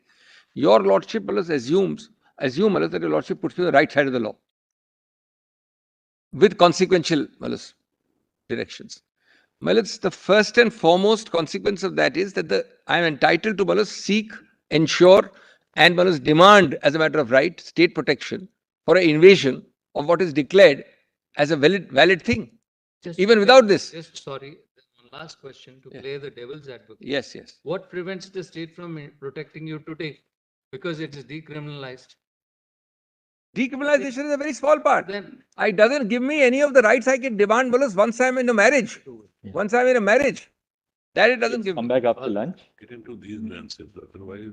Your Lordship, Manas, assume, Manas, that your Lordship puts you on the right side of the law with consequential, Manas, directions. Malas, the first and foremost consequence of that is that I am entitled to, Malas, seek, ensure, and Malas, demand as a matter of right state protection for an invasion of what is declared as a valid thing, even without this. Just sorry, one last question to play the devil's advocate. Yes, yes. What prevents the state from protecting you today? Because it is decriminalized. Decriminalization is a very small part. Then It doesn't give me any of the rights I can demand, Malas, once I'm in a marriage. Once I'm in a marriage, that it doesn't give me. Come back after lunch. Get into these nuances, otherwise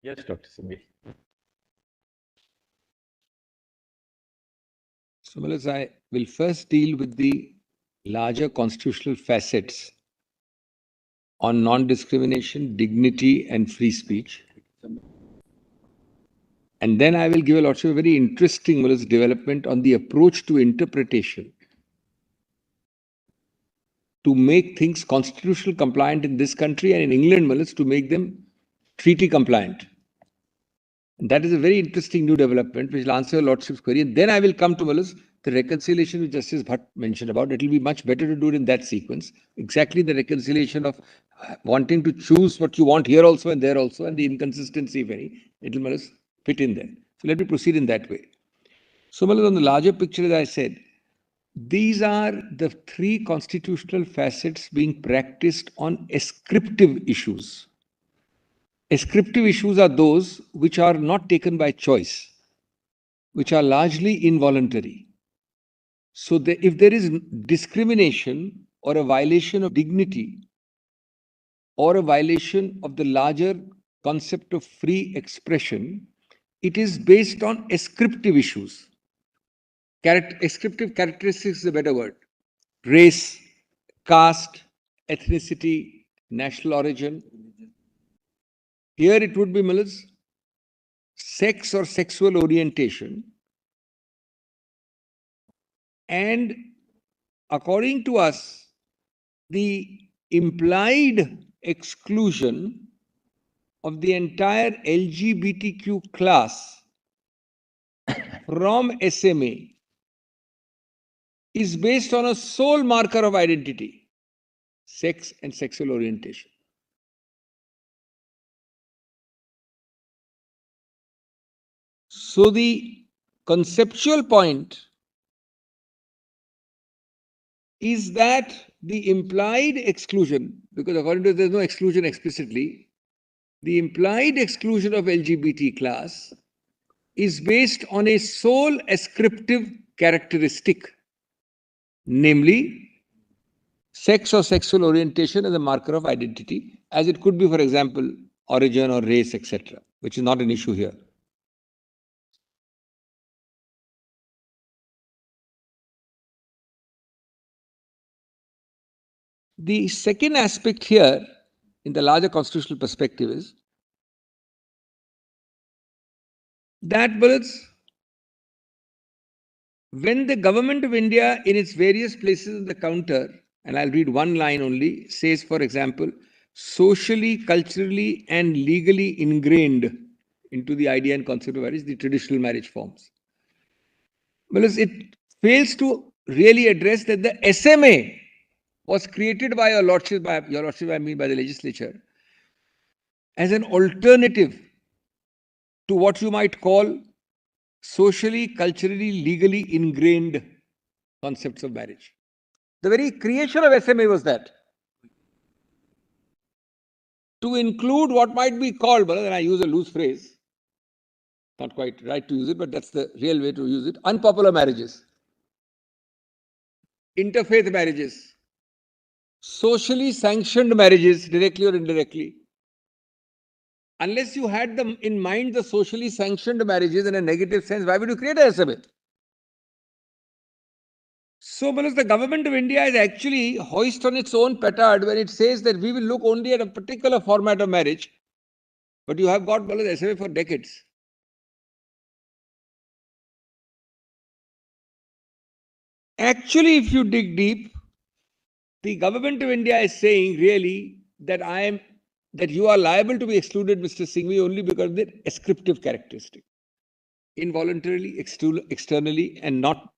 Yes, Dr. Singh. So, Malas, I will first deal with the larger constitutional facets on non-discrimination, dignity, and free speech. And then I will give a lot of very interesting Malas, development on the approach to interpretation to make things constitutional compliant in this country and in England, Malas, to make them treaty compliant. And that is a very interesting new development which will answer your Lordship's query. And then I will come to Malas, the reconciliation which Justice Bhatt mentioned about. It will be much better to do it in that sequence. Exactly the reconciliation of wanting to choose what you want here also and there also, and the inconsistency, if any, it will Malas fit in there. So let me proceed in that way. So Malas, on the larger picture, as I said, these are the three constitutional facets being practiced on ascriptive issues. Ascriptive issues are those which are not taken by choice, which are largely involuntary. So if there is discrimination or a violation of dignity or a violation of the larger concept of free expression, it is based on ascriptive issues. Ascriptive characteristics is a better word. Race, caste, ethnicity, national origin. Here it would be, Malas, sex or sexual orientation. And according to us, the implied exclusion of the entire LGBTQ class from SMA is based on a sole marker of identity, sex and sexual orientation. So the conceptual point is that the implied exclusion, because according to us, there's no exclusion explicitly, the implied exclusion of LGBT class is based on a sole ascriptive characteristic, namely sex or sexual orientation as a marker of identity, as it could be, for example, origin or race, etc., which is not an issue here. The second aspect here, in the larger constitutional perspective, is that, brothers, when the government of India, in its various places in the counter, and I'll read one line only, says, for example, socially, culturally, and legally ingrained into the idea and concept of marriage, the traditional marriage forms. Well, it fails to really address that the SMA was created by your lordship, I mean by the legislature, as an alternative to what you might call socially, culturally, legally ingrained concepts of marriage. The very creation of SMA was that. To include what might be called, and I use a loose phrase, not quite right to use it, but that's the real way to use it, unpopular marriages, interfaith marriages, socially sanctioned marriages, directly or indirectly. Unless you had them in mind, the socially sanctioned marriages in a negative sense, why would you create a SMA? So, the government of India is actually hoist on its own petard when it says that we will look only at a particular format of marriage, but you have got SMA for decades. Actually, if you dig deep, the government of India is saying really that you are liable to be excluded, Mr. Singhvi, only because of the ascriptive characteristic, involuntarily, externally, and not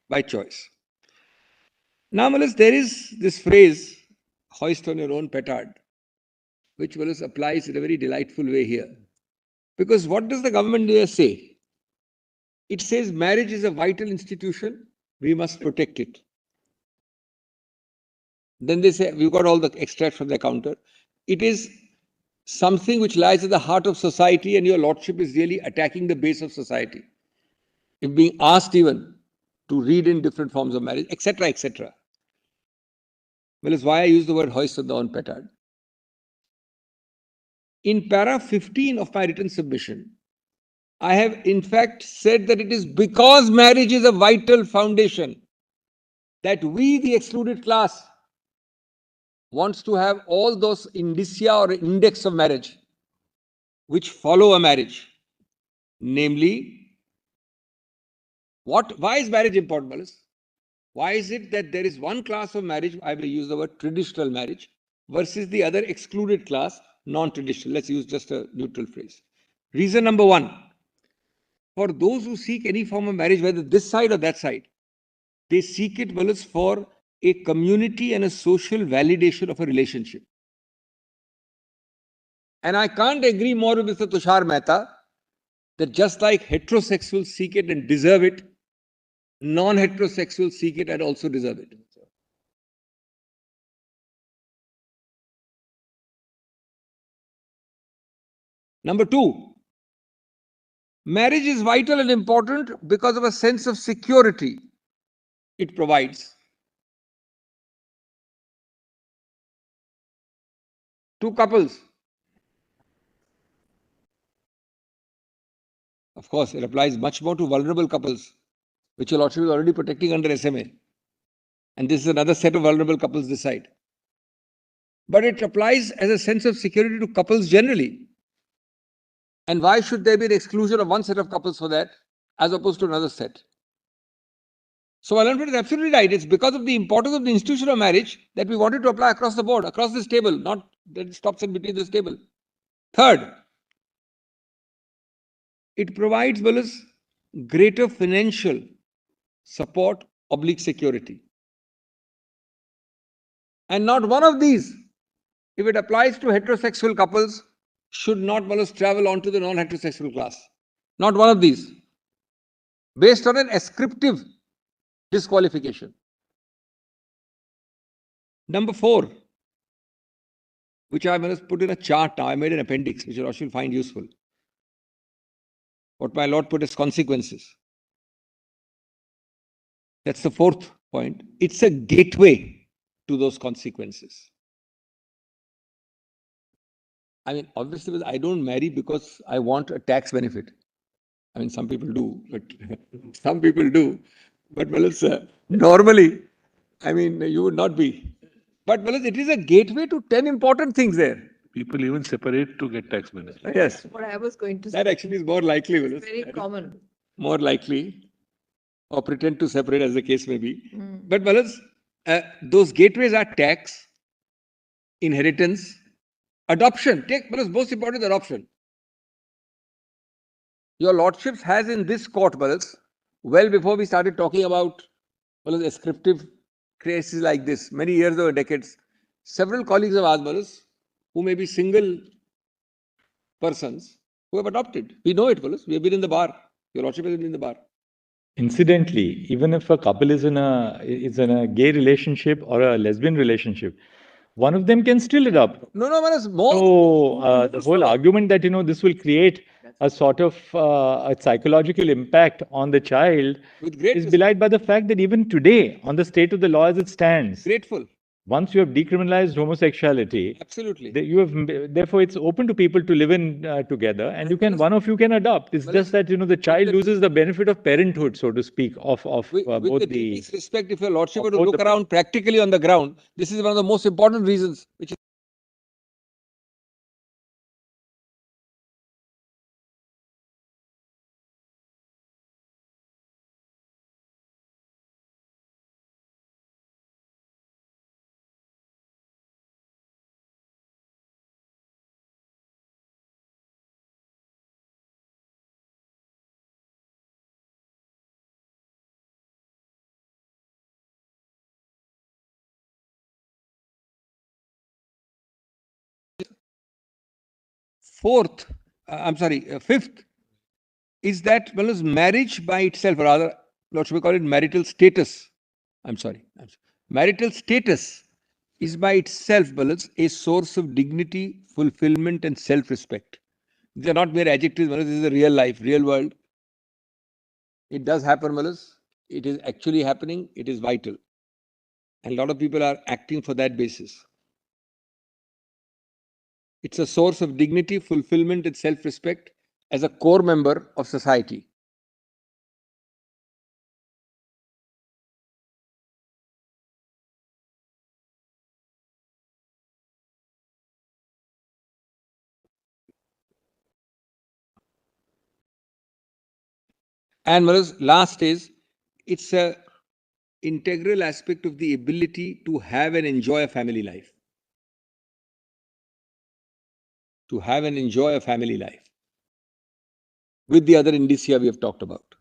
by choice. Now, there is this phrase, hoist on your own petard, which applies in a very delightful way here. Because what does the government here say? It says marriage is a vital institution, we must protect it. Then they say, we've got all the extracts from the counter. It is something which lies at the heart of society, and your lordship is really attacking the base of society. If being asked even to read in different forms of marriage, etc., etc. Well, it's why I use the word hoist on the own petard. in para 15 of my written submission, I have in fact said that it is because marriage is a vital foundation that we, the excluded class, wants to have all those indicia or index of marriage which follow a marriage. Namely, why is marriage important, Malas? Why is it that there is one class of marriage, I will use the word traditional marriage, versus the other excluded class, non-traditional? Let's use just a neutral phrase. Reason number one, for those who seek any form of marriage, whether this side or that side, they seek it, Malas, for a community and a social validation of a relationship. And I can't agree more with Mr. Tushar Mehta that just like heterosexuals seek it and deserve it, non-heterosexuals seek it and also deserve it. Number two, marriage is vital and important because of a sense of security it provides to couples. Of course, it applies much more to vulnerable couples, which your Lordship is already protecting under SMA. And this is another set of vulnerable couples this side. But it applies as a sense of security to couples generally. And why should there be an exclusion of one set of couples for that as opposed to another set? So Alan is absolutely right. It's because of the importance of the institution of marriage that we wanted to apply across the board, across this table, not that it stops in between this table. Third, it provides Willis greater financial support / security. And not one of these, if it applies to heterosexual couples, should not Willis travel on to the non-heterosexual class. Not one of these. Based on an ascriptive disqualification. Number 4, which I must put in a chart now. I made an appendix, which you should find useful. What my Lord put as consequences. That's the 4th point. It's a gateway to those consequences. I mean, obviously, I don't marry because I want a tax benefit. I mean, some people do, but some people do. But well, it's normally, I mean, you would not be. But well, it is a gateway to 10 important things there. People even separate to get tax benefits. Yes. What I was going to say. That actually is more likely. It's very common. More likely, or pretend to separate as the case may be. But well, those gateways are tax, inheritance, adoption. Take, but most important is adoption. Your Lordships has in this court, Balas, well before we started talking about ascriptive cases like this, many years or decades, several colleagues of ours, Balas, who may be single persons, who have adopted. We know it, Balas. We have been in the bar. Your Lordship has been in the bar. Incidentally, even if a couple is in a gay relationship or a lesbian relationship, one of them can still adopt. No, Balas, more. So the whole argument that this will create a sort of a psychological impact on the child is belied by the fact that even today, on the state of the law as it stands, grateful. Once you have decriminalized homosexuality, absolutely, therefore it's open to people to live in together, and one of you can adopt. It's just that the child loses the benefit of parenthood, so to speak, of both with the respect, if your Lordship were to look around practically on the ground, this is one of the most important reasons, which is fifth, is that marriage by itself, or rather, Lordship we call it marital status. Marital status is by itself, a source of dignity, fulfillment, and self-respect. These are not mere adjectives, this is a real life, real world. It does happen, it is actually happening, it is vital. And a lot of people are acting for that basis. It's a source of dignity, fulfillment, and self-respect as a core member of society. And last is, it's a integral aspect of the ability to have and enjoy a family life. To have and enjoy a family life. With the other indicia we have talked about.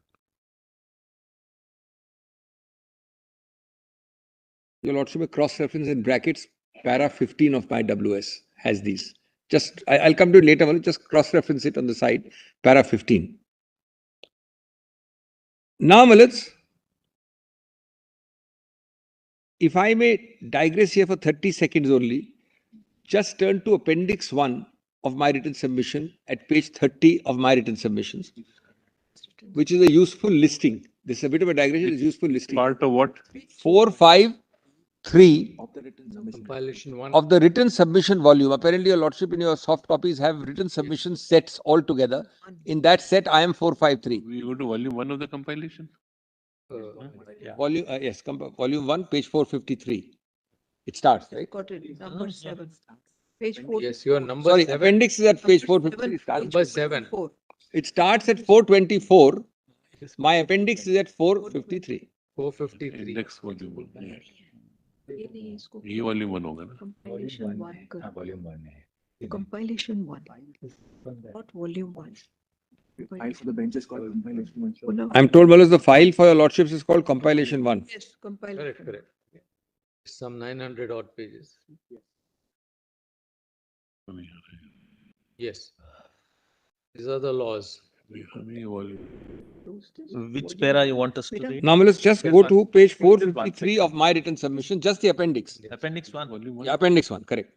Your Lordship, a cross-reference in brackets, para 15 of my WS has these. Just, I'll come to it later, just cross-reference it on the side, para 15. Now, Malits, if I may digress here for 30 seconds only, just turn to Appendix 1 of my written submission at page 30 of my written submissions, which is a useful listing. This is a bit of a digression, it's useful listing. Part of what? 453 Compilation 1. of the written submission volume. Apparently, Your Lordship, in your soft copies have written submission sets all together. In that set, I am 453. We go to volume 1 of the compilation? Volume, yes, volume 1, page 453. It starts, right? Got it, number 7. Page 4. Yes, your number Sorry, 7. appendix is at page 453. It starts, Number 7. it starts at 424. My appendix is at 453. 453. Index volume 1. ये इसको ये volume 1 होगा ना? compilation 1 करो. volume 1 है. Compilation 1, not volume 1. File for the bench is called compilation 1. I'm told, Malas, the file for your Lordships is called compilation 1. Yes, compilation. Correct, correct. Some 900 odd pages. Yes. These are the laws. Which para you want us to read? Now, let's just go to page 453 of my written submission, just the appendix. Appendix 1. Volume 1. Yeah, appendix 1, correct.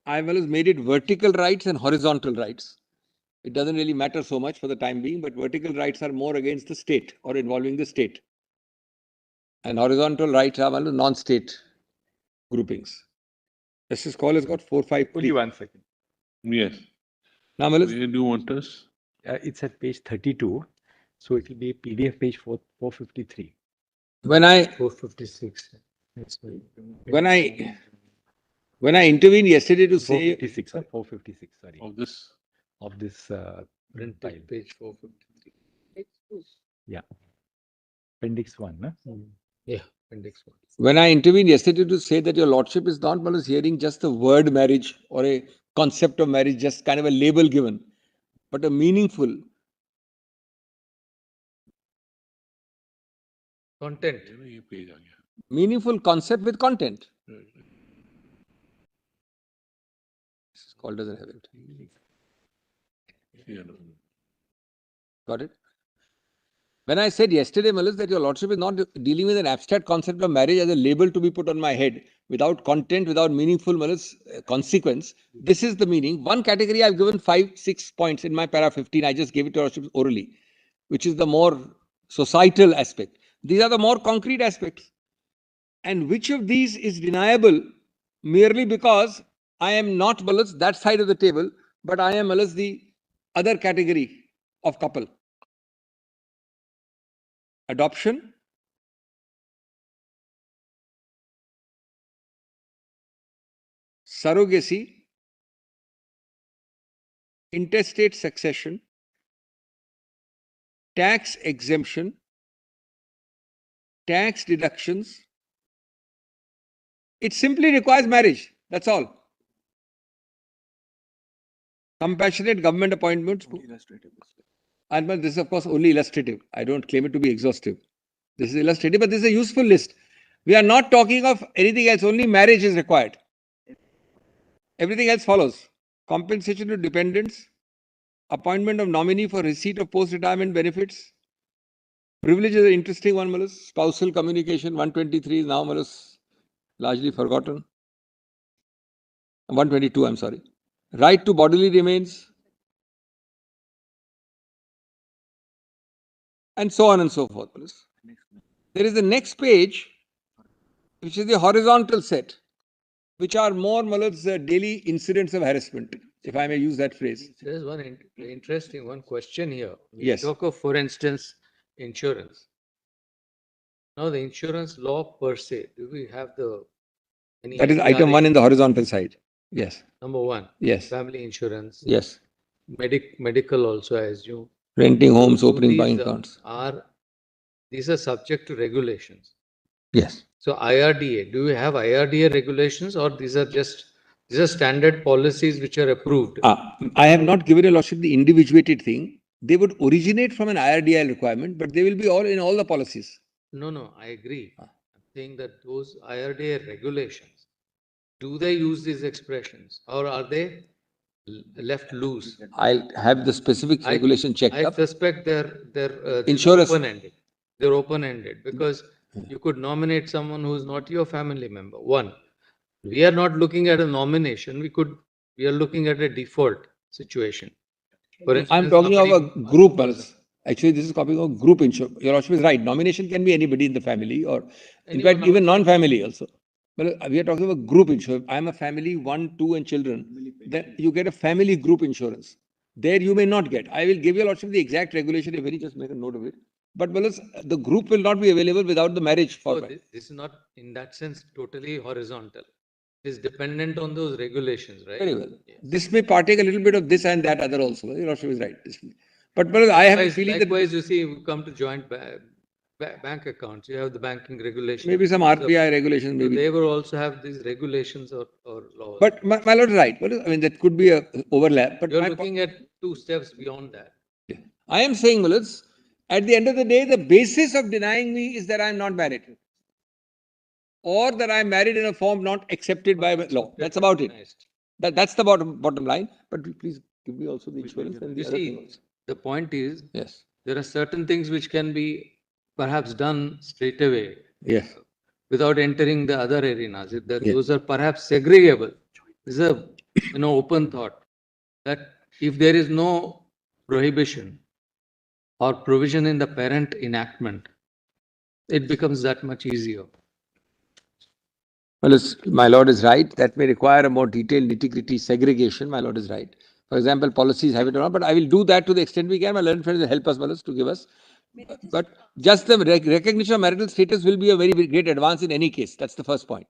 I have made it vertical rights and horizontal rights. It doesn't really matter so much for the time being, but vertical rights are more against the state or involving the state. And horizontal rights are non-state groupings. Justice Call has got 453. Only 1 second. Yes. Now, Where do you want us? It's at page 32. So it will be PDF page 453. when I 456. That's right. when I intervened yesterday to say 456, 456, sorry. Of this file. Printed page 453. Yeah. Appendix 1, no? Yeah, appendix 1. when I intervened yesterday to say that your Lordship is not hearing just the word marriage or a concept of marriage, just kind of a label given, but a meaningful Content. meaningful concept with content. This call doesn't have it. Got it? When I said yesterday, Malas, that your Lordship is not dealing with an abstract concept of marriage as a label to be put on my head, without content, without meaningful Malas, consequence, this is the meaning. One category I've given 5-6 points in my para 15. I just gave it to your Lordship orally, which is the more societal aspect. These are the more concrete aspects. And which of these is deniable merely because I am not Malas, that side of the table, but I am Malas, the other category of couple. Adoption, surrogacy, intestate succession, tax exemption, tax deductions. It simply requires marriage. That's all. Compassionate government appointments. And this is, of course, only illustrative. I don't claim it to be exhaustive. This is illustrative, but this is a useful list. We are not talking of anything else. Only marriage is required. Everything else follows. Compensation to dependents, appointment of nominee for receipt of post-retirement benefits. Privilege is an interesting one, Malas. Spousal communication, 123 is now, Malas, largely forgotten. 122, I'm sorry. Right to bodily remains. And so on and so forth, Malas. There is the next page, which is the horizontal set. which are more daily incidents of harassment, if I may use that phrase. There's one interesting one question here. We Yes. talk of, for instance, insurance. Now, the insurance law per se, do we have any That is idea? item 1 in the horizontal side. Yes. Number one. Yes. Family insurance. Yes. Medical also, I assume. Renting homes, So opening these bank accounts. These are subject to regulations. Yes. So IRDA, do we have IRDA regulations, or these are standard policies which are approved? I have not given a lordship the individuated thing. They would originate from an IRDA requirement, but they will be all in all the policies. No, I agree. I'm saying that those IRDA regulations, do they use these expressions, or are they left loose? I'll have the specific regulation checked I up. suspect they're Insurance. open-ended. They're open-ended because you could nominate someone who is not your family member. One, we are not looking at a nomination. We are looking at a default situation. For instance, I'm talking of a group. Actually, this is copying of group insurance. Your lordship is right. Nomination can be anybody in the family, or in fact, even non-family also. But we are talking about group insurance. I'm a family, 1, 2, and children. Then you get a family group insurance. There you may not get. I will give your lordship the exact regulation. If any, just make a note of it. But the group will not be available without the marriage format. This is not, in that sense, totally horizontal. It is dependent on those regulations, right? Very well. Yes. This may partake a little bit of this and that other also. Your lordship is right. But I have a feeling that likewise, you see, we come to joint bank accounts. You have the banking regulations. Maybe some RPI regulations. Maybe they will also have these regulations or laws. But my lord is right. I mean, that could be a overlap. But you're looking at 2 steps beyond that. I am saying, Mullahs, at the end of the day, the basis of denying me is that I am not married, or that I am married in a form not accepted by law. That's about it. That's the bottom line. But please give me also the insurance and the other thing also. The point is, yes, there are certain things which can be perhaps done straight away. Yes. Without entering the other arenas. Those are perhaps segregable. This is a open thought that if there is no prohibition or provision in the parent enactment, it becomes that much easier. Well, my lord is right. That may require a more detailed nitty-gritty segregation. My lord is right. For example, policies have it or not, but I will do that to the extent we can. My learned friends will help us, Mullahs, to give us. But just the recognition of marital status will be a very great advance in any case. That's the first point.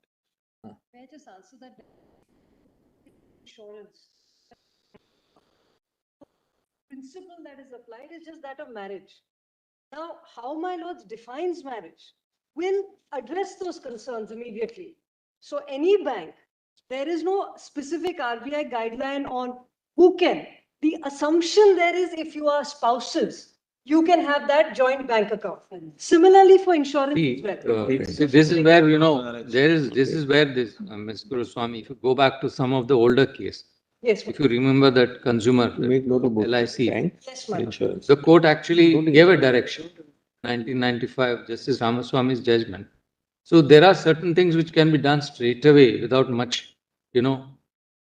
May I just answer that? Insurance. Principle that is applied is just that of marriage. Now, how my lords defines marriage will address those concerns immediately. So any bank, there is no specific RBI guideline on who can. The assumption there is if you are spouses, you can have that joint bank account. Similarly for insurance as well. This is where, this is where Ms. Guruswamy, if you go back to some of the older case, yes, if you remember that consumer LIC, yes, insurance. the court actually gave a direction, 1995, Justice Ramaswamy's judgment. So there are certain things which can be done straight away without much,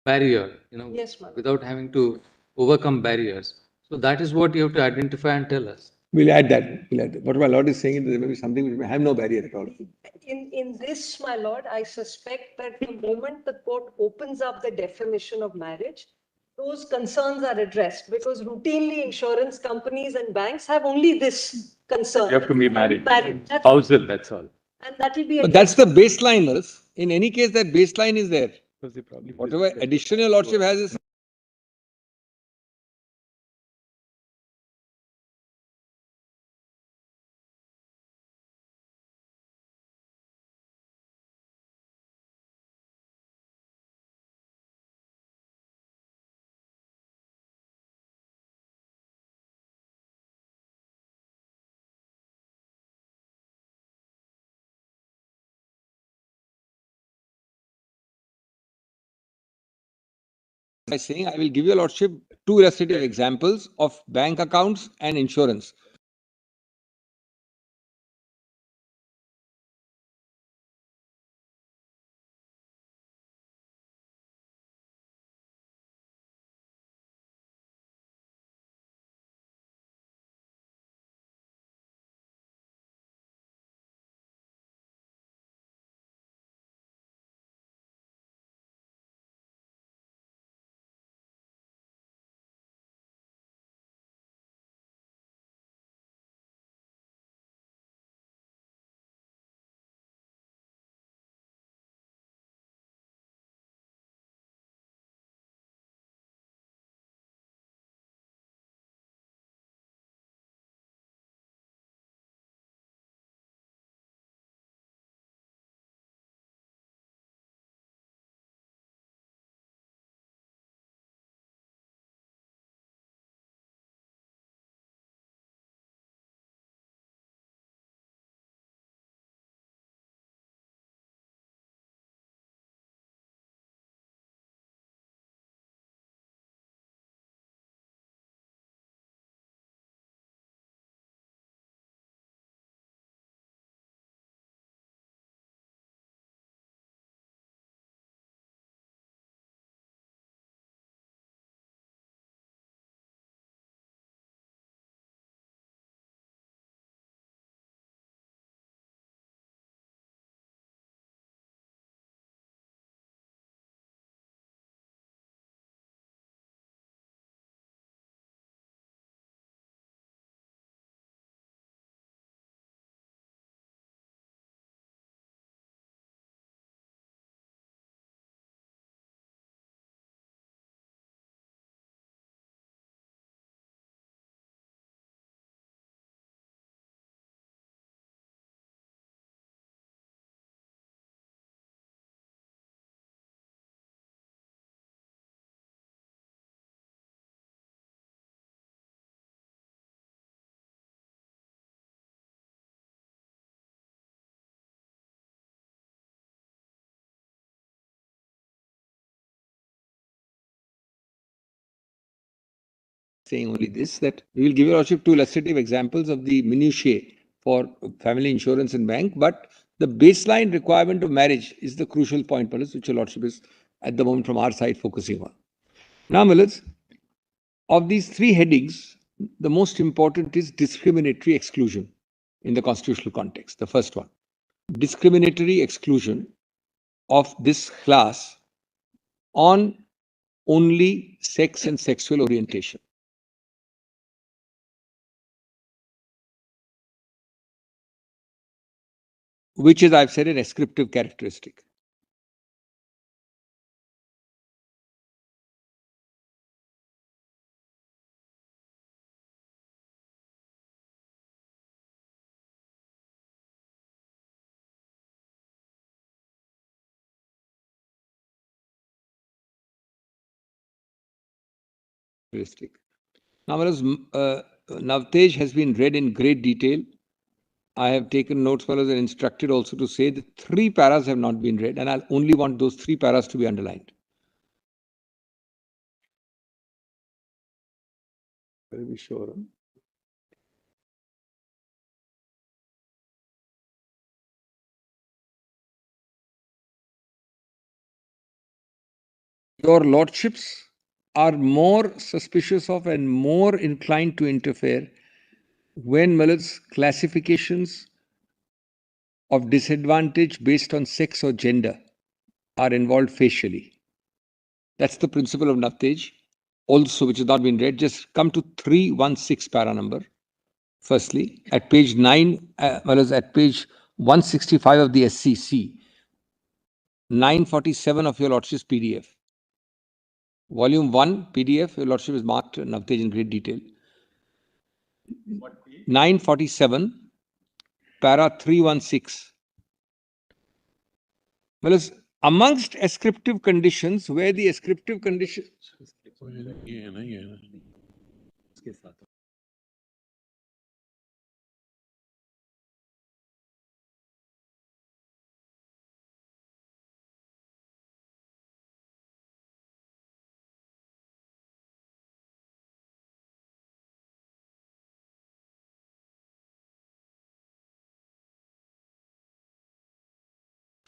barrier, yes, without having to overcome barriers. So that is what you have to identify and tell us. We'll add that. What my lord is saying is there may be something which may have no barrier at all. In this, my lord, I suspect that the moment the court opens up the definition of marriage, those concerns are addressed because routinely insurance companies and banks have only this concern. You have to be married. That's Spousal, that's all. And that will be. But that's the baseline, Mullahs. In any case, that baseline is there. Whatever additional lordship has is by saying, I will give your lordship 2 illustrative examples of bank accounts and insurance. saying only this, that we will give your lordship two illustrative examples of the minutiae for family insurance and bank, but the baseline requirement of marriage is the crucial point, my lords, which your lordship is at the moment from our side focusing on. Now, my lords, of these three headings, the most important is discriminatory exclusion in the constitutional context. The first one, discriminatory exclusion of this class on only sex and sexual orientation. Which is, I've said, an ascriptive characteristic. Now, whereas Navtej has been read in great detail, I have taken notes, fellows, and instructed also to say that 3 paras have not been read, and I'll only want those 3 paras to be underlined. Very sure. Your lordships are more suspicious of and more inclined to interfere when Miller's classifications of disadvantage based on sex or gender are involved facially. That's the principle of Navtej, also which has not been read. Just come to 316 para number. Firstly, at page 9, at page 165 of the SCC, 947 of your lordship's PDF. Volume 1 PDF, your lordship is marked Navtej in great detail. 947, para 316. Well, amongst ascriptive conditions, where the ascriptive conditions.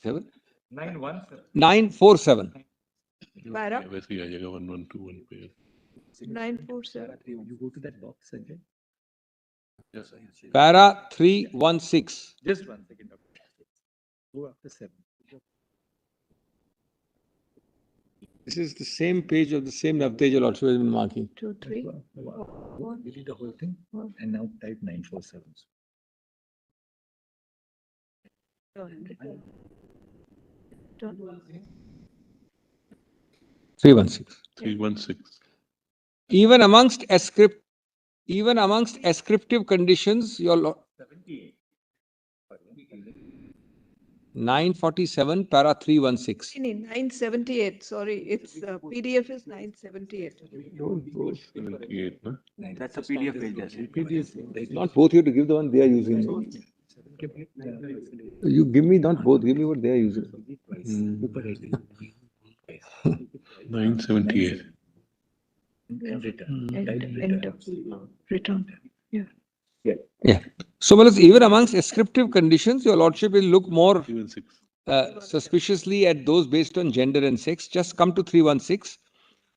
Seven? 947. Para? वैसे ही आ जाएगा 1121 पे 947. You go to that box again. Yes. Para 316. Just 1 second. Go after 7. This is the same page of the same Navtej your lordship has been marking. 2, 3. Delete the whole thing and now type 947. 316. 316. Even amongst ascriptive conditions, your 947 para 316. 978. Sorry, it's PDF is 978. That's a PDF page. Not both you have to give the one they are using. You give me not both, give me what they are using. 978. And return. Enter. Return. Yeah. Yeah. So, well, even amongst ascriptive conditions, your lordship will look more suspiciously at those based on gender and sex. Just come to 316.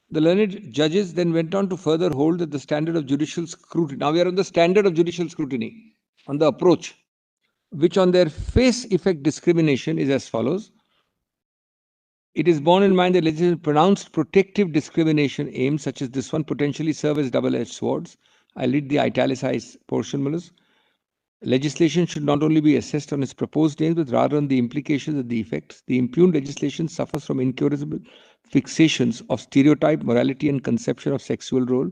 The learned judges then went on to further hold that the standard of judicial scrutiny. Now we are on the standard of judicial scrutiny, on the approach, which on their face effect discrimination is as follows. It is borne in mind that legislation pronounced protective discrimination aims such as this one potentially serve as double-edged swords. I'll read the italicized portion, Mulus. Legislation should not only be assessed on its proposed aims, but rather on the implications of the effects. The impugned legislation suffers from incurable fixations of stereotype, morality, and conception of sexual role.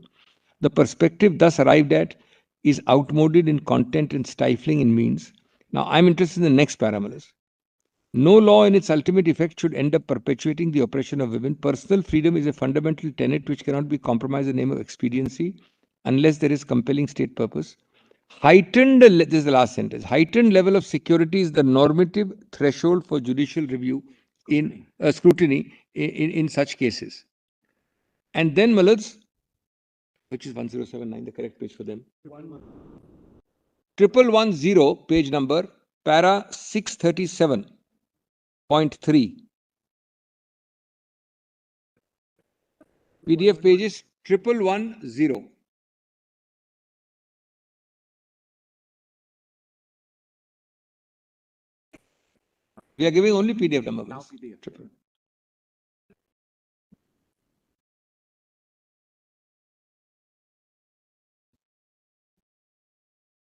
The perspective thus arrived at is outmoded in content and stifling in means. Now, I'm interested in the next parameters. No law in its ultimate effect should end up perpetuating the oppression of women. Personal freedom is a fundamental tenet which cannot be compromised in the name of expediency unless there is compelling state purpose. Heightened, this is the last sentence, heightened level of security is the normative threshold for judicial review in scrutiny in such cases. And then, Malads, Which is 1079, the correct page for them. 1110, page number, para 637.3. PDF page is 1110. We are giving only PDF number. Triple.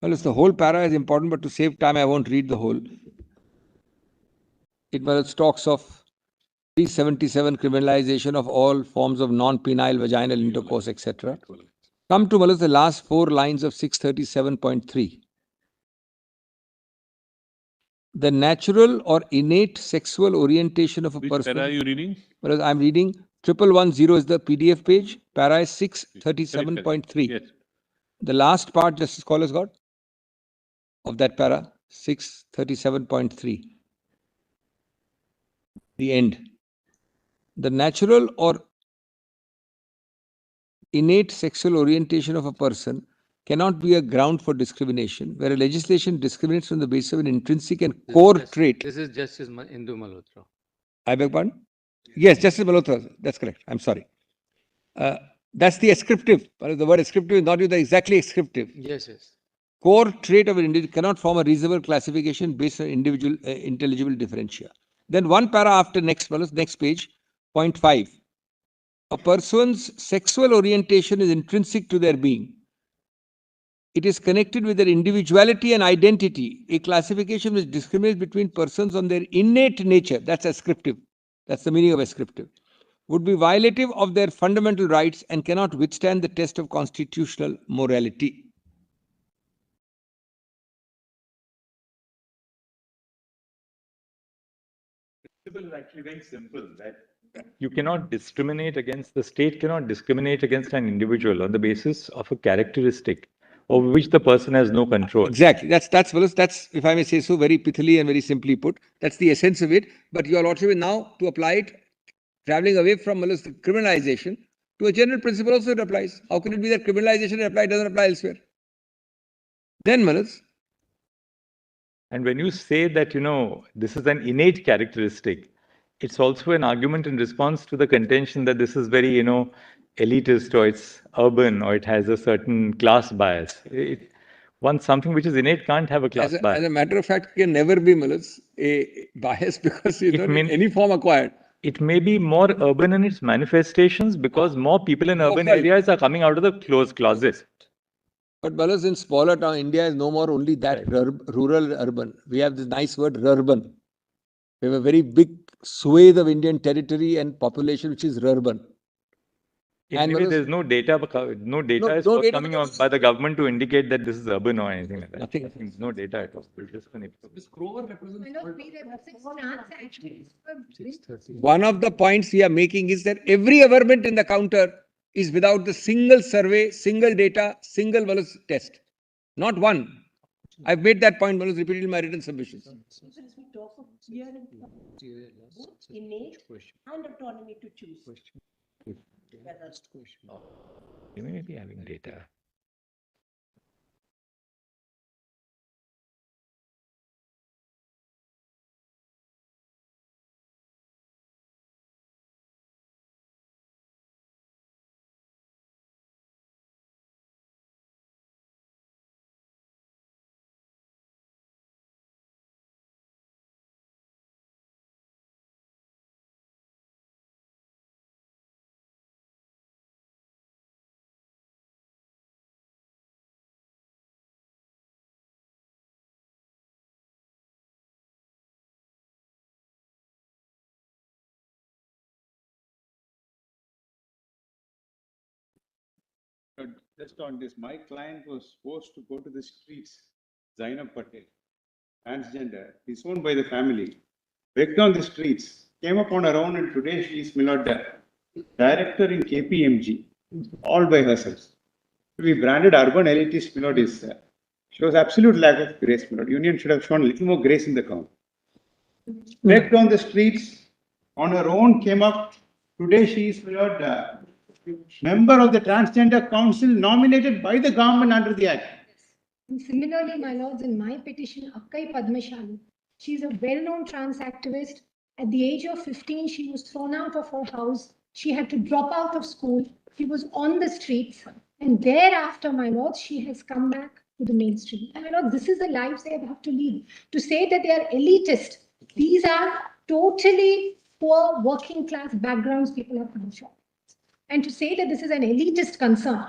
Well, it's the whole para is important, but to save time, I won't read the whole. It talks of 377 criminalization of all forms of non-penile vaginal intercourse, etc. Come to the last 4 lines of 637.3. The natural or innate sexual orientation of a Which person. para are you reading? Whereas I'm reading 1110 is the PDF page, para is 637.3. Yes. The last part, Justice Scholars got, of that para, 637.3. The end. The natural or innate sexual orientation of a person cannot be a ground for discrimination, where a legislation discriminates on the basis of an intrinsic and core trait. This is Justice Indu Malhotra. I beg pardon? Yes, Justice Malhotra, that's correct. I'm sorry. That's the ascriptive. The word ascriptive is not exactly ascriptive. Yes, yes. Core trait of an individual cannot form a reasonable classification based on individual intelligible differentia. Then one para after next page, point 5. A person's sexual orientation is intrinsic to their being. It is connected with their individuality and identity. A classification which discriminates between persons on their innate nature, that's ascriptive. That's the meaning of ascriptive. Would be violative of their fundamental rights and cannot withstand the test of constitutional morality. The principle is actually very simple, that you cannot discriminate against, the state cannot discriminate against an individual on the basis of a characteristic over which the person has no control. Exactly. That's if I may say so, very pithily and very simply put, that's the essence of it. But your lordship now to apply it, traveling away from criminalization to a general principle also it applies. How can it be that criminalization doesn't apply elsewhere? Then, Manas. And when you say that, this is an innate characteristic, it's also an argument in response to the contention that this is very, elitist, or it's urban, or it has a certain class bias. Something which is innate can't have a class bias. As a matter of fact, it can never be, Manas, a bias because it's not in any form acquired. It may be more urban in its manifestations because more people in urban areas are coming out of the closed closet. But Balas, in smaller town, India is no more only that rural urban. We have this nice word rurban. We have a very big swathe of Indian territory and population which is rurban. And maybe there's no data is coming out by the government to indicate that this is urban or anything like that. Nothing. No data at all. This Grover represents. One of the points we are making is that every government in the counter is without the single survey, single data, single test. Not one. I've made that point repeatedly in my written submissions. Innate and autonomy to choose. You may be having data. Just on this, my client was forced to go to the streets, Zainab Patel, transgender, disowned by the family, begged on the streets, came up on her own, and today she is director in KPMG, all by herself. To be branded urban elitist, shows absolute lack of grace. Union should have shown a little more grace in the count. Begged on the streets, on her own, came up. Today she is member of the Transgender Council nominated by the government under the Act. And similarly, my lords, in my petition, Akkai Padmashalu, she's a well-known trans activist. At the age of 15, she was thrown out of her house. She had to drop out of school. She was on the streets. And thereafter, my lords, she has come back to the mainstream. And my lords, this is the lives they have to lead. To say that they are elitist, these are totally poor working class backgrounds people have come from. And to say that this is an elitist concern,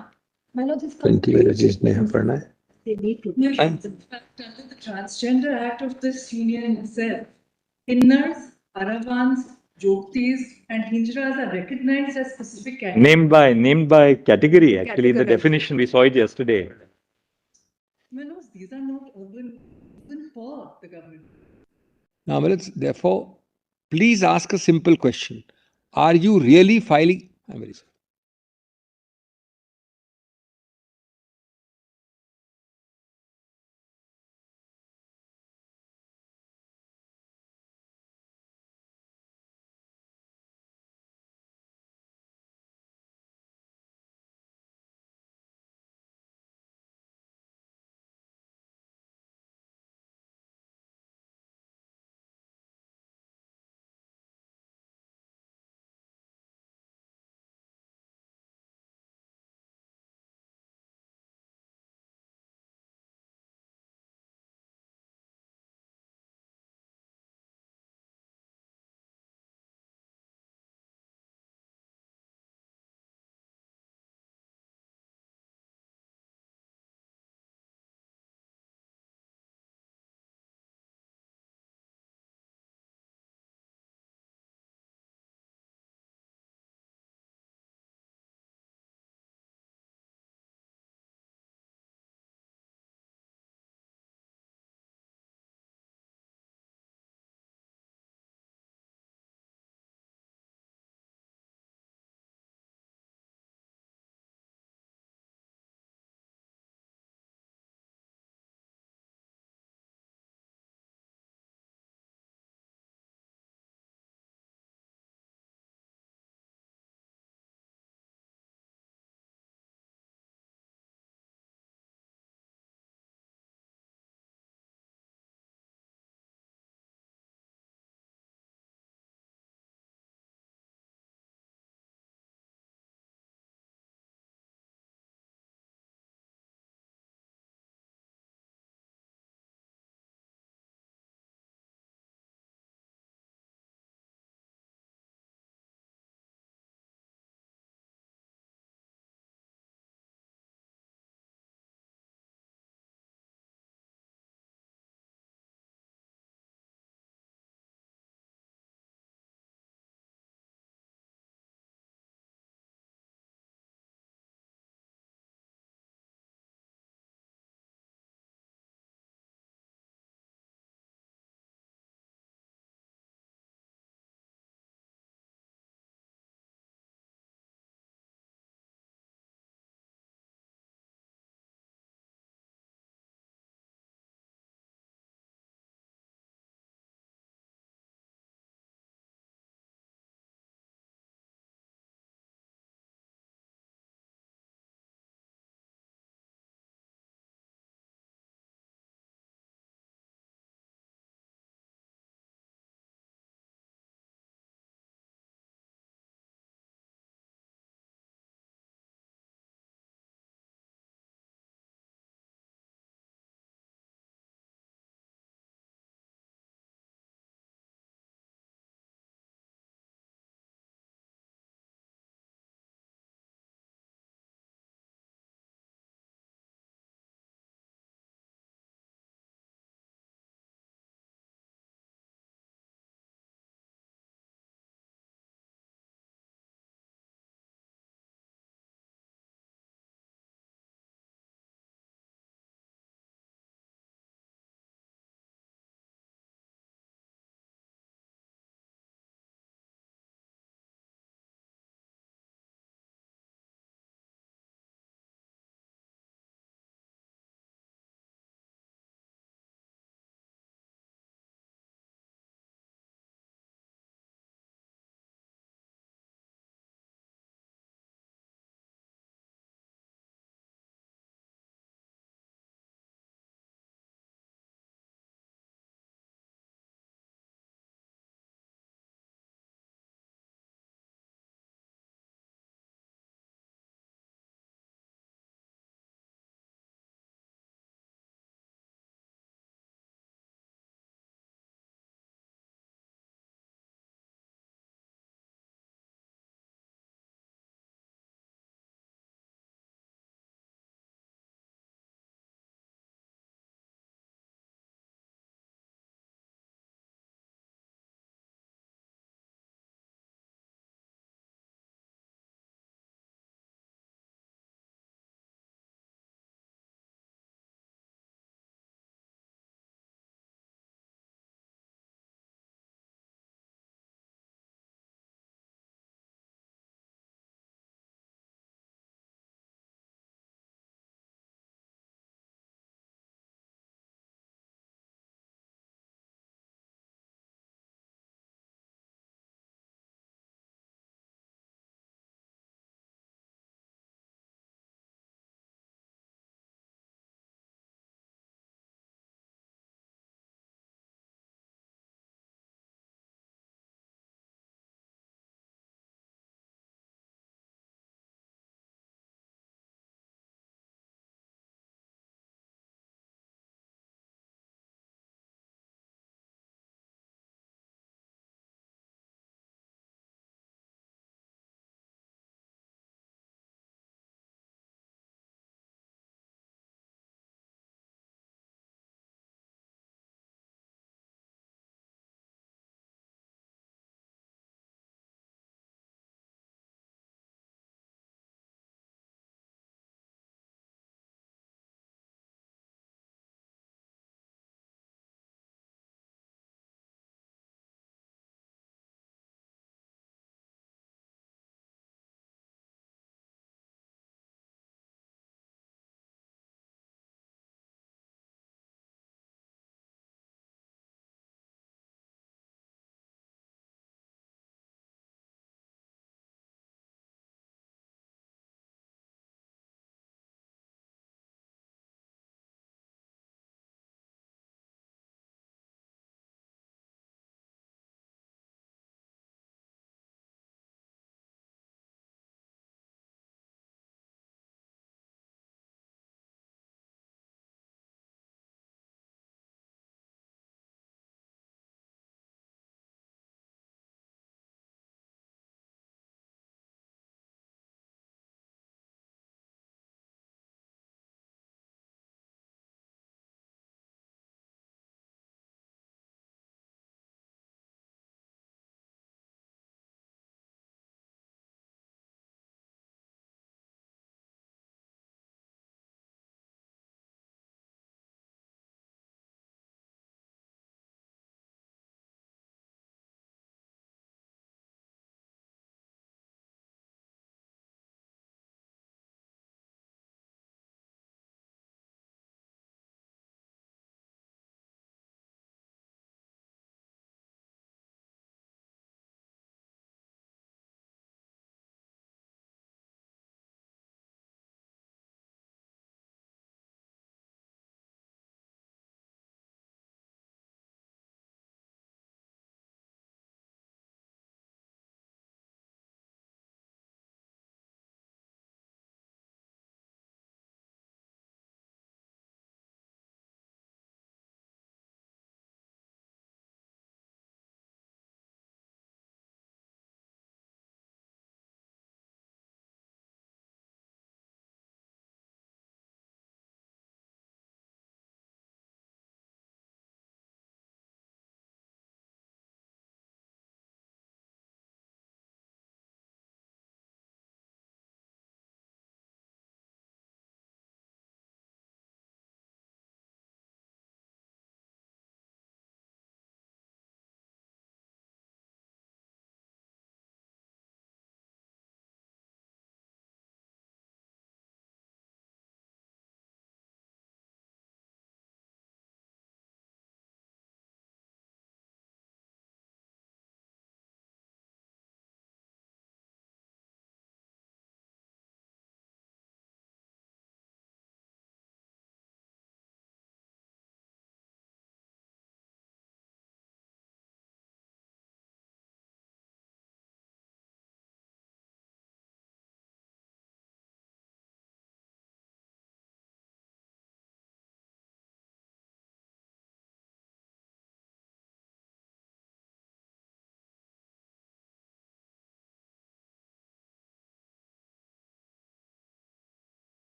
my lords, is completely. They need to. In fact, under the Transgender Act of this union itself, Kinnars, Aravans, Jogtis, and Hinjras are recognized as specific categories. Named by category, actually, in the Category. definition, we saw it yesterday. Manoj, these are not urban for the government. Now, therefore, please ask a simple question. Are you really filing? I'm very sorry.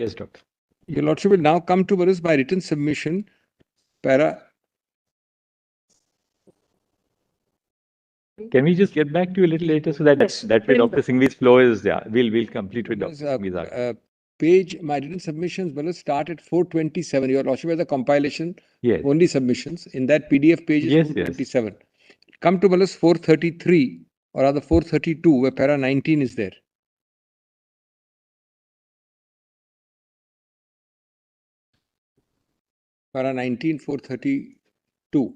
Yes, Doctor. Your Lordship will now come to us by written submission, para. Can we just get back to you a little later so that that way Dr. Singhvi's flow is, yeah, we'll complete with Dr. Singhvi's argument. Page, my written submissions will start at 427. Your Lordship has a compilation, Yes. only submissions. In that PDF page is Yes, 427. Come to Ballas 433 or rather 432 where para 19 is there. Para 19, 432.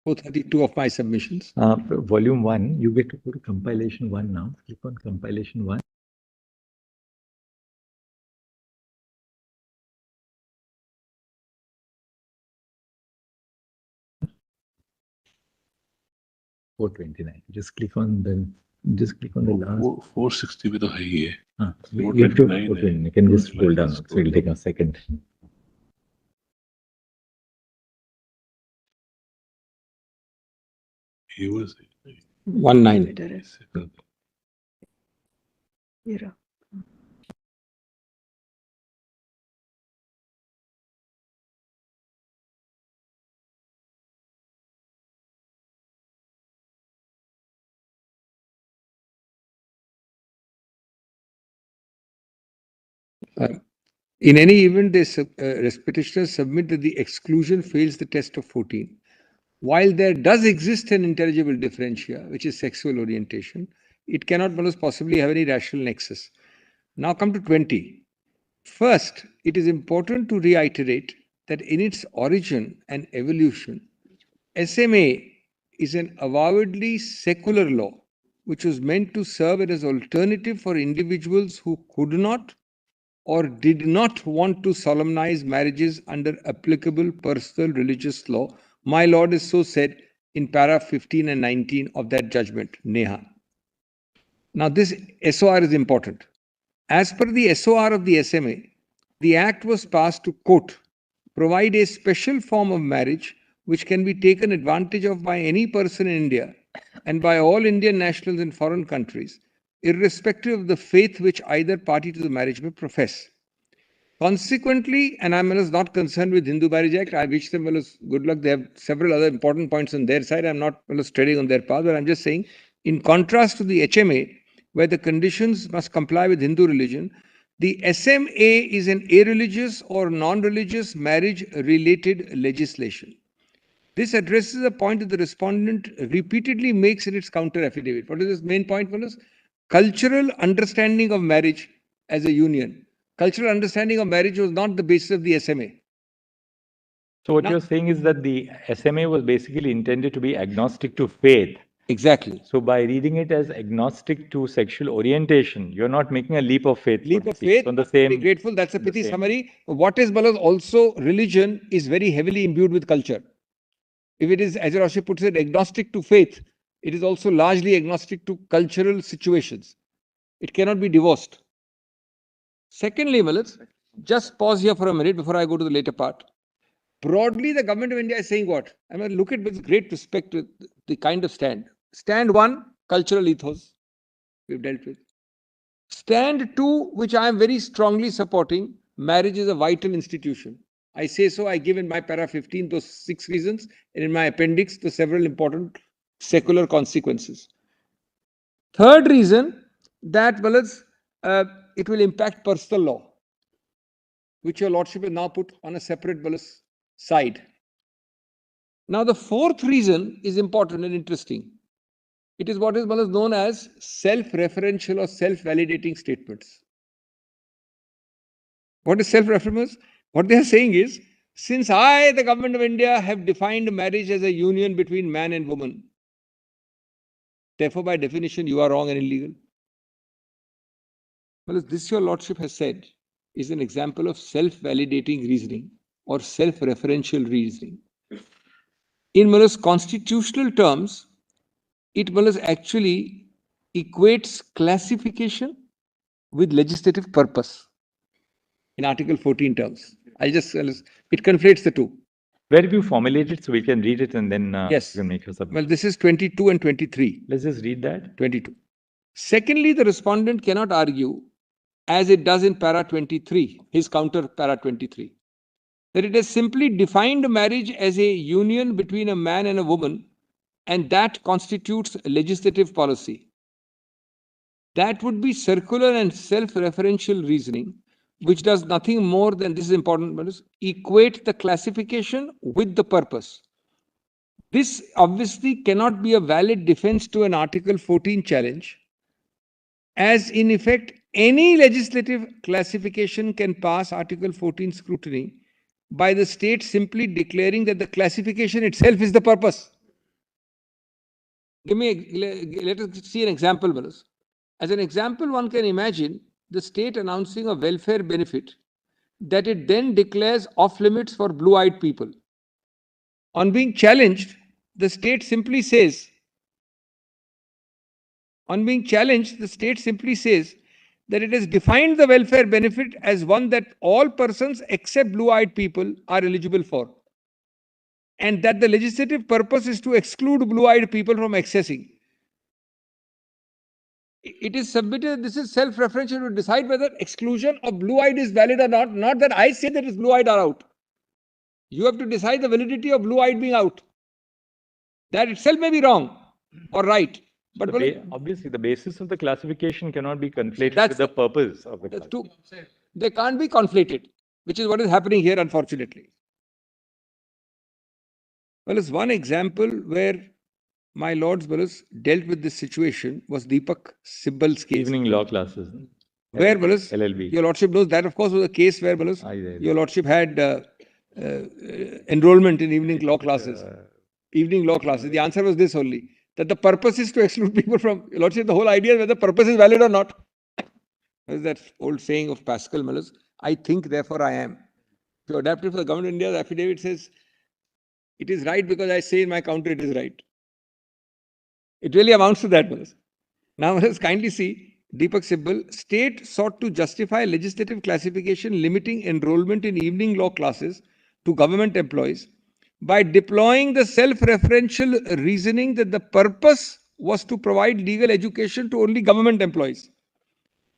Of my submissions. Volume 1, you get to go to compilation 1 now. Click on compilation 1. $429. Just click on the last. 460 with a high. You have to, okay, you can just scroll down. So it'll take a second. He was 19. In any event, petitioners submit that the exclusion fails the test of 14. While there does exist an intelligible differentia, which is sexual orientation, it cannot possibly have any rational nexus. Now come to 20. First, it is important to reiterate that in its origin and evolution, SMA is an avowedly secular law, which was meant to serve as an alternative for individuals who could not or did not want to solemnize marriages under applicable personal religious law. My Lord is so said in para 15 and 19 of that judgment, Neha. Now this SOR is important. As per the SOR of the SMA, the Act was passed to, quote, provide a special form of marriage which can be taken advantage of by any person in India and by all Indian nationals in foreign countries, irrespective of the faith which either party to the marriage may profess. Consequently, and I'm not concerned with Hindu Marriage Act, I wish them good luck. They have several other important points on their side. I'm not treading on their path, but I'm just saying, in contrast to the HMA, where the conditions must comply with Hindu religion, the SMA is an irreligious or non-religious marriage-related legislation. This addresses a point that the respondent repeatedly makes in its counter affidavit. What is this main point, Wallace? Cultural understanding of marriage as a union. Cultural understanding of marriage was not the basis of the SMA. So what you're saying is that the SMA was basically intended to be agnostic to faith. Exactly. So by reading it as agnostic to sexual orientation, you're not making a leap of faith. Leap of faith. On the same. Be grateful. That's a pithy summary. What is Balas also religion is very heavily imbued with culture. If it is, as your Lordship puts it, agnostic to faith, it is also largely agnostic to cultural situations. It cannot be divorced. Secondly, Malas, just pause here for a minute before I go to the later part. Broadly, the government of India is saying what? I mean, look at with great respect to the kind of stand. Stand 1, cultural ethos, we've dealt with. Stand 2, which I am very strongly supporting, marriage is a vital institution. I say so, I give in my para 15 those 6 reasons, and in my appendix the several important secular consequences. Third reason, that it will impact personal law, which your Lordship has now put on a separate side. Now the fourth reason is important and interesting. It is what is known as self-referential or self-validating statements. What is self-reference? What they are saying is, since I, the government of India, have defined marriage as a union between man and woman, therefore by definition you are wrong and illegal. Well, this your Lordship has said is an example of self-validating reasoning or self-referential reasoning. In Muller's constitutional terms, it Muller's actually equates classification with legislative purpose in Article 14 terms. It conflates the two. Where have you formulated so we can read it and then Yes. you can make your submission? Well, this is 22 and 23. Let's just read that. 22. Secondly, the respondent cannot argue, as it does in para 23, his counter para 23, that it has simply defined marriage as a union between a man and a woman, and that constitutes legislative policy. That would be circular and self-referential reasoning, which does nothing more than, this is important, equate the classification with the purpose. This obviously cannot be a valid defense to an Article 14 challenge, as in effect, any legislative classification can pass Article 14 scrutiny by the state simply declaring that the classification itself is the purpose. Let us see an example, Manas. As an example, one can imagine the state announcing a welfare benefit that it then declares off limits for blue-eyed people. On being challenged, the state simply says, that it has defined the welfare benefit as one that all persons except blue-eyed people are eligible for, and that the legislative purpose is to exclude blue-eyed people from accessing. It is submitted, this is self-referential to decide whether exclusion of blue-eyed is valid or not, not that I say that it's blue-eyed are out. You have to decide the validity of blue-eyed being out. That itself may be wrong or right. But obviously, the basis of the classification cannot be conflated with the purpose of the classification. They can't be conflated, which is what is happening here, unfortunately. Well, as one example where my lords dealt with this situation was Deepak Sibbal's case. Evening law classes. Where, LLB. Your Lordship knows that, of course, was a case where, Your Lordship had enrollment in evening law classes. The answer was this only, that the purpose is to exclude people from, Your Lordship, the whole idea is whether the purpose is valid or not. There's that old saying of Pascal, I think, therefore I am. If you adapt it for the Government of India, the affidavit says, it is right because I say in my counter it is right. It really amounts to that. Now, let us kindly see, Deepak Sibbal, state sought to justify legislative classification limiting enrollment in evening law classes to government employees by deploying the self-referential reasoning that the purpose was to provide legal education to only government employees.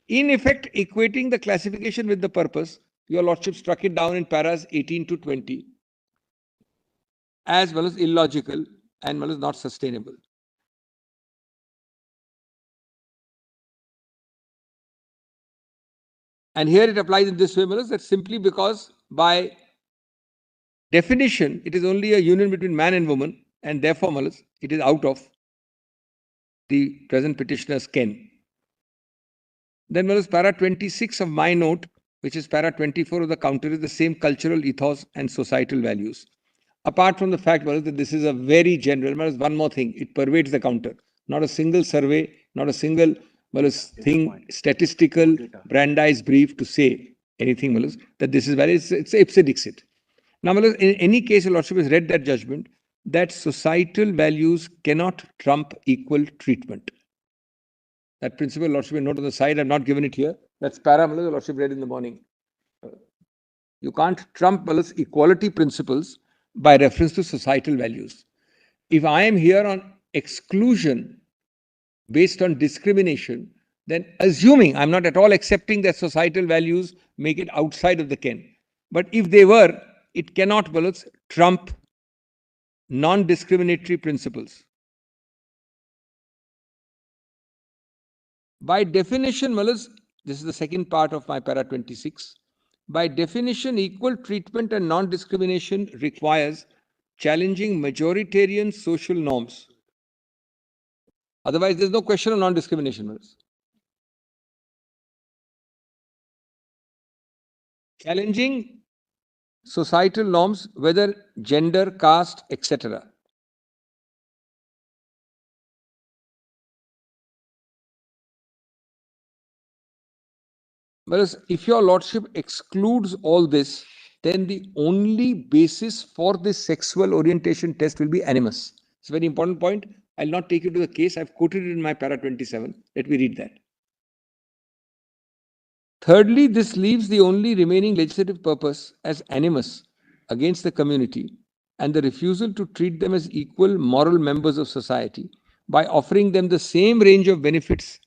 In effect, equating the classification with the purpose, Your Lordship struck it down in paras 18 to 20 as well as illogical and well as not sustainable. And here it applies in this way, that simply because by definition, it is only a union between man and woman, and therefore, it is out of the present petitioner's ken. Then, para 26 of my note, which is para 24 of the counter, is the same cultural ethos and societal values. Apart from the fact that this is a very general, one more thing, it pervades the counter. Not a single survey, not a single thing, statistical, Brandeis brief to say anything, that this is valid. It's ipse dixit. Now, in any case, Your Lordship has read that judgment that societal values cannot trump equal treatment. That principle, Lordship, will note on the side. I've not given it here. That's para, Your Lordship read in the morning. You can't trump equality principles by reference to societal values. If I am here on exclusion based on discrimination, then assuming, I'm not at all accepting that societal values make it outside of the ken. But if they were, it cannot trump non-discriminatory principles. By definition, this is the second part of my para 26. By definition, equal treatment and non-discrimination requires challenging majoritarian social norms. Otherwise, there's no question of non-discrimination. Challenging societal norms, whether gender, caste, etc. Whereas if your lordship excludes all this, then the only basis for this sexual orientation test will be animus. It's a very important point. I'll not take you to the case. I've quoted it in my para 27. Let me read that. Thirdly, this leaves the only remaining legislative purpose as animus against the community and the refusal to treat them as equal moral members of society by offering them the same range of benefits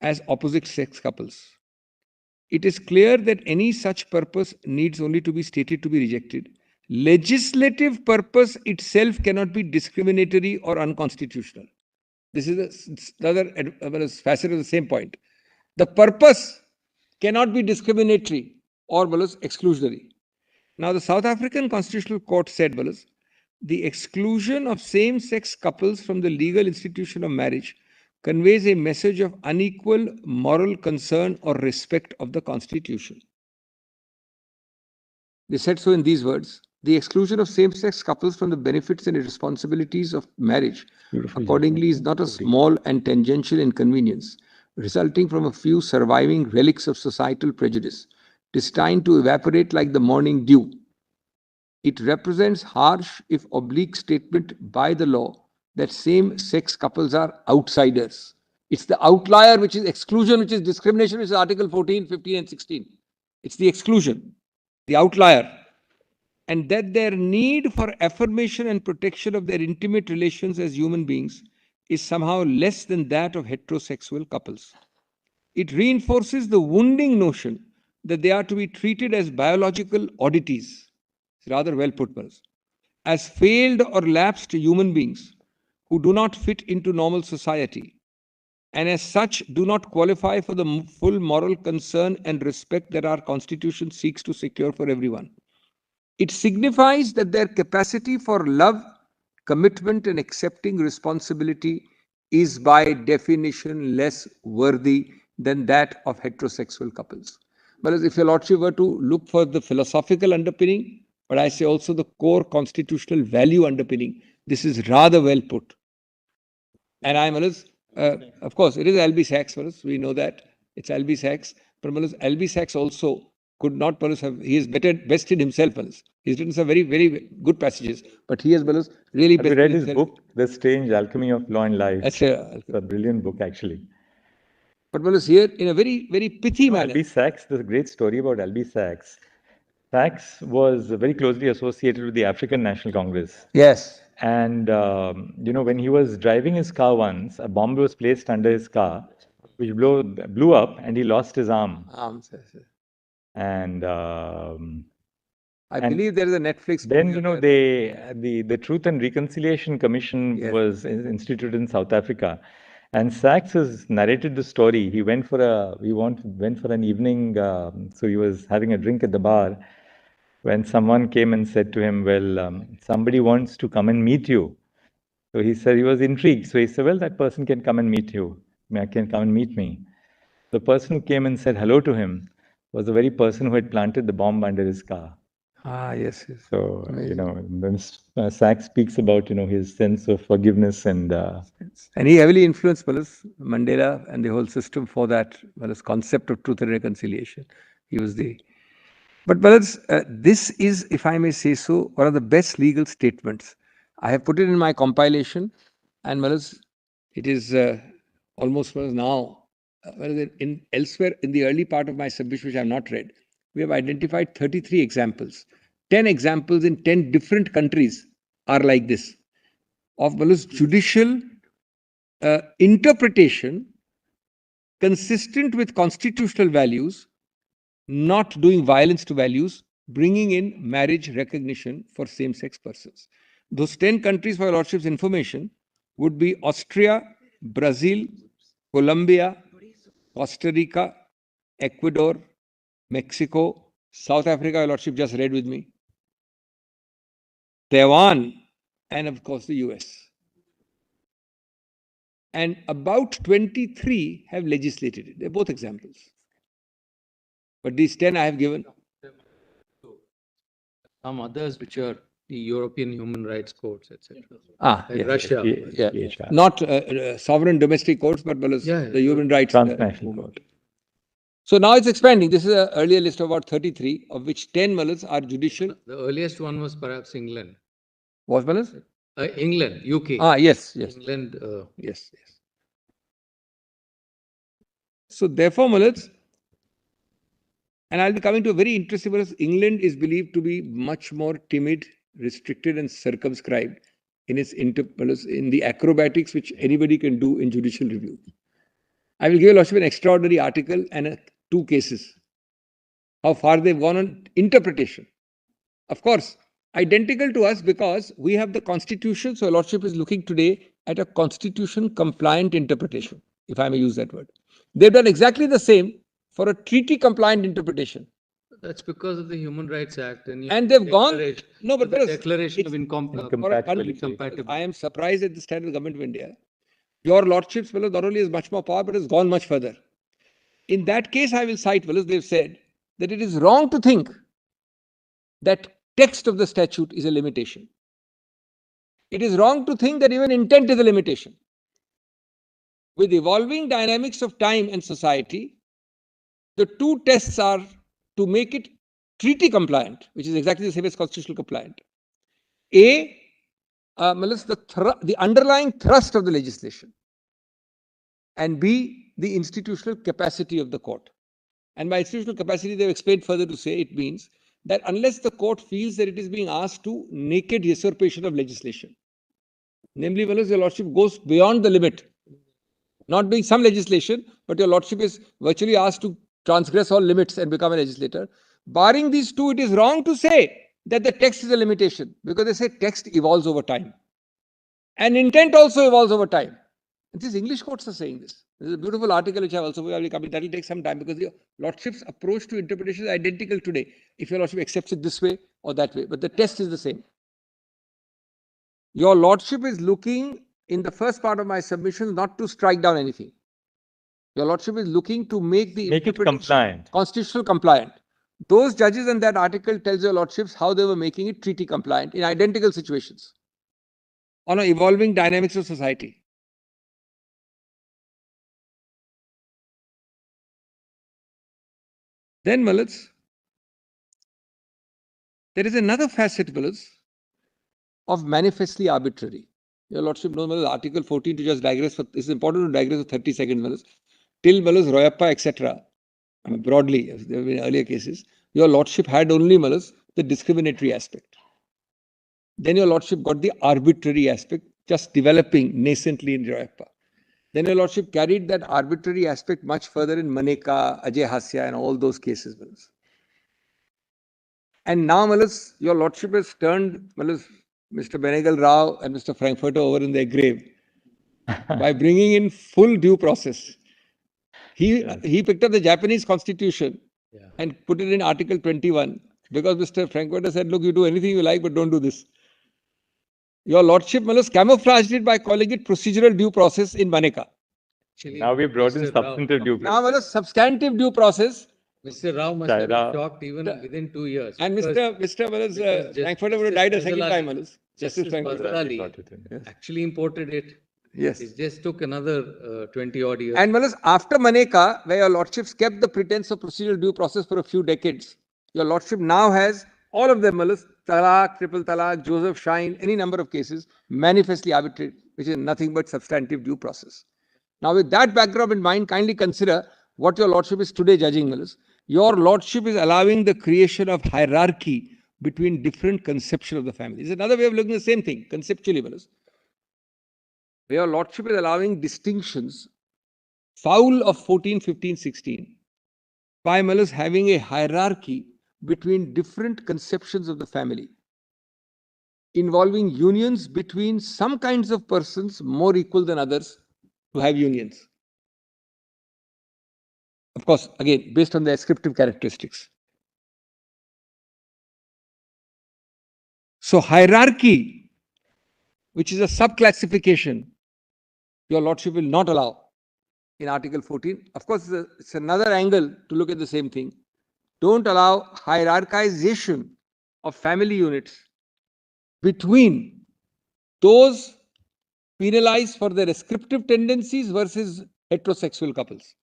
as opposite sex couples. It is clear that any such purpose needs only to be stated to be rejected. Legislative purpose itself cannot be discriminatory or unconstitutional. This is the other facet of the same point. The purpose cannot be discriminatory or exclusionary. Now, the South African Constitutional Court said, the exclusion of same-sex couples from the legal institution of marriage conveys a message of unequal moral concern or respect of the Constitution. They said so in these words: the exclusion of same-sex couples from the benefits and responsibilities of marriage accordingly is not a small and tangential inconvenience resulting from a few surviving relics of societal prejudice destined to evaporate like the morning dew. It represents harsh, if oblique, statement by the law that same-sex couples are outsiders. It's the outlier which is exclusion, which is discrimination, which is Article 14, 15 and 16. It's the exclusion, the outlier. And that their need for affirmation and protection of their intimate relations as human beings is somehow less than that of heterosexual couples. It reinforces the wounding notion that they are to be treated as biological oddities. It's rather well put, as failed or lapsed human beings who do not fit into normal society, and as such do not qualify for the full moral concern and respect that our Constitution seeks to secure for everyone. It signifies that their capacity for love, commitment, and accepting responsibility is by definition less worthy than that of heterosexual couples. Whereas if your lordship were to look for the philosophical underpinning, but I say also the core constitutional value underpinning, this is rather well put. And I'm of course, it is L.B. Sachs, we know that. It's L.B. Sachs. But L.B. Sachs also could not have, he has bested himself. He's written some very, very good passages, but he has really bested himself. Have you read his book, The Strange Alchemy of Law and Life? It's a brilliant book, actually. But here, in a very, very pithy manner. L.B. Sachs, there's a great story about L.B. Sachs. Sachs was very closely associated with the African National Congress. Yes. And, when he was driving his car once, a bomb was placed under his car, which blew up, and he lost his arm. And I believe there is a Netflix. Then, the Truth and Reconciliation Commission was instituted in South Africa. And Sachs has narrated the story. He went for an evening, so he was having a drink at the bar, when someone came and said to him, well, somebody wants to come and meet you. So he said, he was intrigued. So he said, well, that person can come and meet you. Can come and meet me. The person who came and said hello to him was the very person who had planted the bomb under his car. Ah, yes. So, then Sachs speaks about, his sense of forgiveness and he heavily influenced Mandela and the whole system for that concept of truth and reconciliation. He was But this is, if I may say so, one of the best legal statements. I have put it in my compilation, and it is almost now, elsewhere in the early part of my submission, which I have not read, we have identified 33 examples. 10 examples in 10 different countries are like this, of judicial interpretation consistent with constitutional values, not doing violence to values, bringing in marriage recognition for same-sex persons. Those 10 countries, for your lordship's information, would be Austria, Brazil, Colombia, Costa Rica, Ecuador, Mexico, South Africa, your lordship just read with me, Taiwan, and of course the US. And about 23 have legislated it. They're both examples. But these 10 I have given. Some others which are the European Human Rights Courts, etc. Yes, Russia. Not sovereign domestic courts, but the human rights. Transnational court. So now it's expanding. This is an earlier list of about 33, of which 10 mullahs are judicial. The earliest one was perhaps England. Was mullahs? England, UK. Ah, yes, yes. England, Yes, yes. So therefore, mullahs, and I'll be coming to a very interesting because England is believed to be much more timid, restricted, and circumscribed in its in the acrobatics which anybody can do in judicial review. I will give you Lordship an extraordinary article and two cases. How far they've gone on interpretation. Of course, identical to us because we have the Constitution. So Lordship is looking today at a Constitution compliant interpretation, if I may use that word. They've done exactly the same for a treaty compliant interpretation. that's because of the Human Rights Act. And they've gone. No, but the declaration of incompatibility. I am surprised at the stand of the government of India. Your Lordship's not only has much more power, but has gone much further. In that case, I will cite, they've said that it is wrong to think that text of the statute is a limitation. It is wrong to think that even intent is a limitation. With evolving dynamics of time and society, the two tests are to make it treaty compliant, which is exactly the same as constitutional compliant. The underlying thrust of the legislation. And B, the institutional capacity of the court. And by institutional capacity, they've explained further to say it means that unless the court feels that it is being asked to naked usurpation of legislation, namely, your Lordship goes beyond the limit, not doing some legislation, but your Lordship is virtually asked to transgress all limits and become a legislator. Barring these two, it is wrong to say that the text is a limitation because they say text evolves over time. And intent also evolves over time. And these English courts are saying this. There's a beautiful article which I also will be coming. That will take some time because your Lordship's approach to interpretation is identical today. If your Lordship accepts it this way or that way, but the test is the same. Your Lordship is looking in the first part of my submission not to strike down anything. Your Lordship is looking to make it compliant, constitutional compliant. Those judges in that article tells your Lordships how they were making it treaty compliant in identical situations on an evolving dynamics of society. Then, mullahs, there is another facet, mullahs, of manifestly arbitrary. Your Lordship knows, mullahs, Article 14 to just digress. It's important to digress for 30 seconds, mullahs. Till, mullahs, Royappa, etc. Broadly, as there have been earlier cases, your Lordship had only, mullahs, the discriminatory aspect. Then your Lordship got the arbitrary aspect, just developing nascently in Royappa. Then your Lordship carried that arbitrary aspect much further in Maneka, Ajay Hasya and all those cases. Mullahs. And now, mullahs, your Lordship has turned, mullahs, Mr. Benegal Rao and Mr. Frankfurter over in their grave by bringing in full due process. He picked up the Japanese constitution and put it in Article 21 because Mr. Frankfurter said, look, you do anything you like, but don't do this. Your Lordship, mullahs, camouflaged it by calling it procedural due process in Maneka. Now we brought in substantive due process. Now, mullahs, substantive due process. Mr. Rao must have been shocked even within 2 years. And Mr. Frankfurter would have died a second time, mullahs. Justice Farzali actually imported it. Yes. It just took another 20 odd years. And mullahs, after Maneka, where your Lordships kept the pretense of procedural due process for a few decades, your Lordship now has all of them, mullahs, talaq, triple talaq, Joseph Shine, any number of cases, manifestly arbitrary, which is nothing but substantive due process. Now, with that background in mind, kindly consider what your Lordship is today judging, mullahs. Your Lordship is allowing the creation of hierarchy between different conceptions of the family. It's another way of looking at the same thing, conceptually, mullahs. Your Lordship is allowing distinctions foul of 14, 15, 16 by, mullahs, having a hierarchy between different conceptions of the family, involving unions between some kinds of persons more equal than others to have unions. Of course, again, based on their ascriptive characteristics. So hierarchy, which is a sub-classification, your Lordship will not allow in Article 14. Of course, it's another angle to look at the same thing. Don't allow hierarchization of family units between those penalized for their ascriptive tendencies versus heterosexual couples.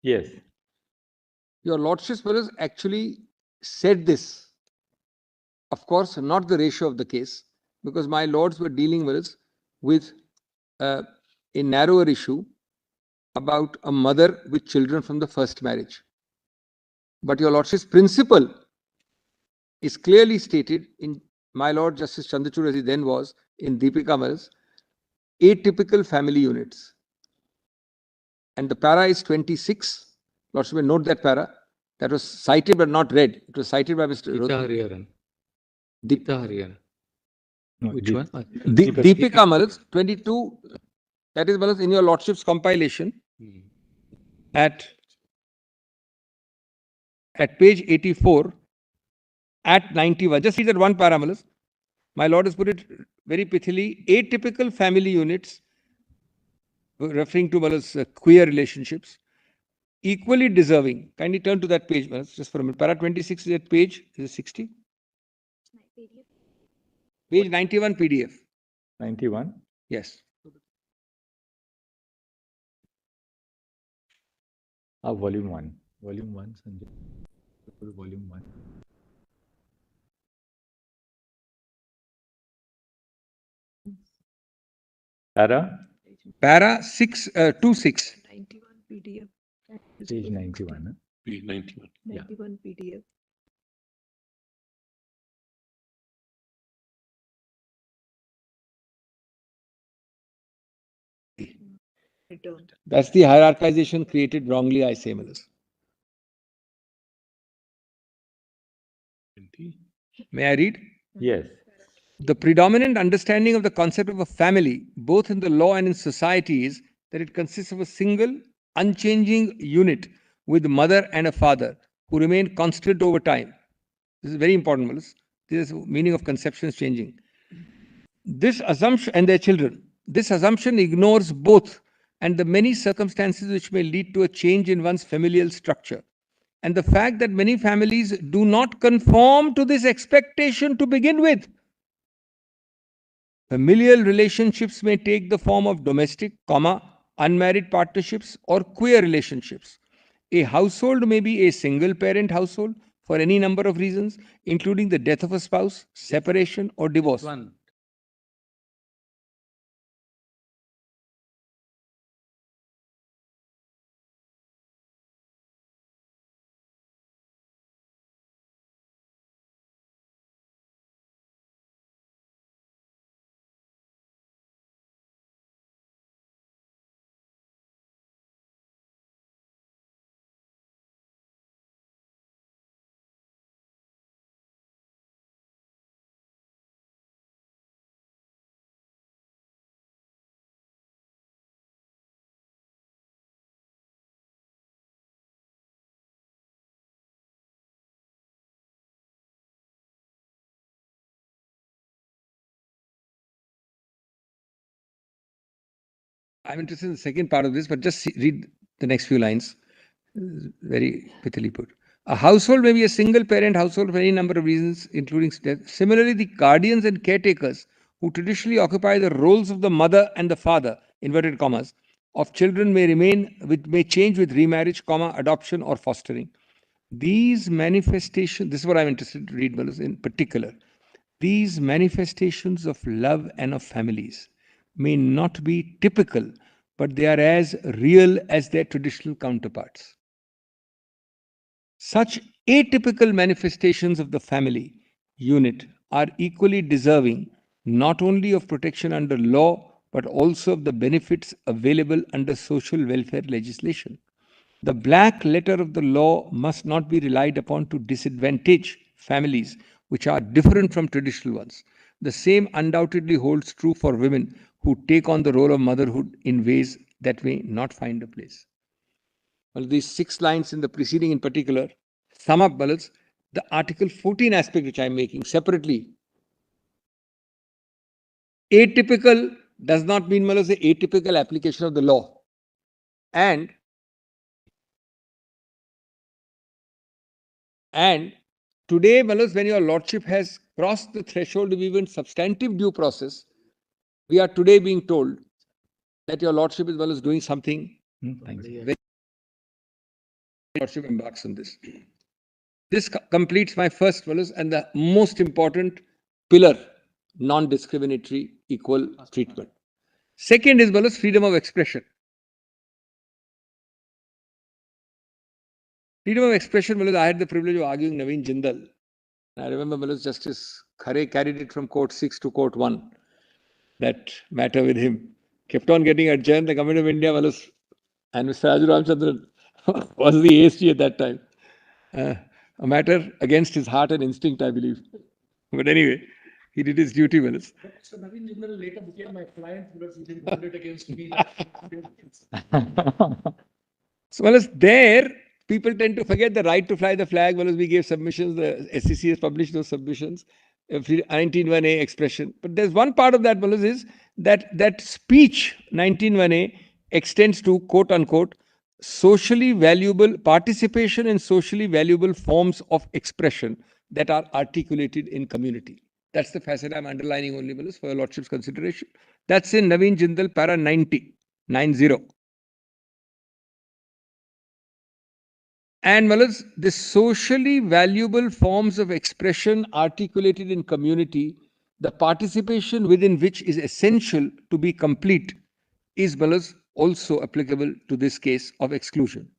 Yes. Your lordships brothers actually said this. Of course, not the ratio of the case, because my lords were dealing with a narrower issue about a mother with children from the first marriage. But your lordship's principle is clearly stated in my Lord Justice Chandrachud, as he then was, in Deepika Mal's atypical family units. And the para is 26. Lordship may note that para. That was cited but not read. It was cited by Mr. Hariharan. Hariharan. No, Which one? Deepika Mal's 22. That is Mal's in your lordship's compilation at page 84 at 91. Just read that one para, Mal's. My lord has put it very pithily. Atypical family units, referring to Mal's queer relationships, equally deserving. Kindly turn to that page, Mal's, just for a minute. Para 26 is that page. Is it 60? Page 91 PDF. 91? Yes. Volume 1. Volume 1, Sanjay. Volume 1. Para 26. 91 PDF. Page 91. Page 91. 91 PDF. Returned. That's the hierarchization created wrongly, I say, Malus. May I read? Yes. The predominant understanding of the concept of a family, both in the law and in society, is that it consists of a single, unchanging unit with a mother and a father who remain constant over time. This is very important, Malus. This is meaning of conception is changing. This assumption, and their children, this assumption ignores both and the many circumstances which may lead to a change in one's familial structure, and the fact that many families do not conform to this expectation to begin with. Familial relationships may take the form of domestic, unmarried partnerships or queer relationships. A household may be a single-parent household for any number of reasons, including the death of a spouse, separation or divorce. One. I'm interested in the second part of this, but just read the next few lines. Very pithily put. A household may be a single-parent household for any number of reasons, including death. Similarly, the guardians and caretakers who traditionally occupy the roles of the mother and the father, inverted commas, of children may change with remarriage, adoption or fostering. These manifestations, this is what I'm interested to read, in particular. These manifestations of love and of families may not be typical, but they are as real as their traditional counterparts. Such atypical manifestations of the family unit are equally deserving not only of protection under law, but also of the benefits available under social welfare legislation. The black letter of the law must not be relied upon to disadvantage families which are different from traditional ones. The same undoubtedly holds true for women who take on the role of motherhood in ways that may not find a place. Well, these 6 lines in the preceding in particular sum up, Balas, the Article 14 aspect which I am making separately. Atypical does not mean, Balas, the atypical application of the law. And today, Balas, when your lordship has crossed the threshold of even substantive due process, we are today being told that your lordship is, Balas, doing something very Lordship embarks on this. This completes my first and the most important pillar, non-discriminatory equal treatment. Second is freedom of expression. Freedom of expression, I had the privilege of arguing Naveen Jindal. I remember Justice Khare carried it from Court 6 to Court 1. That matter with him kept on getting adjourned. The Government of India and Mr. Raju Ramchandran was the ASG at that time. A matter against his heart and instinct, I believe. But anyway, he did his duty well. So Naveen Jindal later became my client because he didn't hold it against me. So there, people tend to forget the right to fly the flag. We gave submissions, the SEC has published those submissions, 19(1)A expression. But there's one part of that, is that speech, 19(1)A, extends to, quote unquote, socially valuable participation in socially valuable forms of expression that are articulated in community. That's the facet I'm underlining only, for your Lordship's consideration. That's in Naveen Jindal, para 90. And the socially valuable forms of expression articulated in community, the participation within which is essential to be complete, is also applicable to this case of exclusion.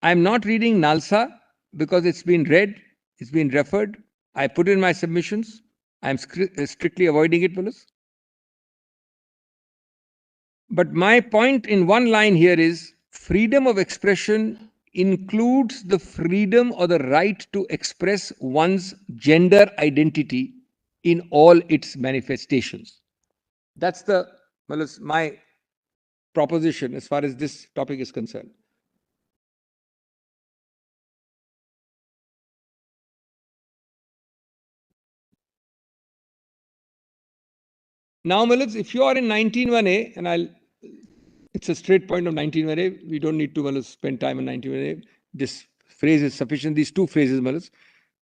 I'm not reading NALSA because it's been read, it's been referred. I put in my submissions. I'm strictly avoiding it, But my point in one line here is freedom of expression includes the freedom or the right to express one's gender identity in all its manifestations. That's my proposition as far as this topic is concerned. Now, if you are in 19(1)A, and it's a straight point of 19(1)A, we don't need to spend time on 19(1)A. This phrase is sufficient. These two phrases,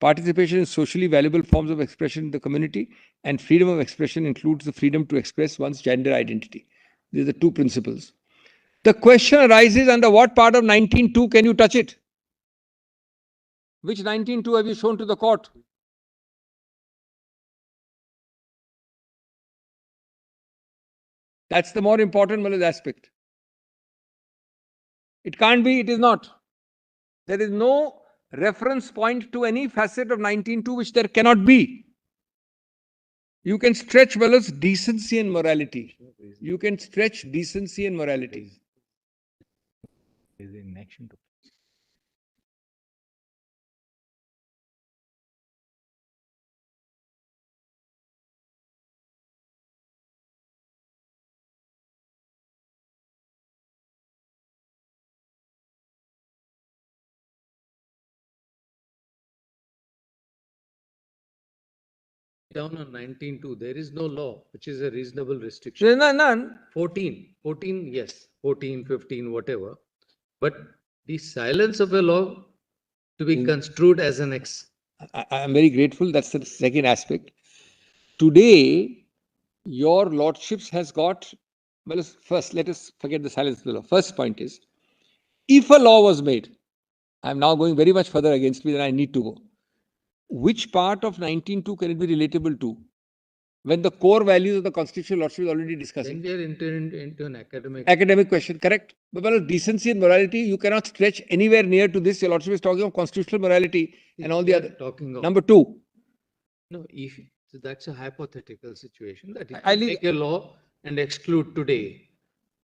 participation in socially valuable forms of expression in the community, and freedom of expression includes the freedom to express one's gender identity. These are the two principles. The question arises, under what part of 19(2) can you touch it? Which 19(2) have you shown to the court? That's the more important aspect. It can't be, it is not. There is no reference point to any facet of 19(2) which there cannot be. You can stretch decency and morality. You can stretch decency and morality. Down on 19(2), there is no law which is a reasonable restriction. There is none. 14, yes, 14, 15, whatever. But the silence of a law to be construed as an I am very grateful. That's the second aspect. Today, your lordships has got, first, let us forget the silence of the law. First point is, if a law was made, I'm now going very much further against me than I need to go. Which part of 19(2) can it be relatable to? When the core values of the constitutional lordship is already discussing. Then we are into an academic question, correct? But decency and morality, you cannot stretch anywhere near to this. Your lordship is talking of constitutional morality and all the other. Number two. No, if that's a hypothetical situation, that if you make a law and exclude today.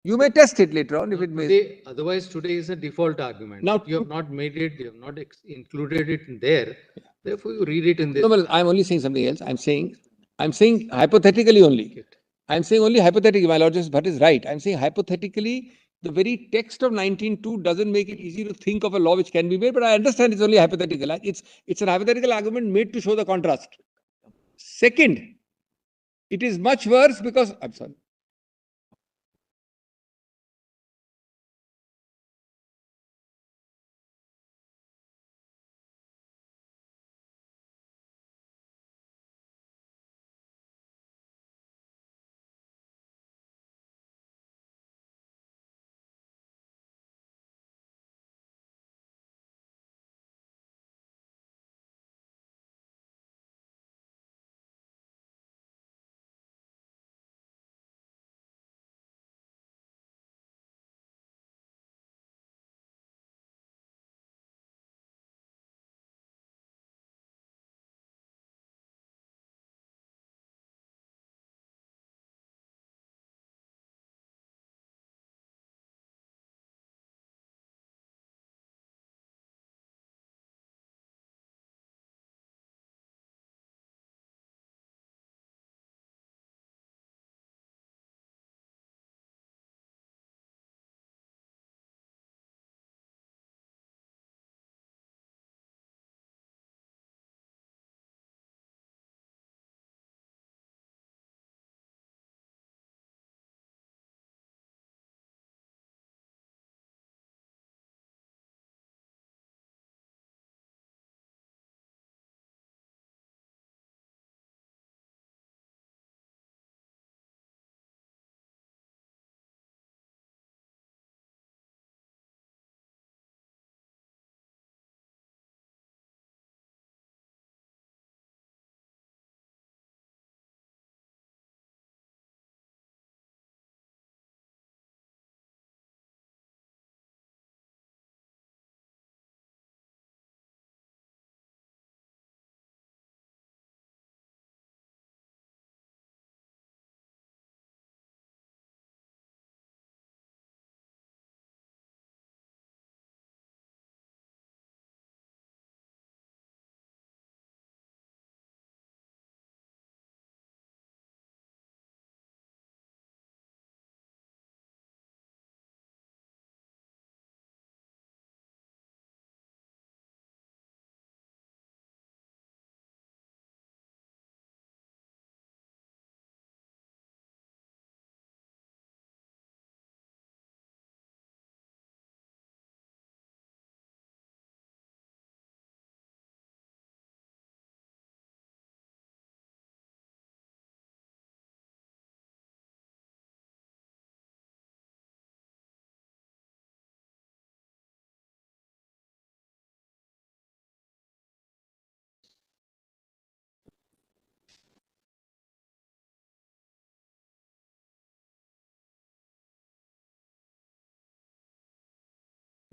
You may test it later on if it may. Otherwise, today is a default argument. Now, you have not made it, you have not included it in there. Therefore, you read it in this. No, but I'm only saying something else. I'm saying hypothetically only. I'm saying only hypothetically. My Lord Justice Bhatt is right. I'm saying hypothetically, the very text of 19(2) doesn't make it easy to think of a law which can be made, but I understand it's only hypothetical. It's an hypothetical argument made to show the contrast. Second, it is much worse because, I'm sorry.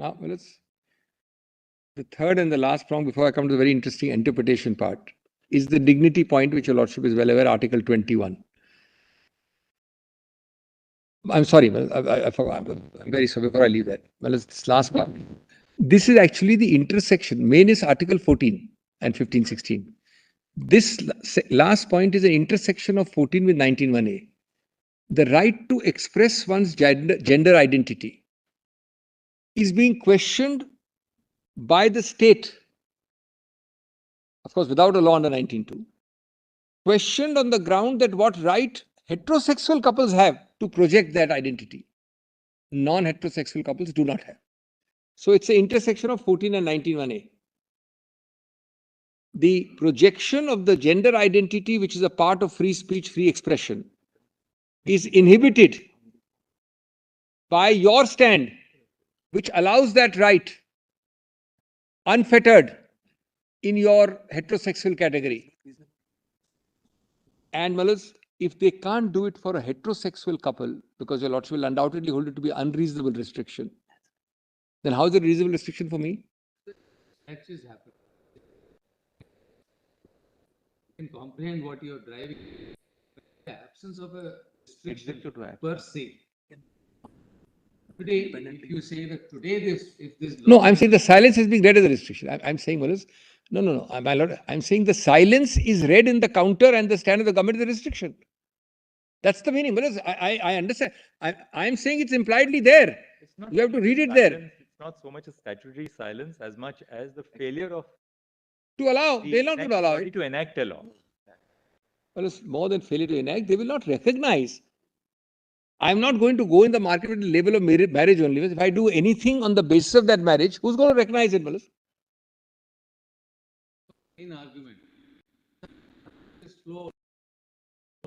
Now, well, the third and the last prong before I come to the very interesting interpretation part is the dignity point, which your Lordship is well aware, Article 21. I'm sorry, I forgot. I'm very sorry before I leave that. Well, it's this last part. This is actually the intersection. Main is Article 14 and 15, 16. This last point is an intersection of 14 with 19(1)(a). The right to express one's gender identity is being questioned by the state, of course, without a law under 19(2), questioned on the ground that what right heterosexual couples have to project that identity, non-heterosexual couples do not have. So it's an intersection of 14 and 19(1)(a). The projection of the gender identity, which is a part of free speech, free expression, is inhibited by your stand, which allows that right unfettered in your heterosexual category. And Malas, if they can't do it for a heterosexual couple, because your Lordship will undoubtedly hold it to be unreasonable restriction, then how is it a reasonable restriction for me? Matches happen. You can comprehend what you're driving. The absence of a restriction per se. Today, if you say that today if this law... No, I'm saying the silence is being read as a restriction. I'm saying, Malas, no, my Lord, I'm saying the silence is read in the counter and the stand of the government is a restriction. That's the meaning. Malas, I understand. I'm saying it's impliedly there. You have to read it there. It's not so much a statutory silence as much as the failure of to allow. They're not going to allow it. To enact a law. Well, it's more than failure to enact. They will not recognize. I'm not going to go in the market with the label of marriage only. If I do anything on the basis of that marriage, who's going to recognize it, Malas? In argument.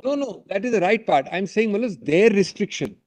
No, that is the right part. I'm saying, Malas, their restriction.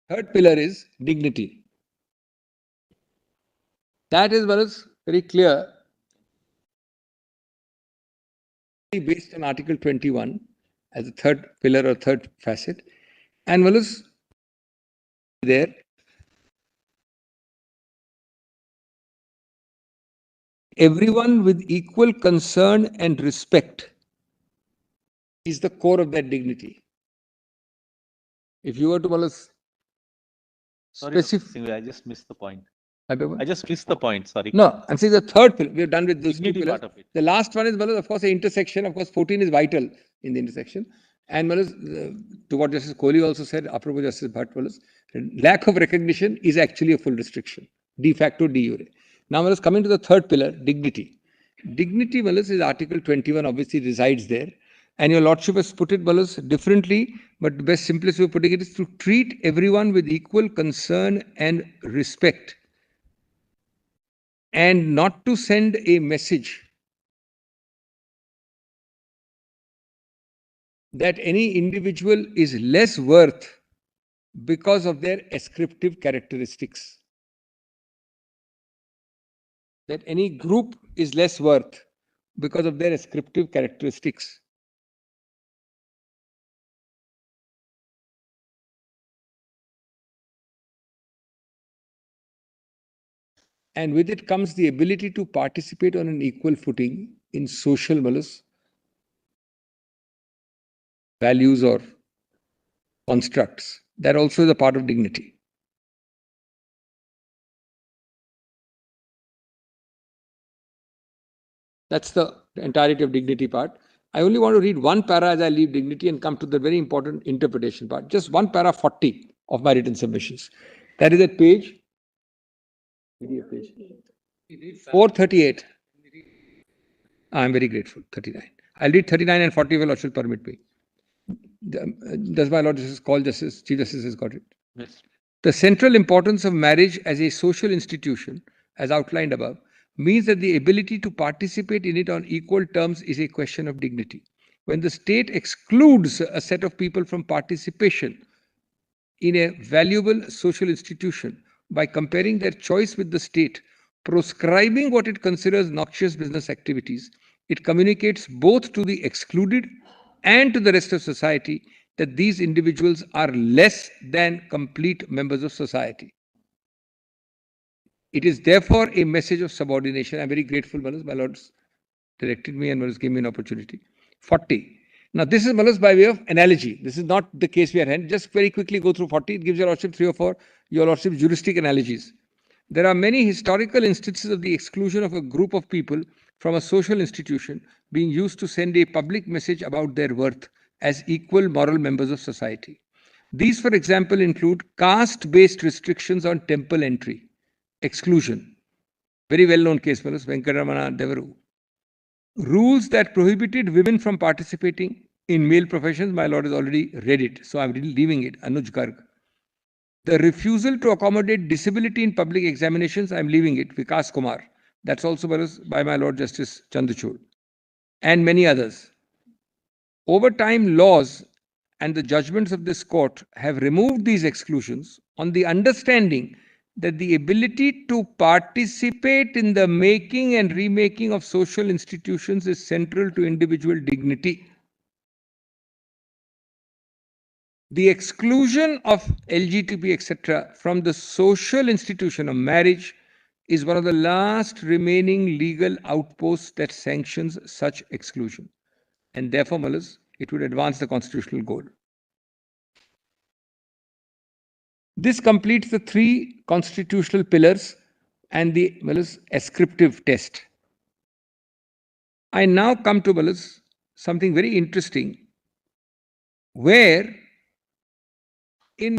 Third pillar is dignity. That is, Malas, very clear. Based on Article 21 as a third pillar or third facet. And Malas, there. Everyone with equal concern and respect is the core of that dignity. If you were to, Malas, Sorry, I just missed the point. I just missed the point, sorry. No, I'm saying the third pillar. We're done with those two pillars. Part of it. The last one is, Malas, of course, the intersection. Of course, 14 is vital in the intersection. And to what Justice Kohli also said, apropos Justice Bhatt, lack of recognition is actually a full restriction, de facto, de jure. Now, coming to the third pillar, dignity. Dignity, is Article 21, obviously resides there. And your Lordship has put it, differently, but the best, simplest way of putting it is to treat everyone with equal concern and respect, and not to send a message that any individual is less worth because of their ascriptive characteristics. That any group is less worth because of their ascriptive characteristics. And with it comes the ability to participate on an equal footing in social values or constructs. That also is a part of dignity. That's the entirety of dignity part. I only want to read one para as I leave dignity and come to the very important interpretation part. Just one para 40 of my written submissions. That is at page 438. I'm very grateful. 39. I'll read 39 and 40 if your Lordship permit me. Does my Lord Justice call Justice, Chief Justice has got it? Yes. The central importance of marriage as a social institution, as outlined above, means that the ability to participate in it on equal terms is a question of dignity. When the state excludes a set of people from participation in a valuable social institution by comparing their choice with the state, proscribing what it considers noxious business activities, it communicates both to the excluded and to the rest of society that these individuals are less than complete members of society. It is therefore a message of subordination. I'm very grateful, Manas, my Lord's directed me and Manas gave me an opportunity. 40. Now, this is Manas by way of analogy. This is not the case we are in. Just very quickly go through 40. It gives your Lordship 3 or 4, your Lordship's juristic analogies. There are many historical instances of the exclusion of a group of people from a social institution being used to send a public message about their worth as equal moral members of society. These, for example, include caste-based restrictions on temple entry, exclusion. Very well-known case, Venkatamana Devaru. Rules that prohibited women from participating in male professions. My Lord has already read it, so I'm leaving it. Anuj Garg. The refusal to accommodate disability in public examinations. I'm leaving it. Vikas Kumar. That's also by my Lord Justice Chandrachud. And many others. Over time, laws and the judgments of this court have removed these exclusions on the understanding that the ability to participate in the making and remaking of social institutions is central to individual dignity. The exclusion of LGBT, etc., from the social institution of marriage is one of the last remaining legal outposts that sanctions such exclusion. And therefore, Malas, it would advance the constitutional goal. This completes the 3 constitutional pillars and the ascriptive test. I now come to something very interesting, where in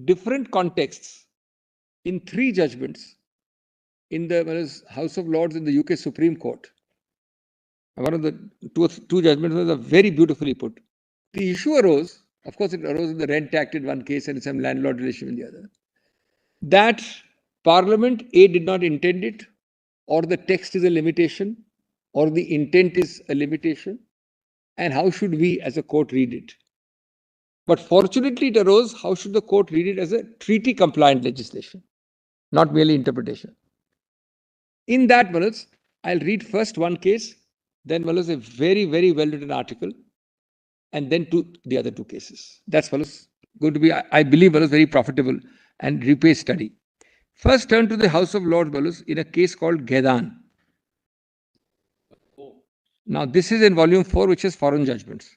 different contexts, in 3 judgments, in the House of Lords in the UK Supreme Court, one of the two judgments was very beautifully put. The issue arose, of course, it arose in the Rent Act in one case and some landlord relation in the other, that Parliament A did not intend it, or the text is a limitation, or the intent is a limitation, and how should we as a court read it? But fortunately, it arose, how should the court read it as a treaty-compliant legislation, not merely interpretation. In that, I'll read first one case, then a very, very well-written article, and then the other 2 cases. That's going to be, I believe, very profitable and repay study. First, turn to the House of Lords in a case called Ghedan. Now, this is in volume 4, which is foreign judgments.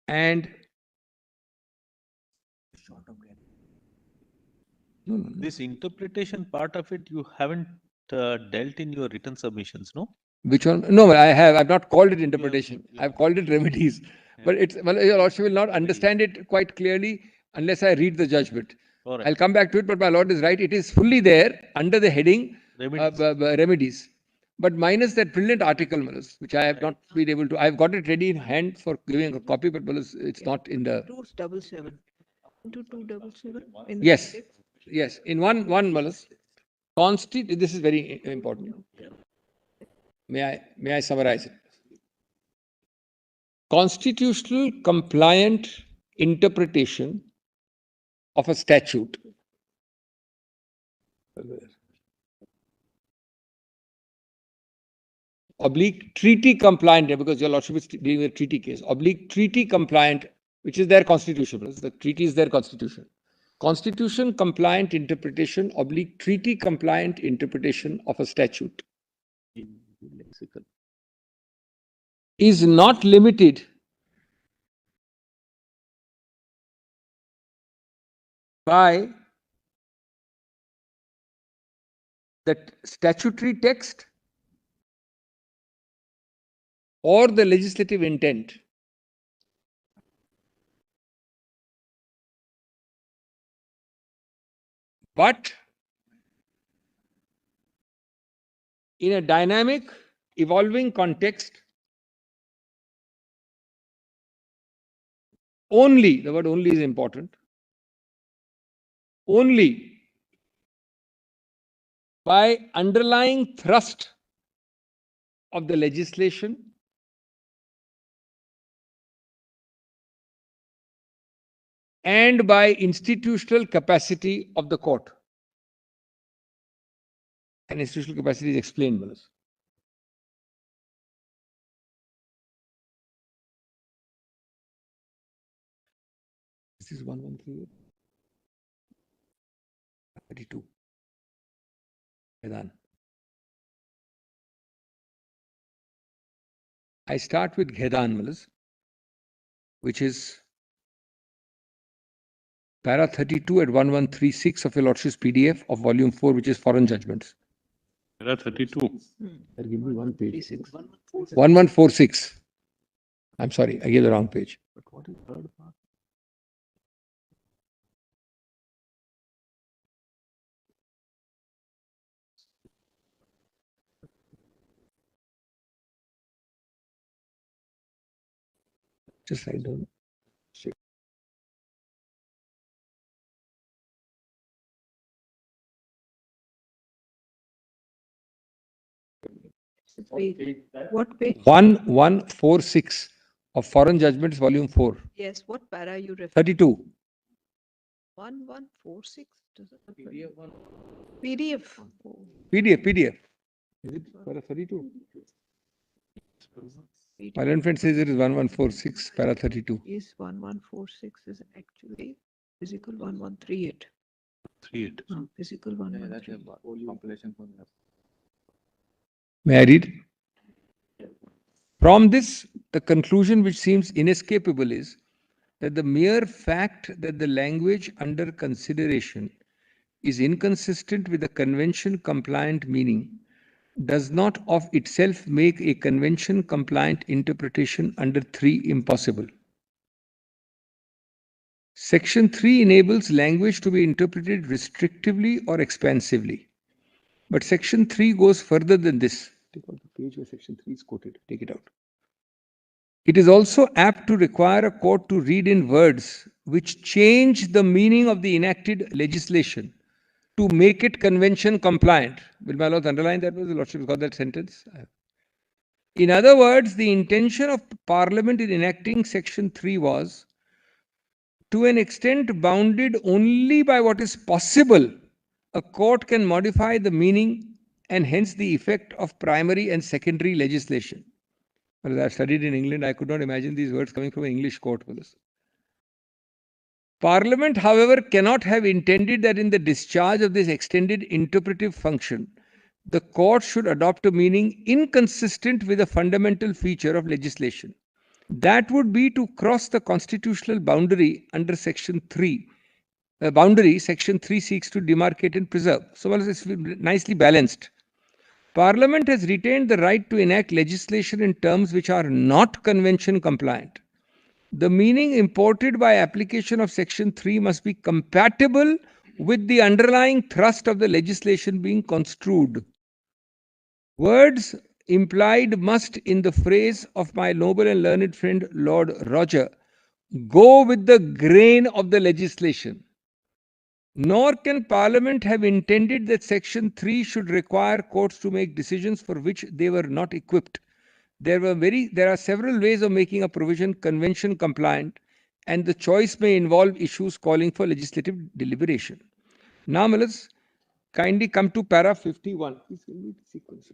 And this interpretation part of it, you haven't dealt in your written submissions, no? Which one? No, I've not called it interpretation. I've called it remedies. But it's, well, your lordship will not understand it quite clearly unless I read the judgment. All right. I'll come back to it, but my lord is right. It is fully there under the heading Remedies. remedies. But minus that brilliant article, Malas, which I have not been able to. I've got it ready in hand for giving a copy, but Malas, it's not in the. 277. Into 277. Yes, yes. In one Malas, this is very important. May I summarize it? Constitutional compliant interpretation of a statute oblique treaty compliant, because your lordship is dealing with a treaty case, oblique treaty compliant, which is their constitution. The treaty is their constitution. Constitution compliant interpretation oblique treaty compliant interpretation of a statute is not limited by the statutory text or the legislative intent. But in a dynamic, evolving context, only, the word only is important, only by underlying thrust of the legislation and by institutional capacity of the court. And institutional capacity is explained, Malas. This is 113. 32. Ghedan. I start with Ghedan, Malas, which is para 32 at 1136 of your lordship's PDF of volume 4, which is foreign judgments. Para 32. Give me one page. 1146. I'm sorry, I gave the wrong page. But what is third part? Just write down. What page? 1146 of foreign judgments, volume 4. Yes, what para you refer? 32. 1146. PDF. PDF. Is it para 32? My learned friend says it is 1146, para 32. Is 1146 is actually physical 1138. 38. Physical 1138. May I read? From this, the conclusion which seems inescapable is that the mere fact that the language under consideration is inconsistent with the convention compliant meaning does not of itself make a convention compliant interpretation under 3 impossible. Section 3 enables language to be interpreted restrictively or expansively. But Section 3 goes further than this. Take out the page where Section 3 is quoted. Take it out. It is also apt to require a court to read in words which change the meaning of the enacted legislation to make it convention compliant. Will my lord underline that? The lordship got that sentence. In other words, the intention of Parliament in enacting Section 3 was, to an extent bounded only by what is possible, a court can modify the meaning and hence the effect of primary and secondary legislation. Well, as I've studied in England, I could not imagine these words coming from an English court for this. Parliament, however, cannot have intended that in the discharge of this extended interpretive function, the court should adopt a meaning inconsistent with a fundamental feature of legislation. That would be to cross the constitutional boundary under Section 3. Section 3 seeks to demarcate and preserve. So, well, it's nicely balanced. Parliament has retained the right to enact legislation in terms which are not convention compliant. The meaning imported by application of Section 3 must be compatible with the underlying thrust of the legislation being construed. Words implied must, in the phrase of my noble and learned friend Lord Roger, go with the grain of the legislation. Nor can Parliament have intended that Section 3 should require courts to make decisions for which they were not equipped. There are several ways of making a provision convention compliant, and the choice may involve issues calling for legislative deliberation. Now, let's kindly come to para 51. Please give me the sequence.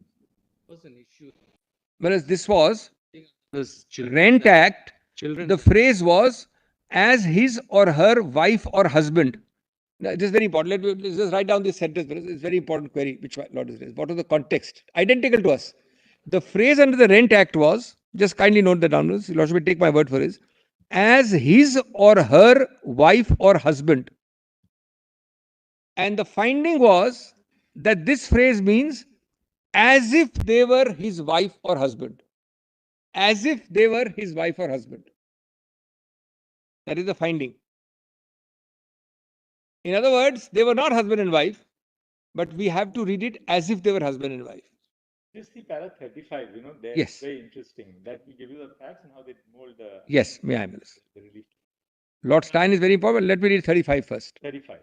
Whereas this was Rent Act, the phrase was as his or her wife or husband. Now, this is very important. Let's just write down this sentence. It's a very important query which Lord is raised. What was the context? Identical to us. The phrase under the Rent Act was, just kindly note that down, Lord should take my word for it, as his or her wife or husband. And the finding was that this phrase means as if they were his wife or husband. As if they were his wife or husband. That is the finding. In other words, they were not husband and wife, but we have to read it as if they were husband and wife. Just the para 35, there Yes. it's very interesting. That will give you the facts and how they mold the. Yes, may I, Melissa? The relief. Lord Stein is very important. Let me read 35 first. 35.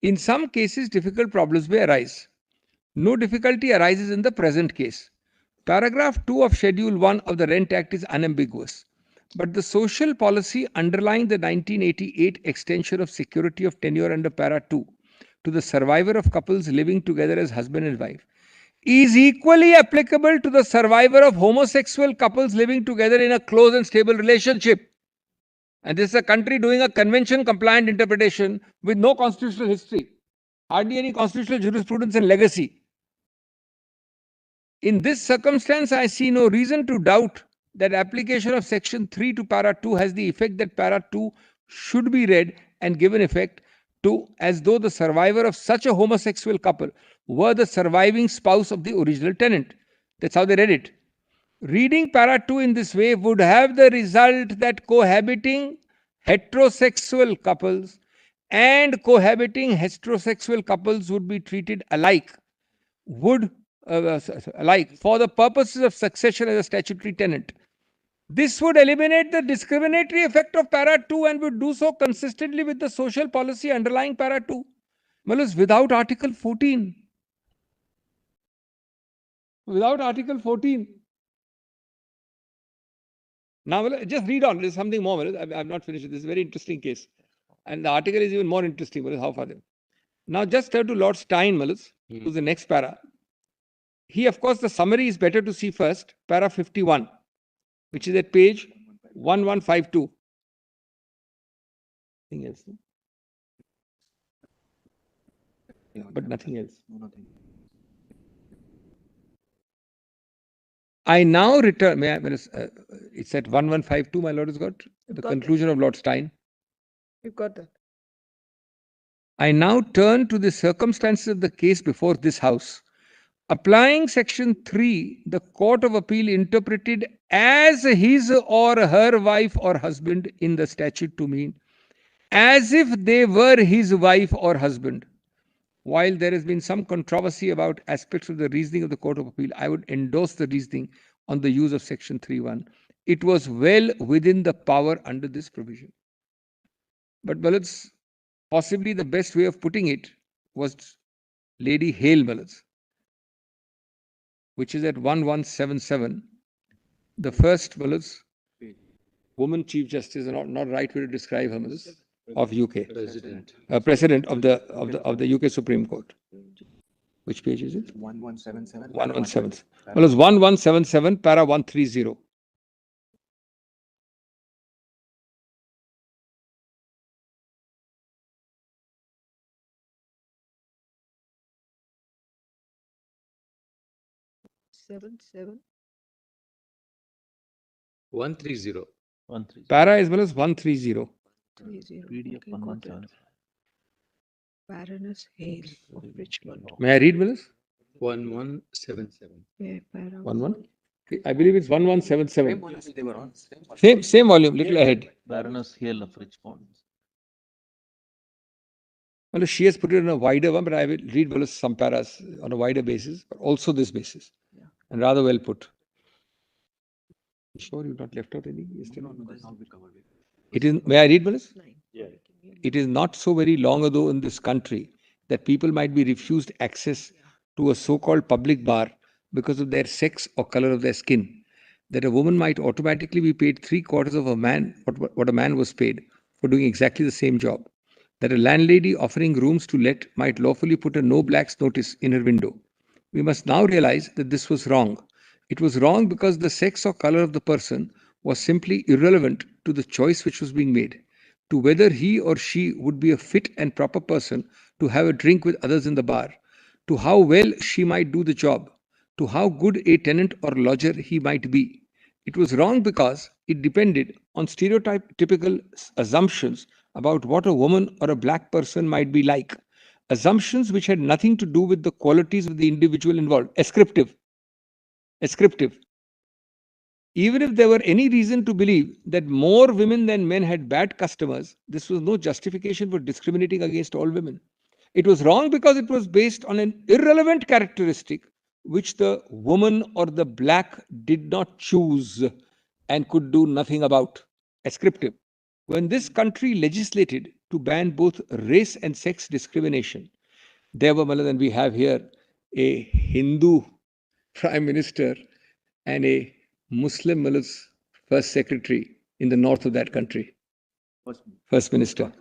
In some cases, difficult problems may arise. No difficulty arises in the present case. Paragraph 2 of Schedule 1 of the Rent Act is unambiguous. But the social policy underlying the 1988 extension of security of tenure under Para 2 to the survivor of couples living together as husband and wife is equally applicable to the survivor of homosexual couples living together in a close and stable relationship. And this is a country doing a convention compliant interpretation with no constitutional history, hardly any constitutional jurisprudence and legacy. In this circumstance, I see no reason to doubt that application of Section 3 to Para 2 has the effect that Para 2 should be read and given effect to as though the survivor of such a homosexual couple were the surviving spouse of the original tenant. That's how they read it. Reading Para 2 in this way would have the result that cohabiting heterosexual couples and cohabiting heterosexual couples would be treated alike, for the purposes of succession as a statutory tenant. This would eliminate the discriminatory effect of Para 2 and would do so consistently with the social policy underlying Para 2. Well, it's without Article 14. Without Article 14. Now, just read on. There's something more. I've not finished. This is a very interesting case. And the article is even more interesting. How far? Now, just turn to Lord Stein, who's the next para. He, of course, the summary is better to see first. Para 51, which is at page 1152. Nothing else. But nothing else. I now return, it's at 1152, my Lord has got the conclusion of Lord Stein. You've got that. I now turn to the circumstances of the case before this House. Applying Section 3, the Court of Appeal interpreted as his or her wife or husband in the statute to mean as if they were his wife or husband. While there has been some controversy about aspects of the reasoning of the Court of Appeal, I would endorse the reasoning on the use of Section 3(1). It was well within the power under this provision. But Malats, possibly the best way of putting it was Lady Hale Malats, which is at 1177. The first Malats, woman Chief Justice, not right way to describe her Malats, of UK. President of the UK Supreme Court. Which page is it? 1177. 1177. Well, it's 1177, para 130. Seven. 130. Para as well as 130. 30. PDF Okay, 1177. Baroness Hale of Richmond. May I read, Willis? 1177. 11? I believe it's 1177. Same volume they were on. Same volume, little ahead. Baroness Hill of Richmond. Well, she has put it on a wider one, but I will read well some paras on a wider basis, but also this basis. And rather well put. Sure you've not left out any? It is, may I read, Manas? Yeah. It is not so very long ago in this country that people might be refused access to a so-called public bar because of their sex or color of their skin. That a woman might automatically be paid 3/4 of a man, what a man was paid for doing exactly the same job. That a landlady offering rooms to let might lawfully put a no blacks notice in her window. We must now realize that this was wrong. It was wrong because the sex or color of the person was simply irrelevant to the choice which was being made, to whether he or she would be a fit and proper person to have a drink with others in the bar, to how well she might do the job, to how good a tenant or lodger he might be. It was wrong because it depended on stereotypical assumptions about what a woman or a black person might be like, assumptions which had nothing to do with the qualities of the individual involved. Ascriptive. Even if there were any reason to believe that more women than men had bad customers, this was no justification for discriminating against all women. It was wrong because it was based on an irrelevant characteristic which the woman or the black did not choose and could do nothing about. Ascriptive. When this country legislated to ban both race and sex discrimination, there were, and we have here a Hindu prime minister and a Muslim first secretary in the north of that country. First minister,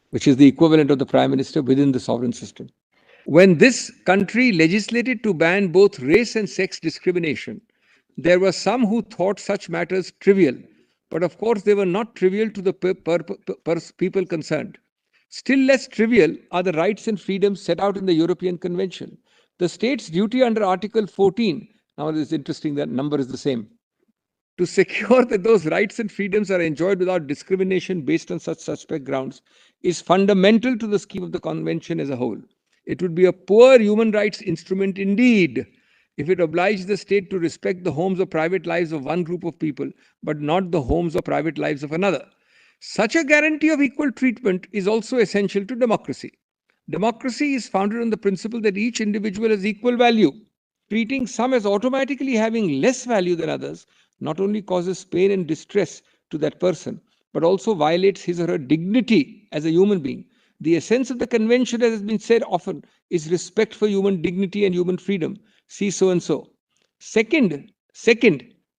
which is the equivalent of the prime minister within the sovereign system. When this country legislated to ban both race and sex discrimination, there were some who thought such matters trivial, but of course they were not trivial to the people concerned. Still less trivial are the rights and freedoms set out in the European Convention. The state's duty under Article 14, now it is interesting that number is the same, to secure that those rights and freedoms are enjoyed without discrimination based on such suspect grounds, is fundamental to the scheme of the convention as a whole. It would be a poor human rights instrument indeed if it obliged the state to respect the homes or private lives of one group of people, but not the homes or private lives of another. Such a guarantee of equal treatment is also essential to democracy. Democracy is founded on the principle that each individual has equal value. Treating some as automatically having less value than others not only causes pain and distress to that person, but also violates his or her dignity as a human being. The essence of the convention, as has been said often, is respect for human dignity and human freedom. See so and so. Second,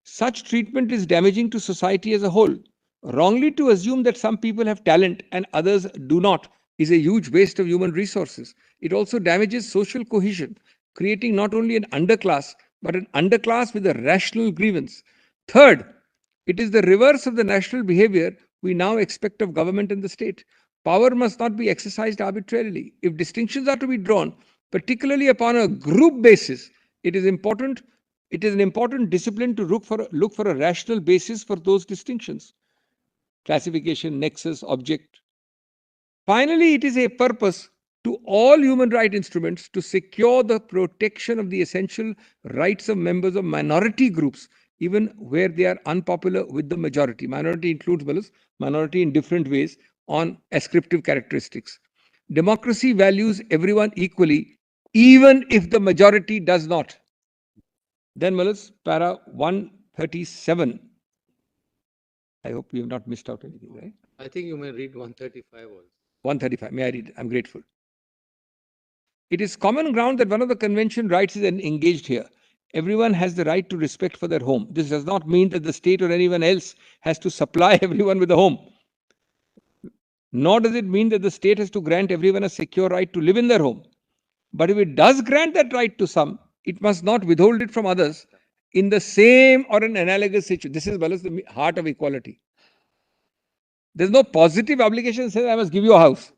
such treatment is damaging to society as a whole. Wrongly to assume that some people have talent and others do not is a huge waste of human resources. It also damages social cohesion, creating not only an underclass, but an underclass with a rational grievance. Third, it is the reverse of the national behavior we now expect of government and the state. Power must not be exercised arbitrarily. If distinctions are to be drawn, particularly upon a group basis, it is an important discipline to look for a rational basis for those distinctions. Classification, nexus, object. Finally, it is a purpose to all human rights instruments to secure the protection of the essential rights of members of minority groups, even where they are unpopular with the majority. Minority includes minority in different ways on ascriptive characteristics. Democracy values everyone equally, even if the majority does not. Then, para 137. I hope you have not missed out anything, right? I think you may read 135 also. 135. May I read? I'm grateful. It is common ground that one of the convention rights is engaged here. Everyone has the right to respect for their home. This does not mean that the state or anyone else has to supply everyone with a home. Nor does it mean that the state has to grant everyone a secure right to live in their home. But if it does grant that right to some, it must not withhold it from others in the same or an analogous situation. This is the heart of equality. There's no positive obligation that says I must give you a house.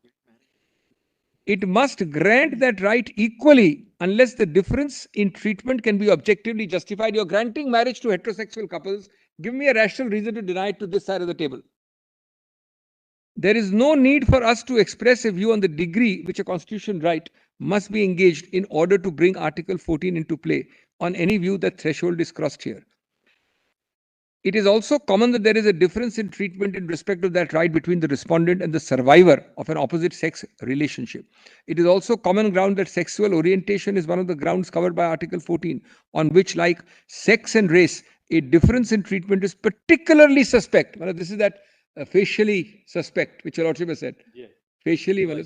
It must grant that right equally unless the difference in treatment can be objectively justified. You're granting marriage to heterosexual couples. Give me a rational reason to deny it to this side of the table. There is no need for us to express a view on the degree which a constitution right must be engaged in order to bring Article 14 into play on any view that threshold is crossed here. It is also common that there is a difference in treatment in respect of that right between the respondent and the survivor of an opposite sex relationship. It is also common ground that sexual orientation is one of the grounds covered by Article 14, on which, like sex and race, a difference in treatment is particularly suspect. Well, this is that facially suspect, which your Lordship has said. Yeah. Facially, well,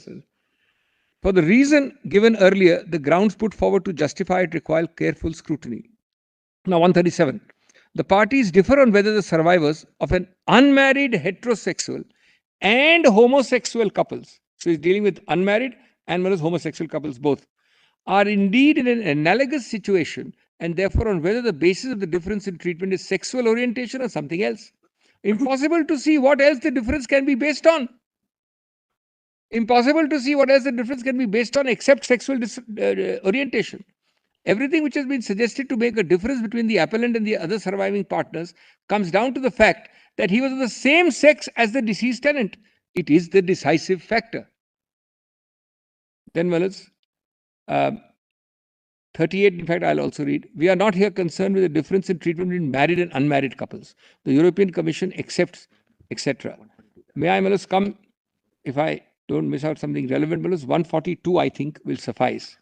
for the reason given earlier, the grounds put forward to justify it require careful scrutiny. Now, 137. The parties differ on whether the survivors of an unmarried heterosexual and homosexual couples, so he's dealing with unmarried and well as homosexual couples both, are indeed in an analogous situation, and therefore on whether the basis of the difference in treatment is sexual orientation or something else. Impossible to see what else the difference can be based on. Impossible to see what else the difference can be based on except sexual orientation. Everything which has been suggested to make a difference between the appellant and the other surviving partners comes down to the fact that he was of the same sex as the deceased tenant. It is the decisive factor. Then, Wallace, 38, in fact, I'll also read. We are not here concerned with the difference in treatment between married and unmarried couples. The European Commission accepts, etc. May I, Wallace, come, if I don't miss out something relevant, Wallace, 142, I think, will suffice.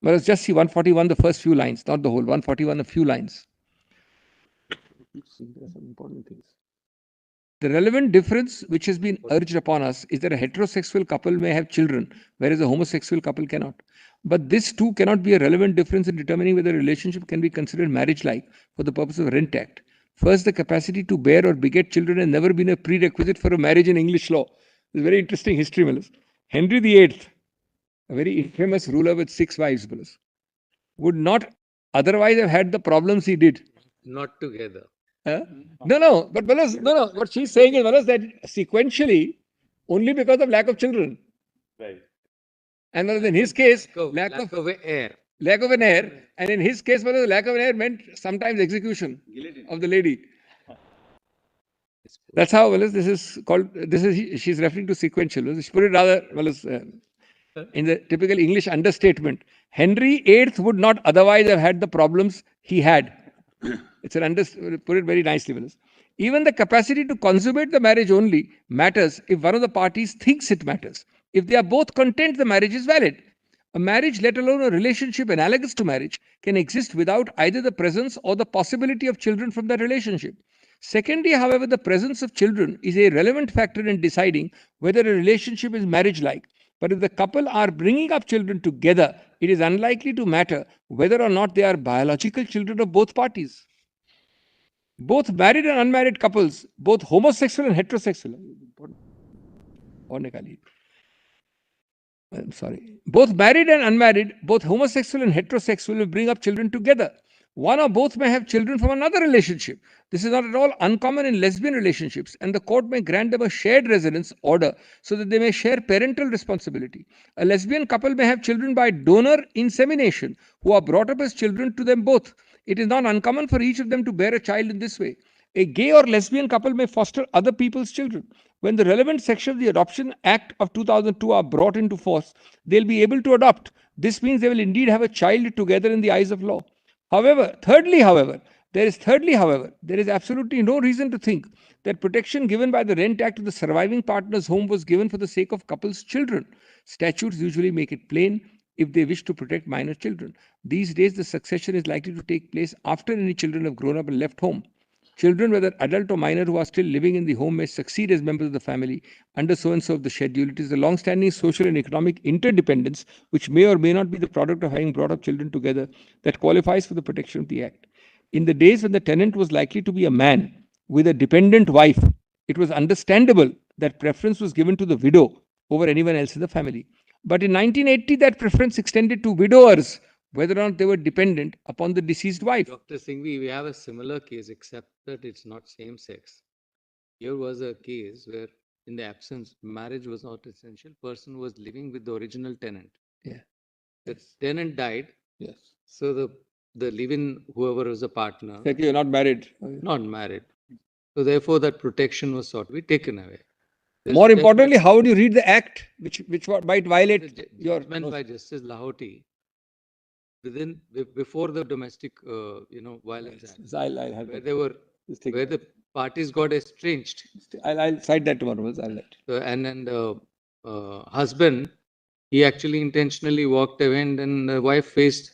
Well, let's just see 141, the first few lines, not the whole. 141, a few lines. There are some important things. The relevant difference which has been urged upon us is that a heterosexual couple may have children, whereas a homosexual couple cannot. But this too cannot be a relevant difference in determining whether a relationship can be considered marriage-like for the purpose of Rent Act. First, the capacity to bear or beget children has never been a prerequisite for a marriage in English law. It's a very interesting history, Mills. Henry VIII, a very infamous ruler with 6 wives, would not otherwise have had the problems he did. Not together. No, but no. What she's saying is that sequentially, only because of lack of children. Right. And in his case, lack of an heir. Lack of an heir. And in his case, lack of an heir meant sometimes execution of the lady. That's how this is called. She's referring to sequential. She put it rather in the typical English understatement. Henry VIII would not otherwise have had the problems he had. It's put it very nicely. Even the capacity to consummate the marriage only matters if one of the parties thinks it matters. If they are both content, the marriage is valid. A marriage, let alone a relationship analogous to marriage, can exist without either the presence or the possibility of children from that relationship. Secondly, however, the presence of children is a relevant factor in deciding whether a relationship is marriage-like. But if the couple are bringing up children together, it is unlikely to matter whether or not they are biological children of both parties. Both married and unmarried couples, both homosexual and heterosexual. I'm sorry. Both married and unmarried, both homosexual and heterosexual will bring up children together. One or both may have children from another relationship. This is not at all uncommon in lesbian relationships, and the court may grant them a shared residence order so that they may share parental responsibility. A lesbian couple may have children by donor insemination who are brought up as children to them both. It is not uncommon for each of them to bear a child in this way. A gay or lesbian couple may foster other people's children. When the relevant section of the Adoption Act of 2002 are brought into force, they'll be able to adopt. This means they will indeed have a child together in the eyes of law. Thirdly, however, there is absolutely no reason to think that protection given by the Rent Act to the surviving partner's home was given for the sake of couples' children. Statutes usually make it plain if they wish to protect minor children. These days, the succession is likely to take place after any children have grown up and left home. Children, whether adult or minor, who are still living in the home may succeed as members of the family under so-and-so of the schedule. It is the long-standing social and economic interdependence, which may or may not be the product of having brought up children together, that qualifies for the protection of the Act. In the days when the tenant was likely to be a man with a dependent wife, it was understandable that preference was given to the widow over anyone else in the family. But in 1980, that preference extended to widowers, whether or not they were dependent upon the deceased wife. Dr. Singhvi, we have a similar case, except that it's not same sex. Here was a case where, in the absence, marriage was not essential. Person was living with the original tenant. Yeah. The tenant died. Yes. So the live-in, whoever was a partner. Like you're not married. Not married. So therefore, that protection was sought to be taken away. More importantly, how would you read the act which might violate your... Judgment by Justice Lahoti before the domestic, violence act, I'll have where that. they were, where the parties got estranged. I'll cite that tomorrow. I'll let. And then the husband, he actually intentionally walked away, and then the wife faced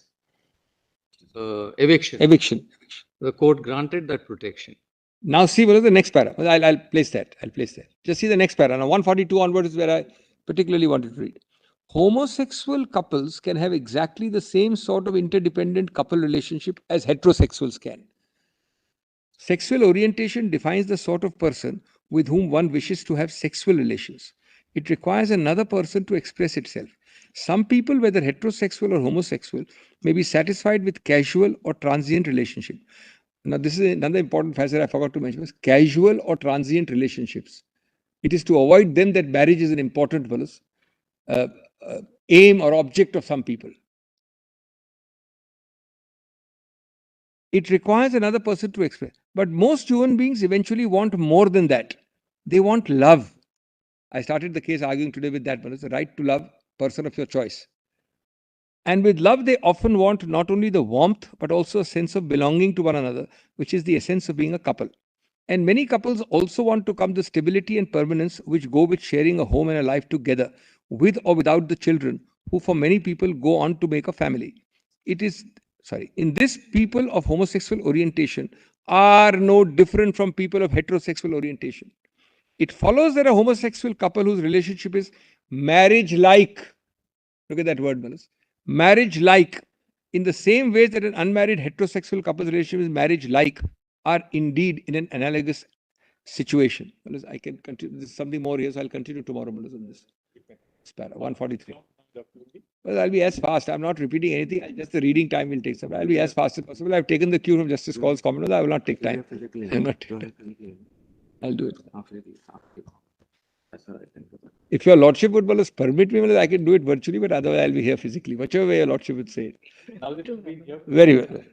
eviction. Eviction. The court granted that protection. Now see what is the next para. I'll place that. Just see the next para. Now 142 onwards is where I particularly wanted to read. Homosexual couples can have exactly the same sort of interdependent couple relationship as heterosexuals can. Sexual orientation defines the sort of person with whom one wishes to have sexual relations. It requires another person to express itself. Some people, whether heterosexual or homosexual, may be satisfied with casual or transient relationship. Now, this is another important facet I forgot to mention, was casual or transient relationships. It is to avoid them that marriage is an important aim or object of some people. It requires another person to express. But most human beings eventually want more than that. They want love. I started the case arguing today with that one. It's the right to love, person of your choice. And with love, they often want not only the warmth, but also a sense of belonging to one another, which is the essence of being a couple. And many couples also want to come the stability and permanence which go with sharing a home and a life together, with or without the children, who for many people go on to make a family. In this, people of homosexual orientation are no different from people of heterosexual orientation. It follows that a homosexual couple whose relationship is marriage-like, look at that word, Manas, marriage-like, in the same way that an unmarried heterosexual couple's relationship is marriage-like, are indeed in an analogous situation. Manas, I can continue. There's something more here, so I'll continue tomorrow, Manas, on this. Para 143. Well, I'll be as fast. I'm not repeating anything. Just the reading time will take some. I'll be as fast as possible. I've taken the cue from Justice Call's comment. I will not take time. I'll do it. If your Lordship would permit me, I can do it virtually, but otherwise I'll be here physically. Whichever way your Lordship would say it. Very well.